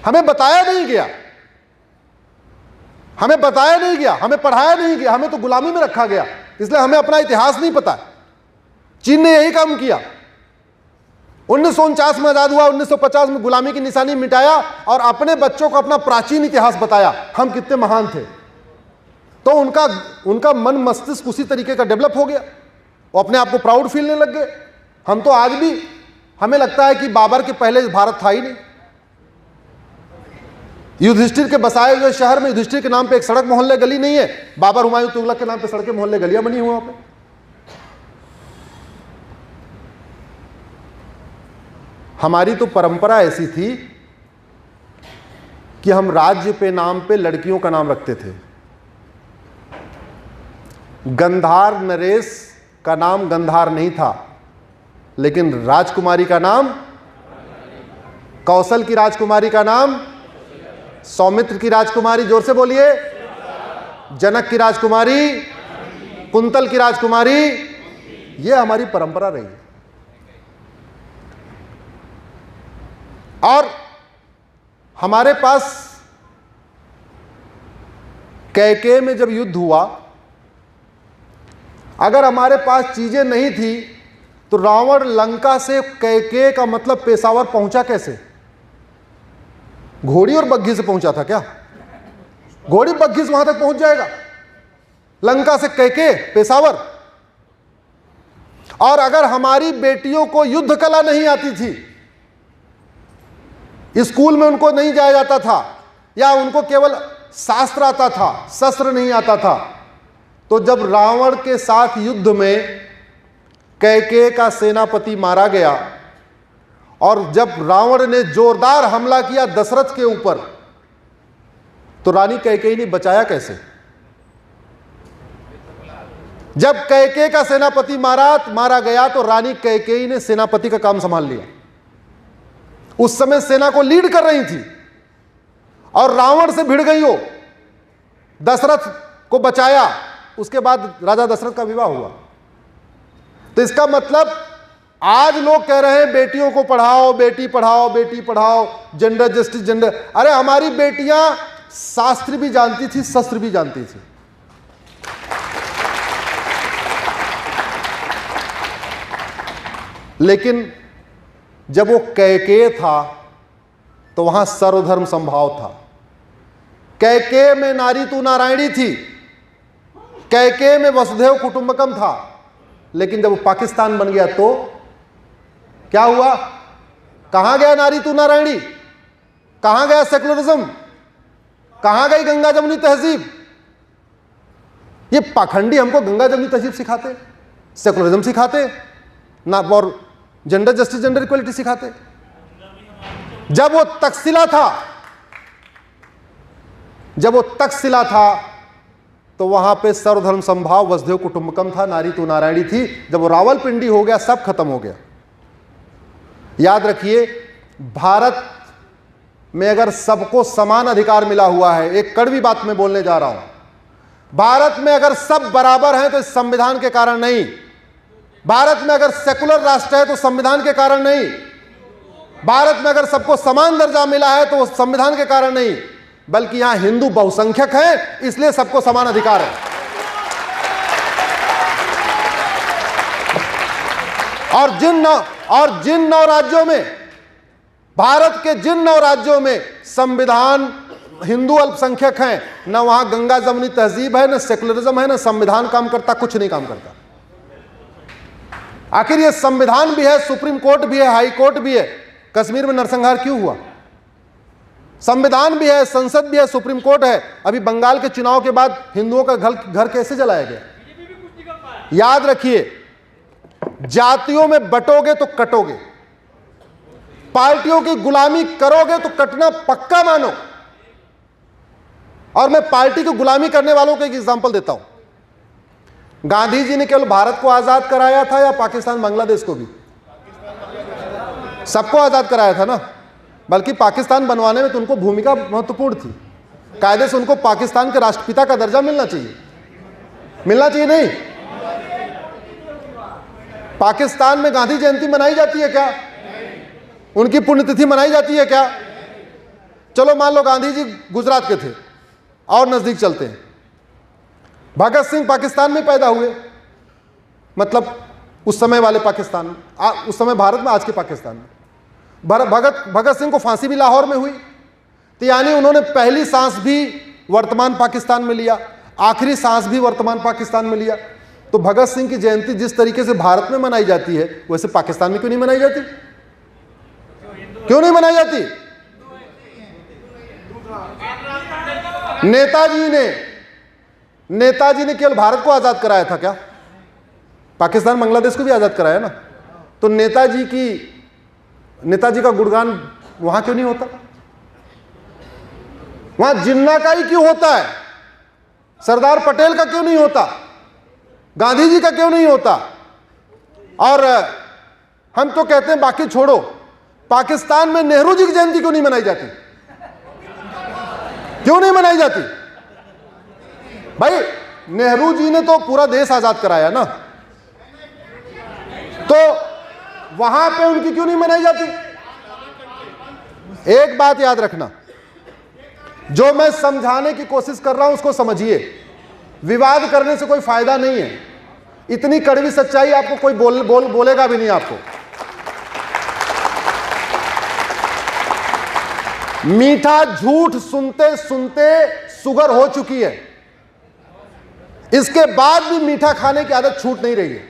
हमें बताया नहीं गया, हमें बताया नहीं गया, हमें पढ़ाया नहीं गया, हमें तो गुलामी में रखा गया, इसलिए हमें अपना इतिहास नहीं पता। चीन ने यही काम किया। 1949 में आजाद हुआ, 1950 में गुलामी की निशानी मिटाया और अपने बच्चों को अपना प्राचीन इतिहास बताया, हम कितने महान थे। तो उनका मन मस्तिष्क उसी तरीके का डेवलप हो गया, वो अपने आप को प्राउड फीलने लग गए। हम तो आज भी, हमें लगता है कि बाबर के पहले भारत था ही नहीं। युधिष्ठिर के बसाए हुए शहर में युधिष्ठिर के नाम पे एक सड़क मोहल्ले गली नहीं है, बाबर हुमायूं तुगलक के नाम पे सड़कें मोहल्ले गलियां बनी हुई वहां पे। हमारी तो परंपरा ऐसी थी कि हम राज्य पे नाम पे लड़कियों का नाम रखते थे। गंधार नरेश का नाम गंधार नहीं था, लेकिन राजकुमारी का नाम, कौशल की राजकुमारी का नाम, सौमित्र की राजकुमारी, जोर से बोलिए, जनक की राजकुमारी, कुंतल की राजकुमारी, ये हमारी परंपरा रही है। और हमारे पास कैकेय में जब युद्ध हुआ, अगर हमारे पास चीजें नहीं थी तो रावण लंका से कैकेय का मतलब पेशावर पहुंचा कैसे? घोड़ी और बग्घी से पहुंचा था क्या? घोड़ी बग्घी से वहां तक पहुंच जाएगा? लंका से कैकेय पेशावर। और अगर हमारी बेटियों को युद्ध कला नहीं आती थी, स्कूल में उनको नहीं जाया जाता था, या उनको केवल शास्त्र आता था, शस्त्र नहीं आता था, तो जब रावण के साथ युद्ध में कैकेय का सेनापति मारा गया और जब रावण ने जोरदार हमला किया दशरथ के ऊपर, तो रानी कैकेयी ने बचाया कैसे? जब कैकेय का सेनापति मारा गया तो रानी कैकेयी ने सेनापति का काम संभाल लिया। उस समय सेना को लीड कर रही थी और रावण से भिड़ गई हो, दशरथ को बचाया, उसके बाद राजा दशरथ का विवाह हुआ। तो इसका मतलब आज लोग कह रहे हैं बेटियों को पढ़ाओ, Beti Padhao, Beti Padhao, gender justice, gender, अरे हमारी बेटियां शास्त्र भी जानती थी, शस्त्र भी जानती थी। लेकिन जब वो कैकेय था तो वहां सर्वधर्म संभाव था। कैकेय में नारी तू नारायणी थी, कैकेय में वसुधैव कुटुंबकम था। लेकिन जब वो पाकिस्तान बन गया तो क्या हुआ? कहां गया नारी तू नारायणी? कहां गया सेकुलरिज्म? कहां गई गंगा जमुनी तहजीब? ये पाखंडी हमको गंगा जमुनी तहजीब सिखाते, सेकुलरिज्म सिखाते ना, और जेंडर जस्टिस, जेंडर इक्वलिटी सिखाते। जब वो तक्षशिला था, तो वहां पे सर्वधर्म संभाव, वसुधैव कुटुंबकम था, नारी तू नारायणी थी। जब वो रावलपिंडी हो गया, सब खत्म हो गया। याद रखिए, भारत में अगर सबको समान अधिकार मिला हुआ है, एक कड़वी बात मैं बोलने जा रहा हूं, भारत में अगर सब बराबर हैं तो इस संविधान के कारण नहीं। भारत में अगर सेकुलर राष्ट्र है तो संविधान के कारण नहीं। भारत में अगर सबको समान दर्जा मिला है तो वो संविधान के कारण नहीं, बल्कि यहां हिंदू बहुसंख्यक है, इसलिए सबको समान अधिकार है। और जिन नौ राज्यों में, भारत के जिन 9 राज्यों में संविधान हिंदू अल्पसंख्यक हैं, न वहां गंगा जमुनी तहजीब है, न सेकुलरिज्म है, न संविधान काम करता, कुछ नहीं काम करता। आखिर ये संविधान भी है, सुप्रीम कोर्ट भी है, हाई कोर्ट भी है, कश्मीर में नरसंहार क्यों हुआ? संविधान भी है, संसद भी है, सुप्रीम कोर्ट है। अभी बंगाल के चुनाव के बाद हिंदुओं का घर कैसे जलाया गया? याद रखिए, जातियों में बटोगे तो कटोगे, पार्टियों की गुलामी करोगे तो कटना पक्का मानो। और मैं पार्टी की गुलामी करने वालों को एक एग्जांपल देता हूं। गांधी जी ने केवल भारत को आजाद कराया था या पाकिस्तान बांग्लादेश को भी? सबको आजाद कराया था ना। बल्कि पाकिस्तान बनवाने में तो उनको भूमिका महत्वपूर्ण थी। कायदे से उनको पाकिस्तान के राष्ट्रपिता का दर्जा मिलना चाहिए, नहीं? पाकिस्तान में गांधी जयंती मनाई जाती है क्या? उनकी पुण्यतिथि मनाई जाती है क्या? चलो मान लो गांधी जी गुजरात के थे, और नजदीक चलते हैं, भगत सिंह पाकिस्तान में पैदा हुए, मतलब उस समय वाले पाकिस्तान में, उस समय भारत में, आज के पाकिस्तान में। भगत सिंह को फांसी भी लाहौर में हुई, तो यानी उन्होंने पहली सांस भी वर्तमान पाकिस्तान में लिया, आखिरी सांस भी वर्तमान पाकिस्तान में लिया। तो भगत सिंह की जयंती जिस तरीके से भारत में मनाई जाती है, वैसे पाकिस्तान में क्यों नहीं मनाई जाती? क्यों नहीं मनाई जाती? नेताजी ने केवल भारत को आजाद कराया था क्या? पाकिस्तान बांग्लादेश को भी आजाद कराया ना। तो नेताजी का गुणगान वहां क्यों नहीं होता? वहां जिन्ना का ही क्यों होता है? सरदार पटेल का क्यों नहीं होता? गांधी जी का क्यों नहीं होता? और हम तो कहते हैं बाकी छोड़ो, पाकिस्तान में नेहरू जी की जयंती क्यों नहीं मनाई जाती? क्यों नहीं मनाई जाती? भाई नेहरू जी ने तो पूरा देश आजाद कराया ना, तो वहां पे उनकी क्यों नहीं मनाई जाती? एक बात याद रखना, जो मैं समझाने की कोशिश कर रहा हूं उसको समझिए। विवाद करने से कोई फायदा नहीं है। इतनी कड़वी सच्चाई आपको कोई बोलेगा भी नहीं। आपको मीठा झूठ सुनते सुनते शुगर हो चुकी है, इसके बाद भी मीठा खाने की आदत छूट नहीं रही है।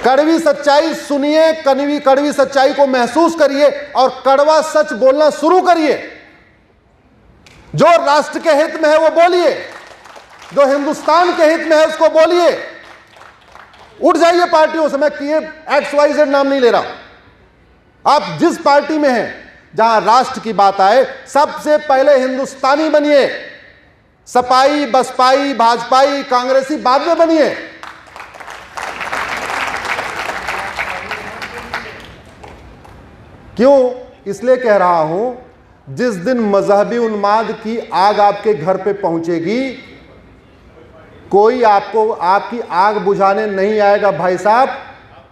कड़वी सच्चाई सुनिए, कड़वी सच्चाई को महसूस करिए और कड़वा सच बोलना शुरू करिए। जो राष्ट्र के हित में है वो बोलिए, जो हिंदुस्तान के हित में है उसको बोलिए। उठ जाइए पार्टियों से। मैं XYZ नाम नहीं ले रहा। आप जिस पार्टी में हैं, जहां राष्ट्र की बात आए, सबसे पहले हिंदुस्तानी बनिए। सपाई, बसपाई, भाजपाई, कांग्रेसी बाद में बनिए। क्यों? इसलिए कह रहा हूं, जिस दिन मजहबी उन्माद की आग आपके घर पे पहुंचेगी, कोई आपकी आग बुझाने नहीं आएगा। भाई साहब,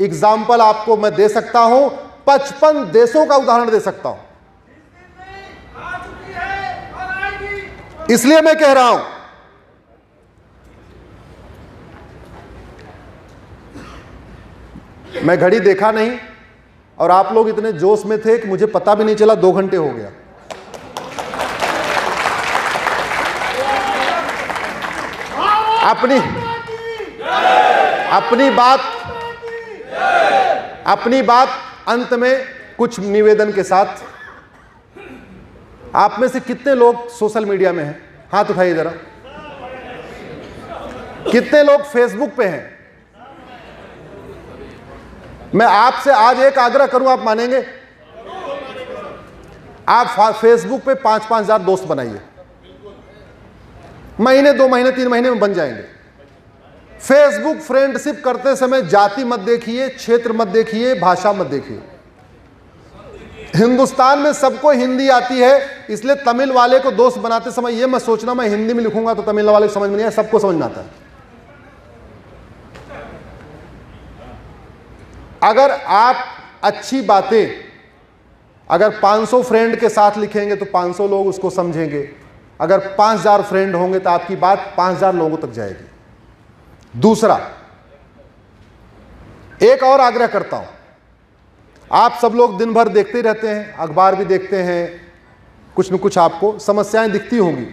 एग्जाम्पल आपको मैं दे सकता हूं, 55 देशों का उदाहरण दे सकता हूं। इसलिए मैं कह रहा हूं, मैं घड़ी देखा नहीं और आप लोग इतने जोश में थे कि मुझे पता भी नहीं चला 2 घंटे हो गया। अपनी बात अंत में कुछ निवेदन के साथ। आप में से कितने लोग सोशल मीडिया में हैं? हाथ उठाइए जरा। कितने लोग फेसबुक पे हैं? मैं आपसे आज एक आग्रह करूं, आप मानेंगे? आप फेसबुक पे 5-5 हजार दोस्त बनाइए। महीने, 2 महीने, 3 महीने में बन जाएंगे। फेसबुक फ्रेंडशिप करते समय जाति मत देखिए, क्षेत्र मत देखिए, भाषा मत देखिए। हिंदुस्तान में सबको हिंदी आती है, इसलिए तमिल वाले को दोस्त बनाते समय यह मत सोचना मैं हिंदी में लिखूंगा तो तमिल वाले को समझ में नहीं आया। सबको समझ में आता है। अगर आप अच्छी बातें अगर 500 फ्रेंड के साथ लिखेंगे तो 500 लोग उसको समझेंगे। अगर 5000 फ्रेंड होंगे तो आपकी बात 5000 लोगों तक जाएगी। दूसरा, एक और आग्रह करता हूं, आप सब लोग दिन भर देखते रहते हैं, अखबार भी देखते हैं, कुछ न कुछ आपको समस्याएं दिखती होंगी।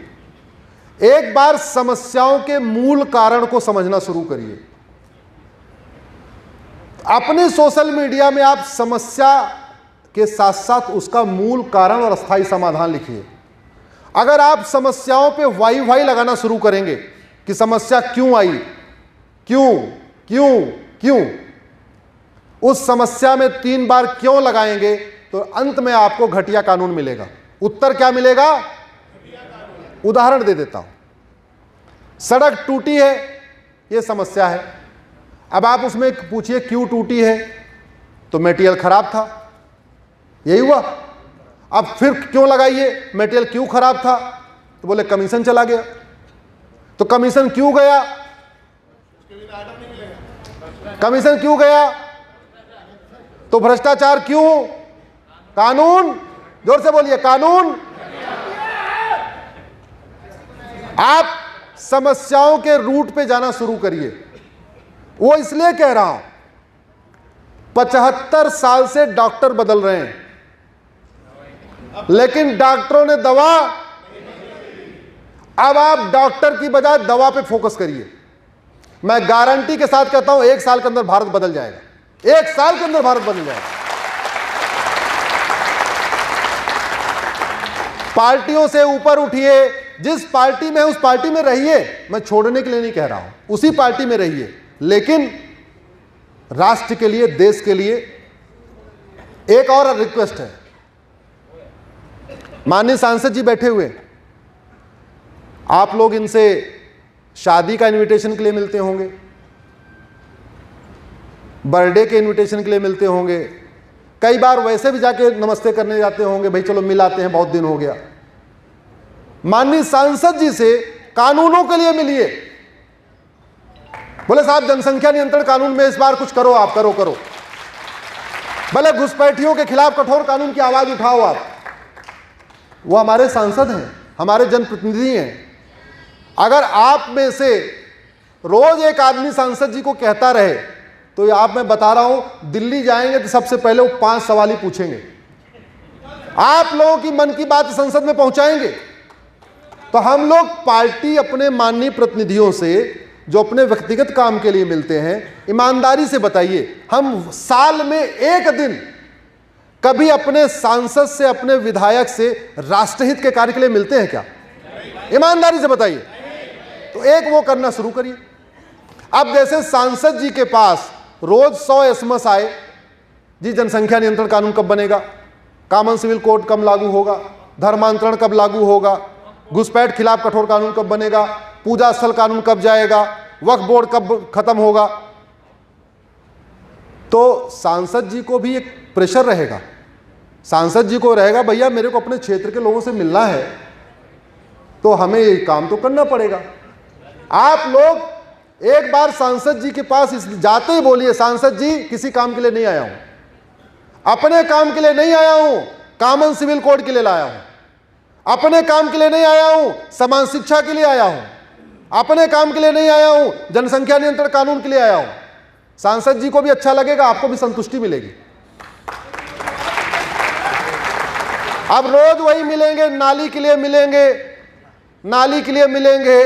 एक बार समस्याओं के मूल कारण को समझना शुरू करिए। अपने सोशल मीडिया में आप समस्या के साथ साथ उसका मूल कारण और अस्थायी समाधान लिखिए। अगर आप समस्याओं पे वाई लगाना शुरू करेंगे कि समस्या क्यों आई, क्यों क्यों क्यों, उस समस्या में 3 बार क्यों लगाएंगे तो अंत में आपको घटिया कानून मिलेगा। उत्तर क्या मिलेगा? उदाहरण दे देता हूं। सड़क टूटी है, यह समस्या है। अब आप उसमें पूछिए क्यों टूटी है, तो मटेरियल खराब था, यही हुआ। अब फिर क्यों लगाइए, मटेरियल क्यों खराब था, तो बोले कमीशन चला गया। तो कमीशन क्यों गया? कमीशन क्यों गया? तो भ्रष्टाचार क्यों? कानून, जोर से बोलिए, कानून। आप समस्याओं के रूट पे जाना शुरू करिए। वो इसलिए कह रहा हूं, 75 साल से डॉक्टर बदल रहे हैं, लेकिन डॉक्टरों ने दवा, अब आप डॉक्टर की बजाय दवा पे फोकस करिए। मैं गारंटी के साथ कहता हूं 1 साल के अंदर भारत बदल जाएगा। 1 साल के अंदर भारत बदल जाएगा। पार्टियों से ऊपर उठिए, जिस पार्टी में है उस पार्टी में रहिए। मैं छोड़ने के लिए नहीं कह रहा हूं, उसी पार्टी में रहिए, लेकिन राष्ट्र के लिए, देश के लिए एक और रिक्वेस्ट है। माननीय सांसद जी बैठे हुए, आप लोग इनसे शादी का इनविटेशन के लिए मिलते होंगे, बर्थडे के इनविटेशन के लिए मिलते होंगे, कई बार वैसे भी जाके नमस्ते करने जाते होंगे, भाई चलो मिल आते हैं, बहुत दिन हो गया। माननीय सांसद जी से कानूनों के लिए मिलिए, बोले साहब जनसंख्या नियंत्रण कानून में इस बार कुछ करो, आप करो करो, भले घुसपैठियों के खिलाफ कठोर कानून की आवाज उठाओ आप। वो हमारे सांसद हैं, हमारे जनप्रतिनिधि हैं। अगर आप में से रोज एक आदमी सांसद जी को कहता रहे तो आप, मैं बता रहा हूं, दिल्ली जाएंगे तो सबसे पहले वो 5 सवाल ही पूछेंगे, आप लोगों की मन की बात संसद में पहुंचाएंगे। तो हम लोग पार्टी अपने माननीय प्रतिनिधियों से जो अपने व्यक्तिगत काम के लिए मिलते हैं, ईमानदारी से बताइए, हम साल में एक दिन कभी अपने सांसद से, अपने विधायक से राष्ट्रहित के कार्य के लिए मिलते हैं क्या? ईमानदारी से बताइए। तो एक वो करना शुरू करिए। अब जैसे सांसद जी के पास रोज 100 एसएमएस आए, जी जनसंख्या नियंत्रण कानून कब बनेगा, कॉमन सिविल कोड कब लागू होगा, धर्मांतरण कब लागू होगा, घुसपैठ खिलाफ कठोर कानून कब बनेगा, पूजा स्थल कानून कब जाएगा, वक्फ बोर्ड कब खत्म होगा, तो सांसद जी को भी एक प्रेशर रहेगा। सांसद जी को रहेगा, भैया मेरे को अपने क्षेत्र के लोगों से मिलना है, तो हमें ये काम तो करना पड़ेगा। आप लोग एक बार सांसद जी के पास जाते ही बोलिए, सांसद जी किसी काम के लिए नहीं आया हूं, अपने काम के लिए नहीं आया हूं, कॉमन सिविल कोड के लिए लाया हूं, अपने काम के लिए नहीं आया हूं, समान शिक्षा के लिए आया हूं, अपने काम के लिए नहीं आया हूं, जनसंख्या नियंत्रण कानून के लिए आया हूं। सांसद जी को भी अच्छा लगेगा, आपको भी संतुष्टि मिलेगी। अब रोज वही मिलेंगे, नाली के लिए मिलेंगे, नाली के लिए मिलेंगे,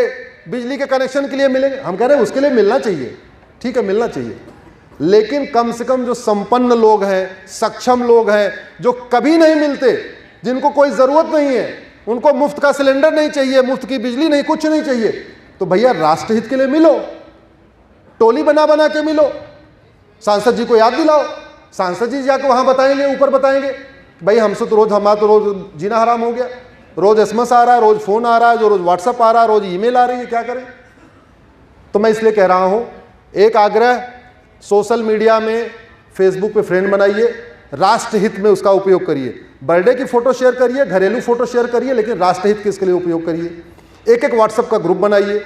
बिजली के कनेक्शन के लिए मिलेंगे। हम कह रहे हैं उसके लिए मिलना चाहिए, ठीक है मिलना चाहिए, लेकिन कम से कम जो संपन्न लोग हैं, सक्षम लोग हैं, जो कभी नहीं मिलते, जिनको कोई जरूरत नहीं है, उनको मुफ्त का सिलेंडर नहीं चाहिए, मुफ्त की बिजली नहीं, कुछ नहीं चाहिए, तो भैया राष्ट्रहित के लिए मिलो, टोली बना बना के मिलो, सांसद जी को याद दिलाओ। सांसद जी जाकर वहां बताएंगे, ऊपर बताएंगे, भाई हमसे तो रोज, हमारा तो रोज जीना हराम हो गया, रोज एसएमएस आ रहा है, रोज फोन आ रहा है, जो रोज व्हाट्सएप आ रहा है, रोज ईमेल आ रही है, क्या करें। तो मैं इसलिए कह रहा हूं, एक आग्रह, सोशल मीडिया में, फेसबुक पे फ्रेंड बनाइए, राष्ट्रहित में उसका उपयोग करिए। बर्थडे की फोटो शेयर करिए, घरेलू फोटो शेयर करिए, लेकिन राष्ट्रहित के इसके लिए उपयोग करिए। एक एक व्हाट्सएप का ग्रुप बनाइए,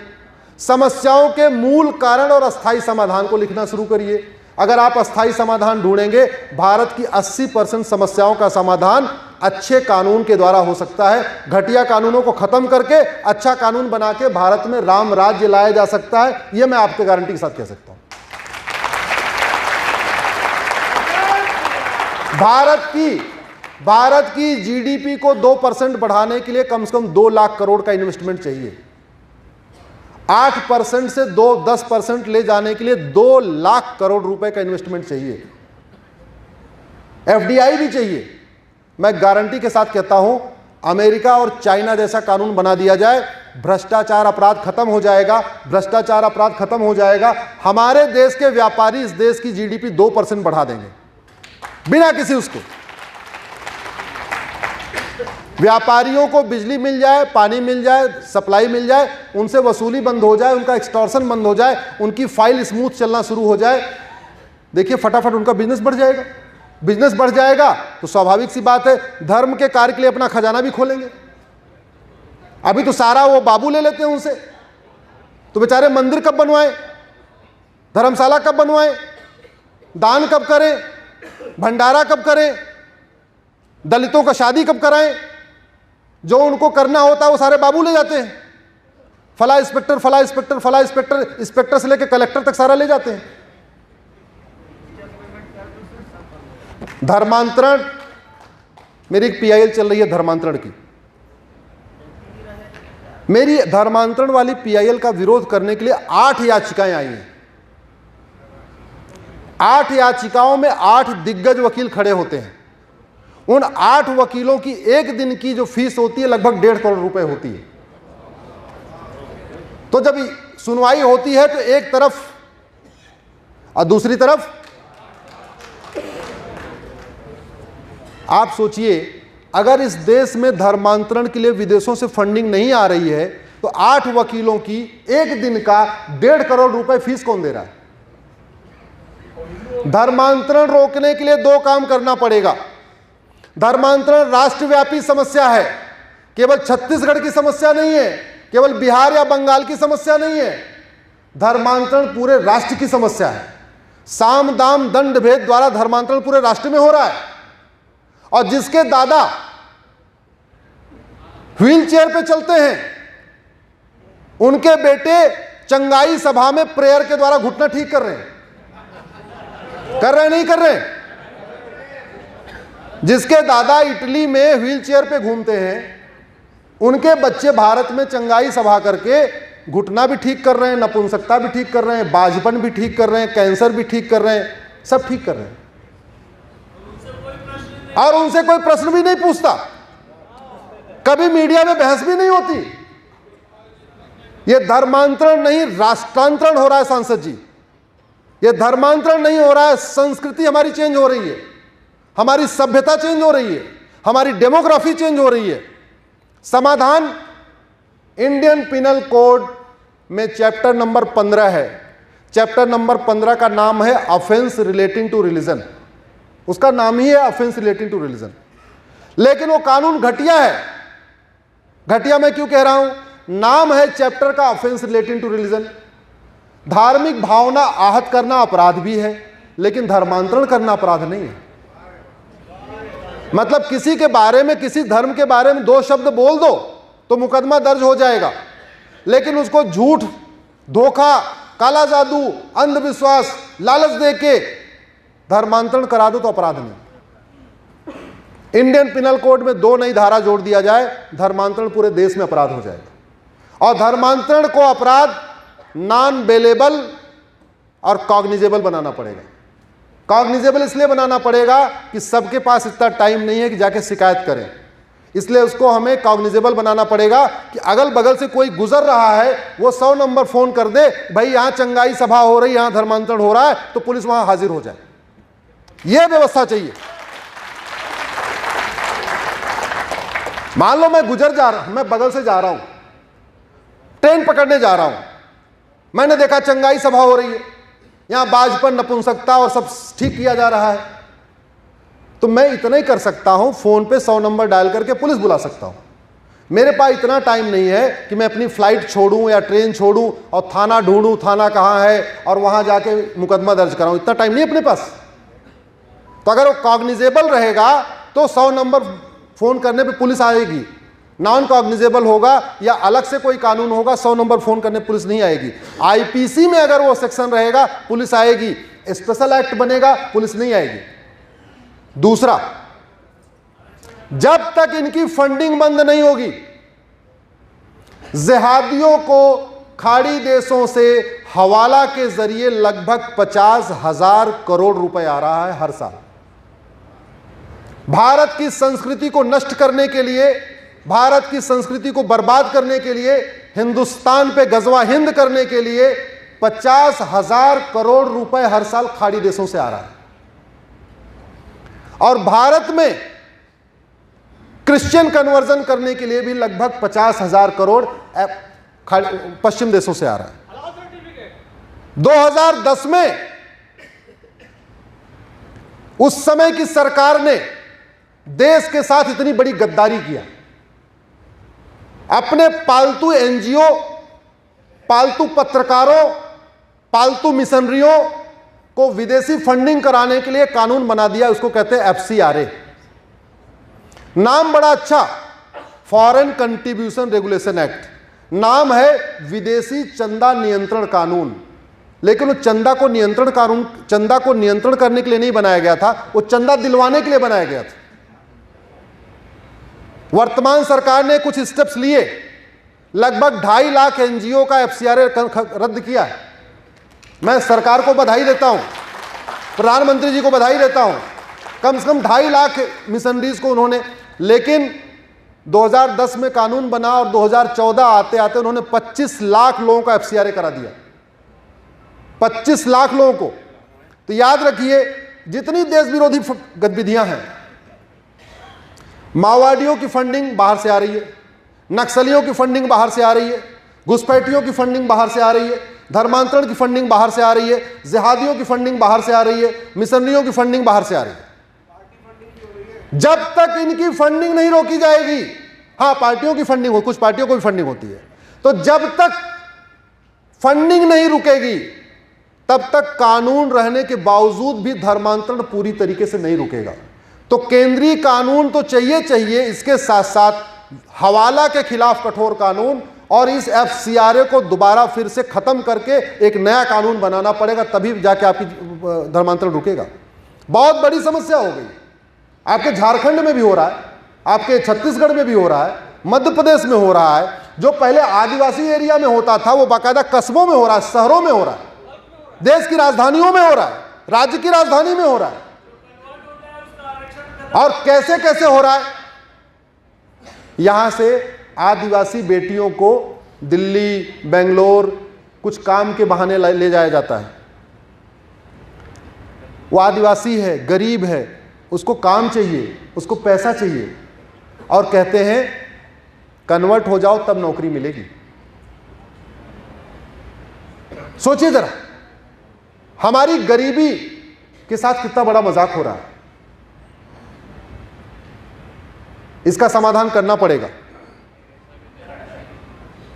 समस्याओं के मूल कारण और अस्थायी समाधान को लिखना शुरू करिए। अगर आप अस्थायी समाधान ढूंढेंगे, भारत की 80% समस्याओं का समाधान अच्छे कानून के द्वारा हो सकता है। घटिया कानूनों को खत्म करके अच्छा कानून बना के भारत में राम राज्य लाया जा सकता है, यह मैं आपके गारंटी के साथ कह सकता हूं। भारत की जीडीपी को 2% बढ़ाने के लिए कम से कम 2 लाख करोड़ का इन्वेस्टमेंट चाहिए। 8% से 10% ले जाने के लिए 2 लाख करोड़ रुपए का इन्वेस्टमेंट चाहिए। एफडीआई भी चाहिए। मैं गारंटी के साथ कहता हूं, अमेरिका और चाइना जैसा कानून बना दिया जाए, भ्रष्टाचार अपराध खत्म हो जाएगा, भ्रष्टाचार अपराध खत्म हो जाएगा। हमारे देश के व्यापारी इस देश की जीडीपी 2% बढ़ा देंगे बिना किसी उसको। व्यापारियों को बिजली मिल जाए, पानी मिल जाए, सप्लाई मिल जाए, उनसे वसूली बंद हो जाए, उनका एक्सटॉर्शन बंद हो जाए, उनकी फाइल स्मूथ चलना शुरू हो जाए, देखिए फटाफट उनका बिजनेस बढ़ जाएगा। बिजनेस बढ़ जाएगा तो स्वाभाविक सी बात है, धर्म के कार्य के लिए अपना खजाना भी खोलेंगे। अभी तो सारा वो बाबू ले लेते हैं उनसे, तो बेचारे मंदिर कब बनवाएं, धर्मशाला कब बनवाएं, दान कब करें, भंडारा कब करें, दलितों का शादी कब कराएं, जो उनको करना होता है वो सारे बाबू ले जाते हैं। फला इंस्पेक्टर, फला इंस्पेक्टर, फला इंस्पेक्टर, इंस्पेक्टर से लेकर कलेक्टर तक सारा ले जाते हैं। धर्मांतरण, मेरी एक पीआईएल चल रही है धर्मांतरण की। मेरी धर्मांतरण वाली पीआईएल का विरोध करने के लिए 8 याचिकाएं आई हैं। 8 याचिकाओं में 8 दिग्गज वकील खड़े होते हैं। उन 8 वकीलों की एक दिन की जो फीस होती है लगभग 1.5 करोड़ रुपए होती है। तो जब सुनवाई होती है तो एक तरफ और दूसरी तरफ, आप सोचिए, अगर इस देश में धर्मांतरण के लिए विदेशों से फंडिंग नहीं आ रही है तो 8 वकीलों की एक दिन का 1.5 करोड़ रुपए फीस कौन दे रहा है? धर्मांतरण रोकने के लिए दो काम करना पड़ेगा। धर्मांतरण राष्ट्रव्यापी समस्या है, केवल छत्तीसगढ़ की समस्या नहीं है, केवल बिहार या बंगाल की समस्या नहीं है। धर्मांतरण पूरे राष्ट्र की समस्या है। साम दाम दंड भेद द्वारा धर्मांतरण पूरे राष्ट्र में हो रहा है। और जिसके दादा व्हील चेयर पे चलते हैं, उनके बेटे चंगाई सभा में प्रेयर के द्वारा घुटना ठीक कर रहे हैं। नहीं कर रहे? जिसके दादा इटली में व्हील चेयर पे घूमते हैं, उनके बच्चे भारत में चंगाई सभा करके घुटना भी ठीक कर रहे हैं, नपुंसकता भी ठीक कर रहे हैं, बाझपन भी ठीक कर रहे हैं, कैंसर भी ठीक कर रहे हैं, सब ठीक कर रहे हैं। और उनसे कोई प्रश्न भी नहीं पूछता, कभी मीडिया में बहस भी नहीं होती। यह धर्मांतरण नहीं, राष्ट्रांतरण हो रहा है सांसद जी। यह धर्मांतरण नहीं हो रहा है, संस्कृति हमारी चेंज हो रही है, हमारी सभ्यता चेंज हो रही है, हमारी डेमोग्राफी चेंज हो रही है। समाधान इंडियन पिनल कोड में चैप्टर नंबर 15 है। चैप्टर नंबर 15 का नाम है ऑफेंस रिलेटिंग टू रिलीजन। उसका नाम ही है ऑफेंस रिलेटिंग टू रिलीजन। लेकिन वो कानून घटिया है। घटिया मैं क्यों कह रहा हूं? नाम है चैप्टर का ऑफेंस रिलेटिंग टू रिलीजन। धार्मिक भावना आहत करना अपराध भी है, लेकिन धर्मांतरण करना अपराध नहीं है। मतलब किसी के बारे में, किसी धर्म के बारे में दो शब्द बोल दो तो मुकदमा दर्ज हो जाएगा, लेकिन उसको झूठ, धोखा, काला जादू, अंधविश्वास, लालच देके धर्मांतरण करा दो तो अपराध नहीं। इंडियन पिनल कोड में 2 नई धारा जोड़ दिया जाए, धर्मांतरण पूरे देश में अपराध हो जाएगा। और धर्मांतरण को अपराध नॉन बेलेबल और कॉग्निजेबल बनाना पड़ेगा। कॉग्निजेबल इसलिए बनाना पड़ेगा कि सबके पास इतना टाइम नहीं है कि जाके शिकायत करें, इसलिए उसको हमें कॉग्निजेबल बनाना पड़ेगा कि अगल बगल से कोई गुजर रहा है, वो 100 नंबर फोन कर दे, भाई यहां चंगाई सभा हो रही है, यहां धर्मांतरण हो रहा है, तो पुलिस वहां हाजिर हो जाए। यह व्यवस्था चाहिए। मान लो मैं मैं बगल से जा रहा हूं, ट्रेन पकड़ने जा रहा हूं, मैंने देखा चंगाई सभा हो रही है, यहां बाजपन, नपुंसकता और सब ठीक किया जा रहा है, तो मैं इतना ही कर सकता हूं, फोन पे 100 नंबर डायल करके पुलिस बुला सकता हूं। मेरे पास इतना टाइम नहीं है कि मैं अपनी फ्लाइट छोड़ूं या ट्रेन छोड़ूं और थाना ढूंढूं, थाना कहां है और वहां जाके मुकदमा दर्ज कराऊं, इतना टाइम नहीं अपने पास। तो अगर वो कॉग्निजेबल रहेगा तो 100 नंबर फोन करने पे पुलिस आएगी। नॉन कॉग्निजेबल होगा या अलग से कोई कानून होगा, 100 नंबर फोन करने पुलिस नहीं आएगी। आईपीसी में अगर वो सेक्शन रहेगा पुलिस आएगी, स्पेशल एक्ट बनेगा पुलिस नहीं आएगी। दूसरा, जब तक इनकी फंडिंग बंद नहीं होगी, जिहादियों को खाड़ी देशों से हवाला के जरिए लगभग 50,000 करोड़ रुपए आ रहा है हर साल। भारत की संस्कृति को नष्ट करने के लिए, भारत की संस्कृति को बर्बाद करने के लिए, हिंदुस्तान पे गजवा हिंद करने के लिए 50,000 करोड़ रुपए हर साल खाड़ी देशों से आ रहा है। और भारत में क्रिश्चियन कन्वर्जन करने के लिए भी लगभग 50,000 करोड़ पश्चिम देशों से आ रहा है। 2010 में उस समय की सरकार ने देश के साथ इतनी बड़ी गद्दारी किया, अपने पालतू एनजीओ, पालतू पत्रकारों, पालतू मिशनरियों को विदेशी फंडिंग कराने के लिए कानून बना दिया। उसको कहते हैं FCRA। नाम बड़ा अच्छा, फॉरेन कंट्रीब्यूशन रेगुलेशन एक्ट। नाम है विदेशी चंदा नियंत्रण कानून, लेकिन वो चंदा को नियंत्रण करने के लिए नहीं बनाया गया था, वो चंदा दिलवाने के लिए बनाया गया था। वर्तमान सरकार ने कुछ स्टेप्स लिए, लगभग 2.5 लाख एनजीओ का FCRA रद्द किया है। मैं सरकार को बधाई देता हूं, प्रधानमंत्री जी को बधाई देता हूं, कम से कम 2.5 लाख मिशनरीज को उन्होंने, लेकिन 2010 में कानून बना और 2014 आते आते उन्होंने 25 लाख लोगों का FCRA करा दिया, 25 लाख लोगों को। तो याद रखिए, जितनी देश विरोधी गतिविधियां हैं, माओवादियों की फंडिंग बाहर से आ रही है, नक्सलियों की फंडिंग बाहर से आ रही है, घुसपैठियों की फंडिंग बाहर से आ रही है, धर्मांतरण की फंडिंग बाहर से आ रही है, जिहादियों की फंडिंग बाहर से आ रही है, मिशनरियों की फंडिंग बाहर से आ रही है। जब तक इनकी फंडिंग नहीं रोकी जाएगी, हाँ पार्टियों की फंडिंग हो, कुछ पार्टियों को भी फंडिंग होती है, तो जब तक फंडिंग नहीं रुकेगी तब तक कानून रहने के बावजूद भी धर्मांतरण पूरी तरीके से नहीं रुकेगा। तो केंद्रीय कानून तो चाहिए, इसके साथ साथ हवाला के खिलाफ कठोर कानून और इस FCRA को दोबारा फिर से खत्म करके एक नया कानून बनाना पड़ेगा, तभी जाके आपकी धर्मांतरण रुकेगा। बहुत बड़ी समस्या हो गई। आपके झारखंड में भी हो रहा है, आपके छत्तीसगढ़ में भी हो रहा है, मध्य प्रदेश में हो रहा है। जो पहले आदिवासी एरिया में होता था वो बाकायदा कस्बों में हो रहा है, शहरों में हो रहा है, देश की राजधानियों में हो रहा है, राज्य की राजधानी में हो रहा है। और कैसे कैसे हो रहा है? यहां से आदिवासी बेटियों को दिल्ली, बेंगलोर कुछ काम के बहाने ले जाया जाता है। वो आदिवासी है, गरीब है, उसको काम चाहिए, उसको पैसा चाहिए, और कहते हैं कन्वर्ट हो जाओ तब नौकरी मिलेगी। सोचिए जरा, हमारी गरीबी के साथ कितना बड़ा मजाक हो रहा है। इसका समाधान करना पड़ेगा।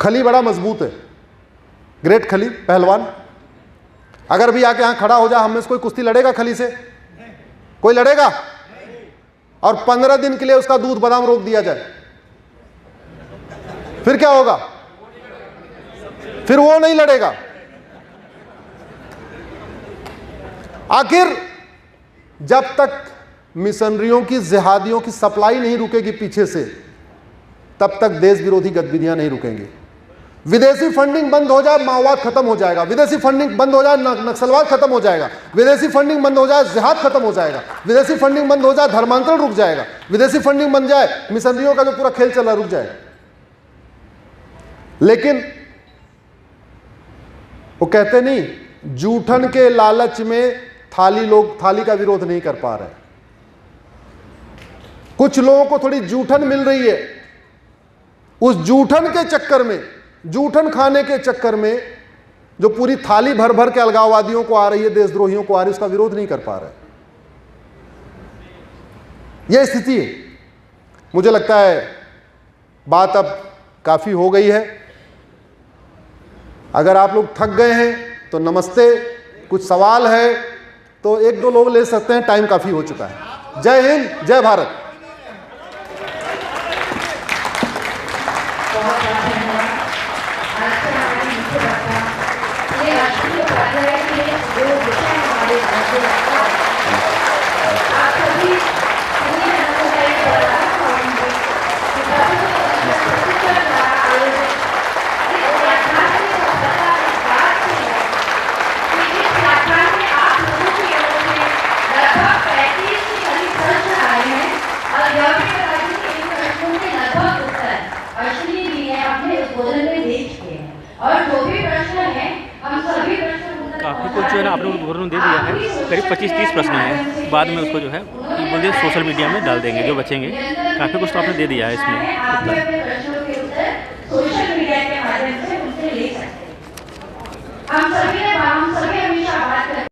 खली बड़ा मजबूत है, ग्रेट खली पहलवान, अगर भी आके यहां खड़ा हो जाए, हम में से कोई कुश्ती लड़ेगा खली से? कोई लड़ेगा? और 15 दिन के लिए उसका दूध बादाम रोक दिया जाए, फिर क्या होगा? फिर वो नहीं लड़ेगा। आखिर जब तक मिशनरियों की, जिहादियों की सप्लाई नहीं रुकेगी पीछे से, तब तक देश विरोधी गतिविधियां नहीं रुकेंगी। विदेशी फंडिंग बंद हो जाए, माओवाद खत्म हो जाएगा। विदेशी फंडिंग बंद हो जाए, नक्सलवाद खत्म हो जाएगा। विदेशी फंडिंग बंद हो जाए, जिहाद खत्म हो जाएगा। विदेशी फंडिंग बंद हो जाए, धर्मांतरण रुक जाएगा। विदेशी फंडिंग बन जाए, मिशनरियों का जो पूरा खेल चल रहा रुक जाएगा। लेकिन वो कहते नहीं, जूठन के लालच में लोग थाली का विरोध नहीं कर पा रहे। कुछ लोगों को थोड़ी जूठन मिल रही है, उस जूठन के चक्कर में, जूठन खाने के चक्कर में जो पूरी थाली भर भर के अलगाववादियों को आ रही है, देशद्रोहियों को आ रही है, उसका विरोध नहीं कर पा रहे। यह स्थिति है। मुझे लगता है बात अब काफी हो गई है। अगर आप लोग थक गए हैं तो नमस्ते, कुछ सवाल है तो 1-2 लोग ले सकते हैं, टाइम काफी हो चुका है। जय हिंद, जय भारत। काफ़ी कुछ जो है ना आपने उन्होंने दे दिया है, करीब 25-30 प्रश्न हैं। बाद में उसको जो है बोलिए सोशल मीडिया में डाल देंगे जो बचेंगे। काफ़ी कुछ तो आपने दे दिया है इसमें।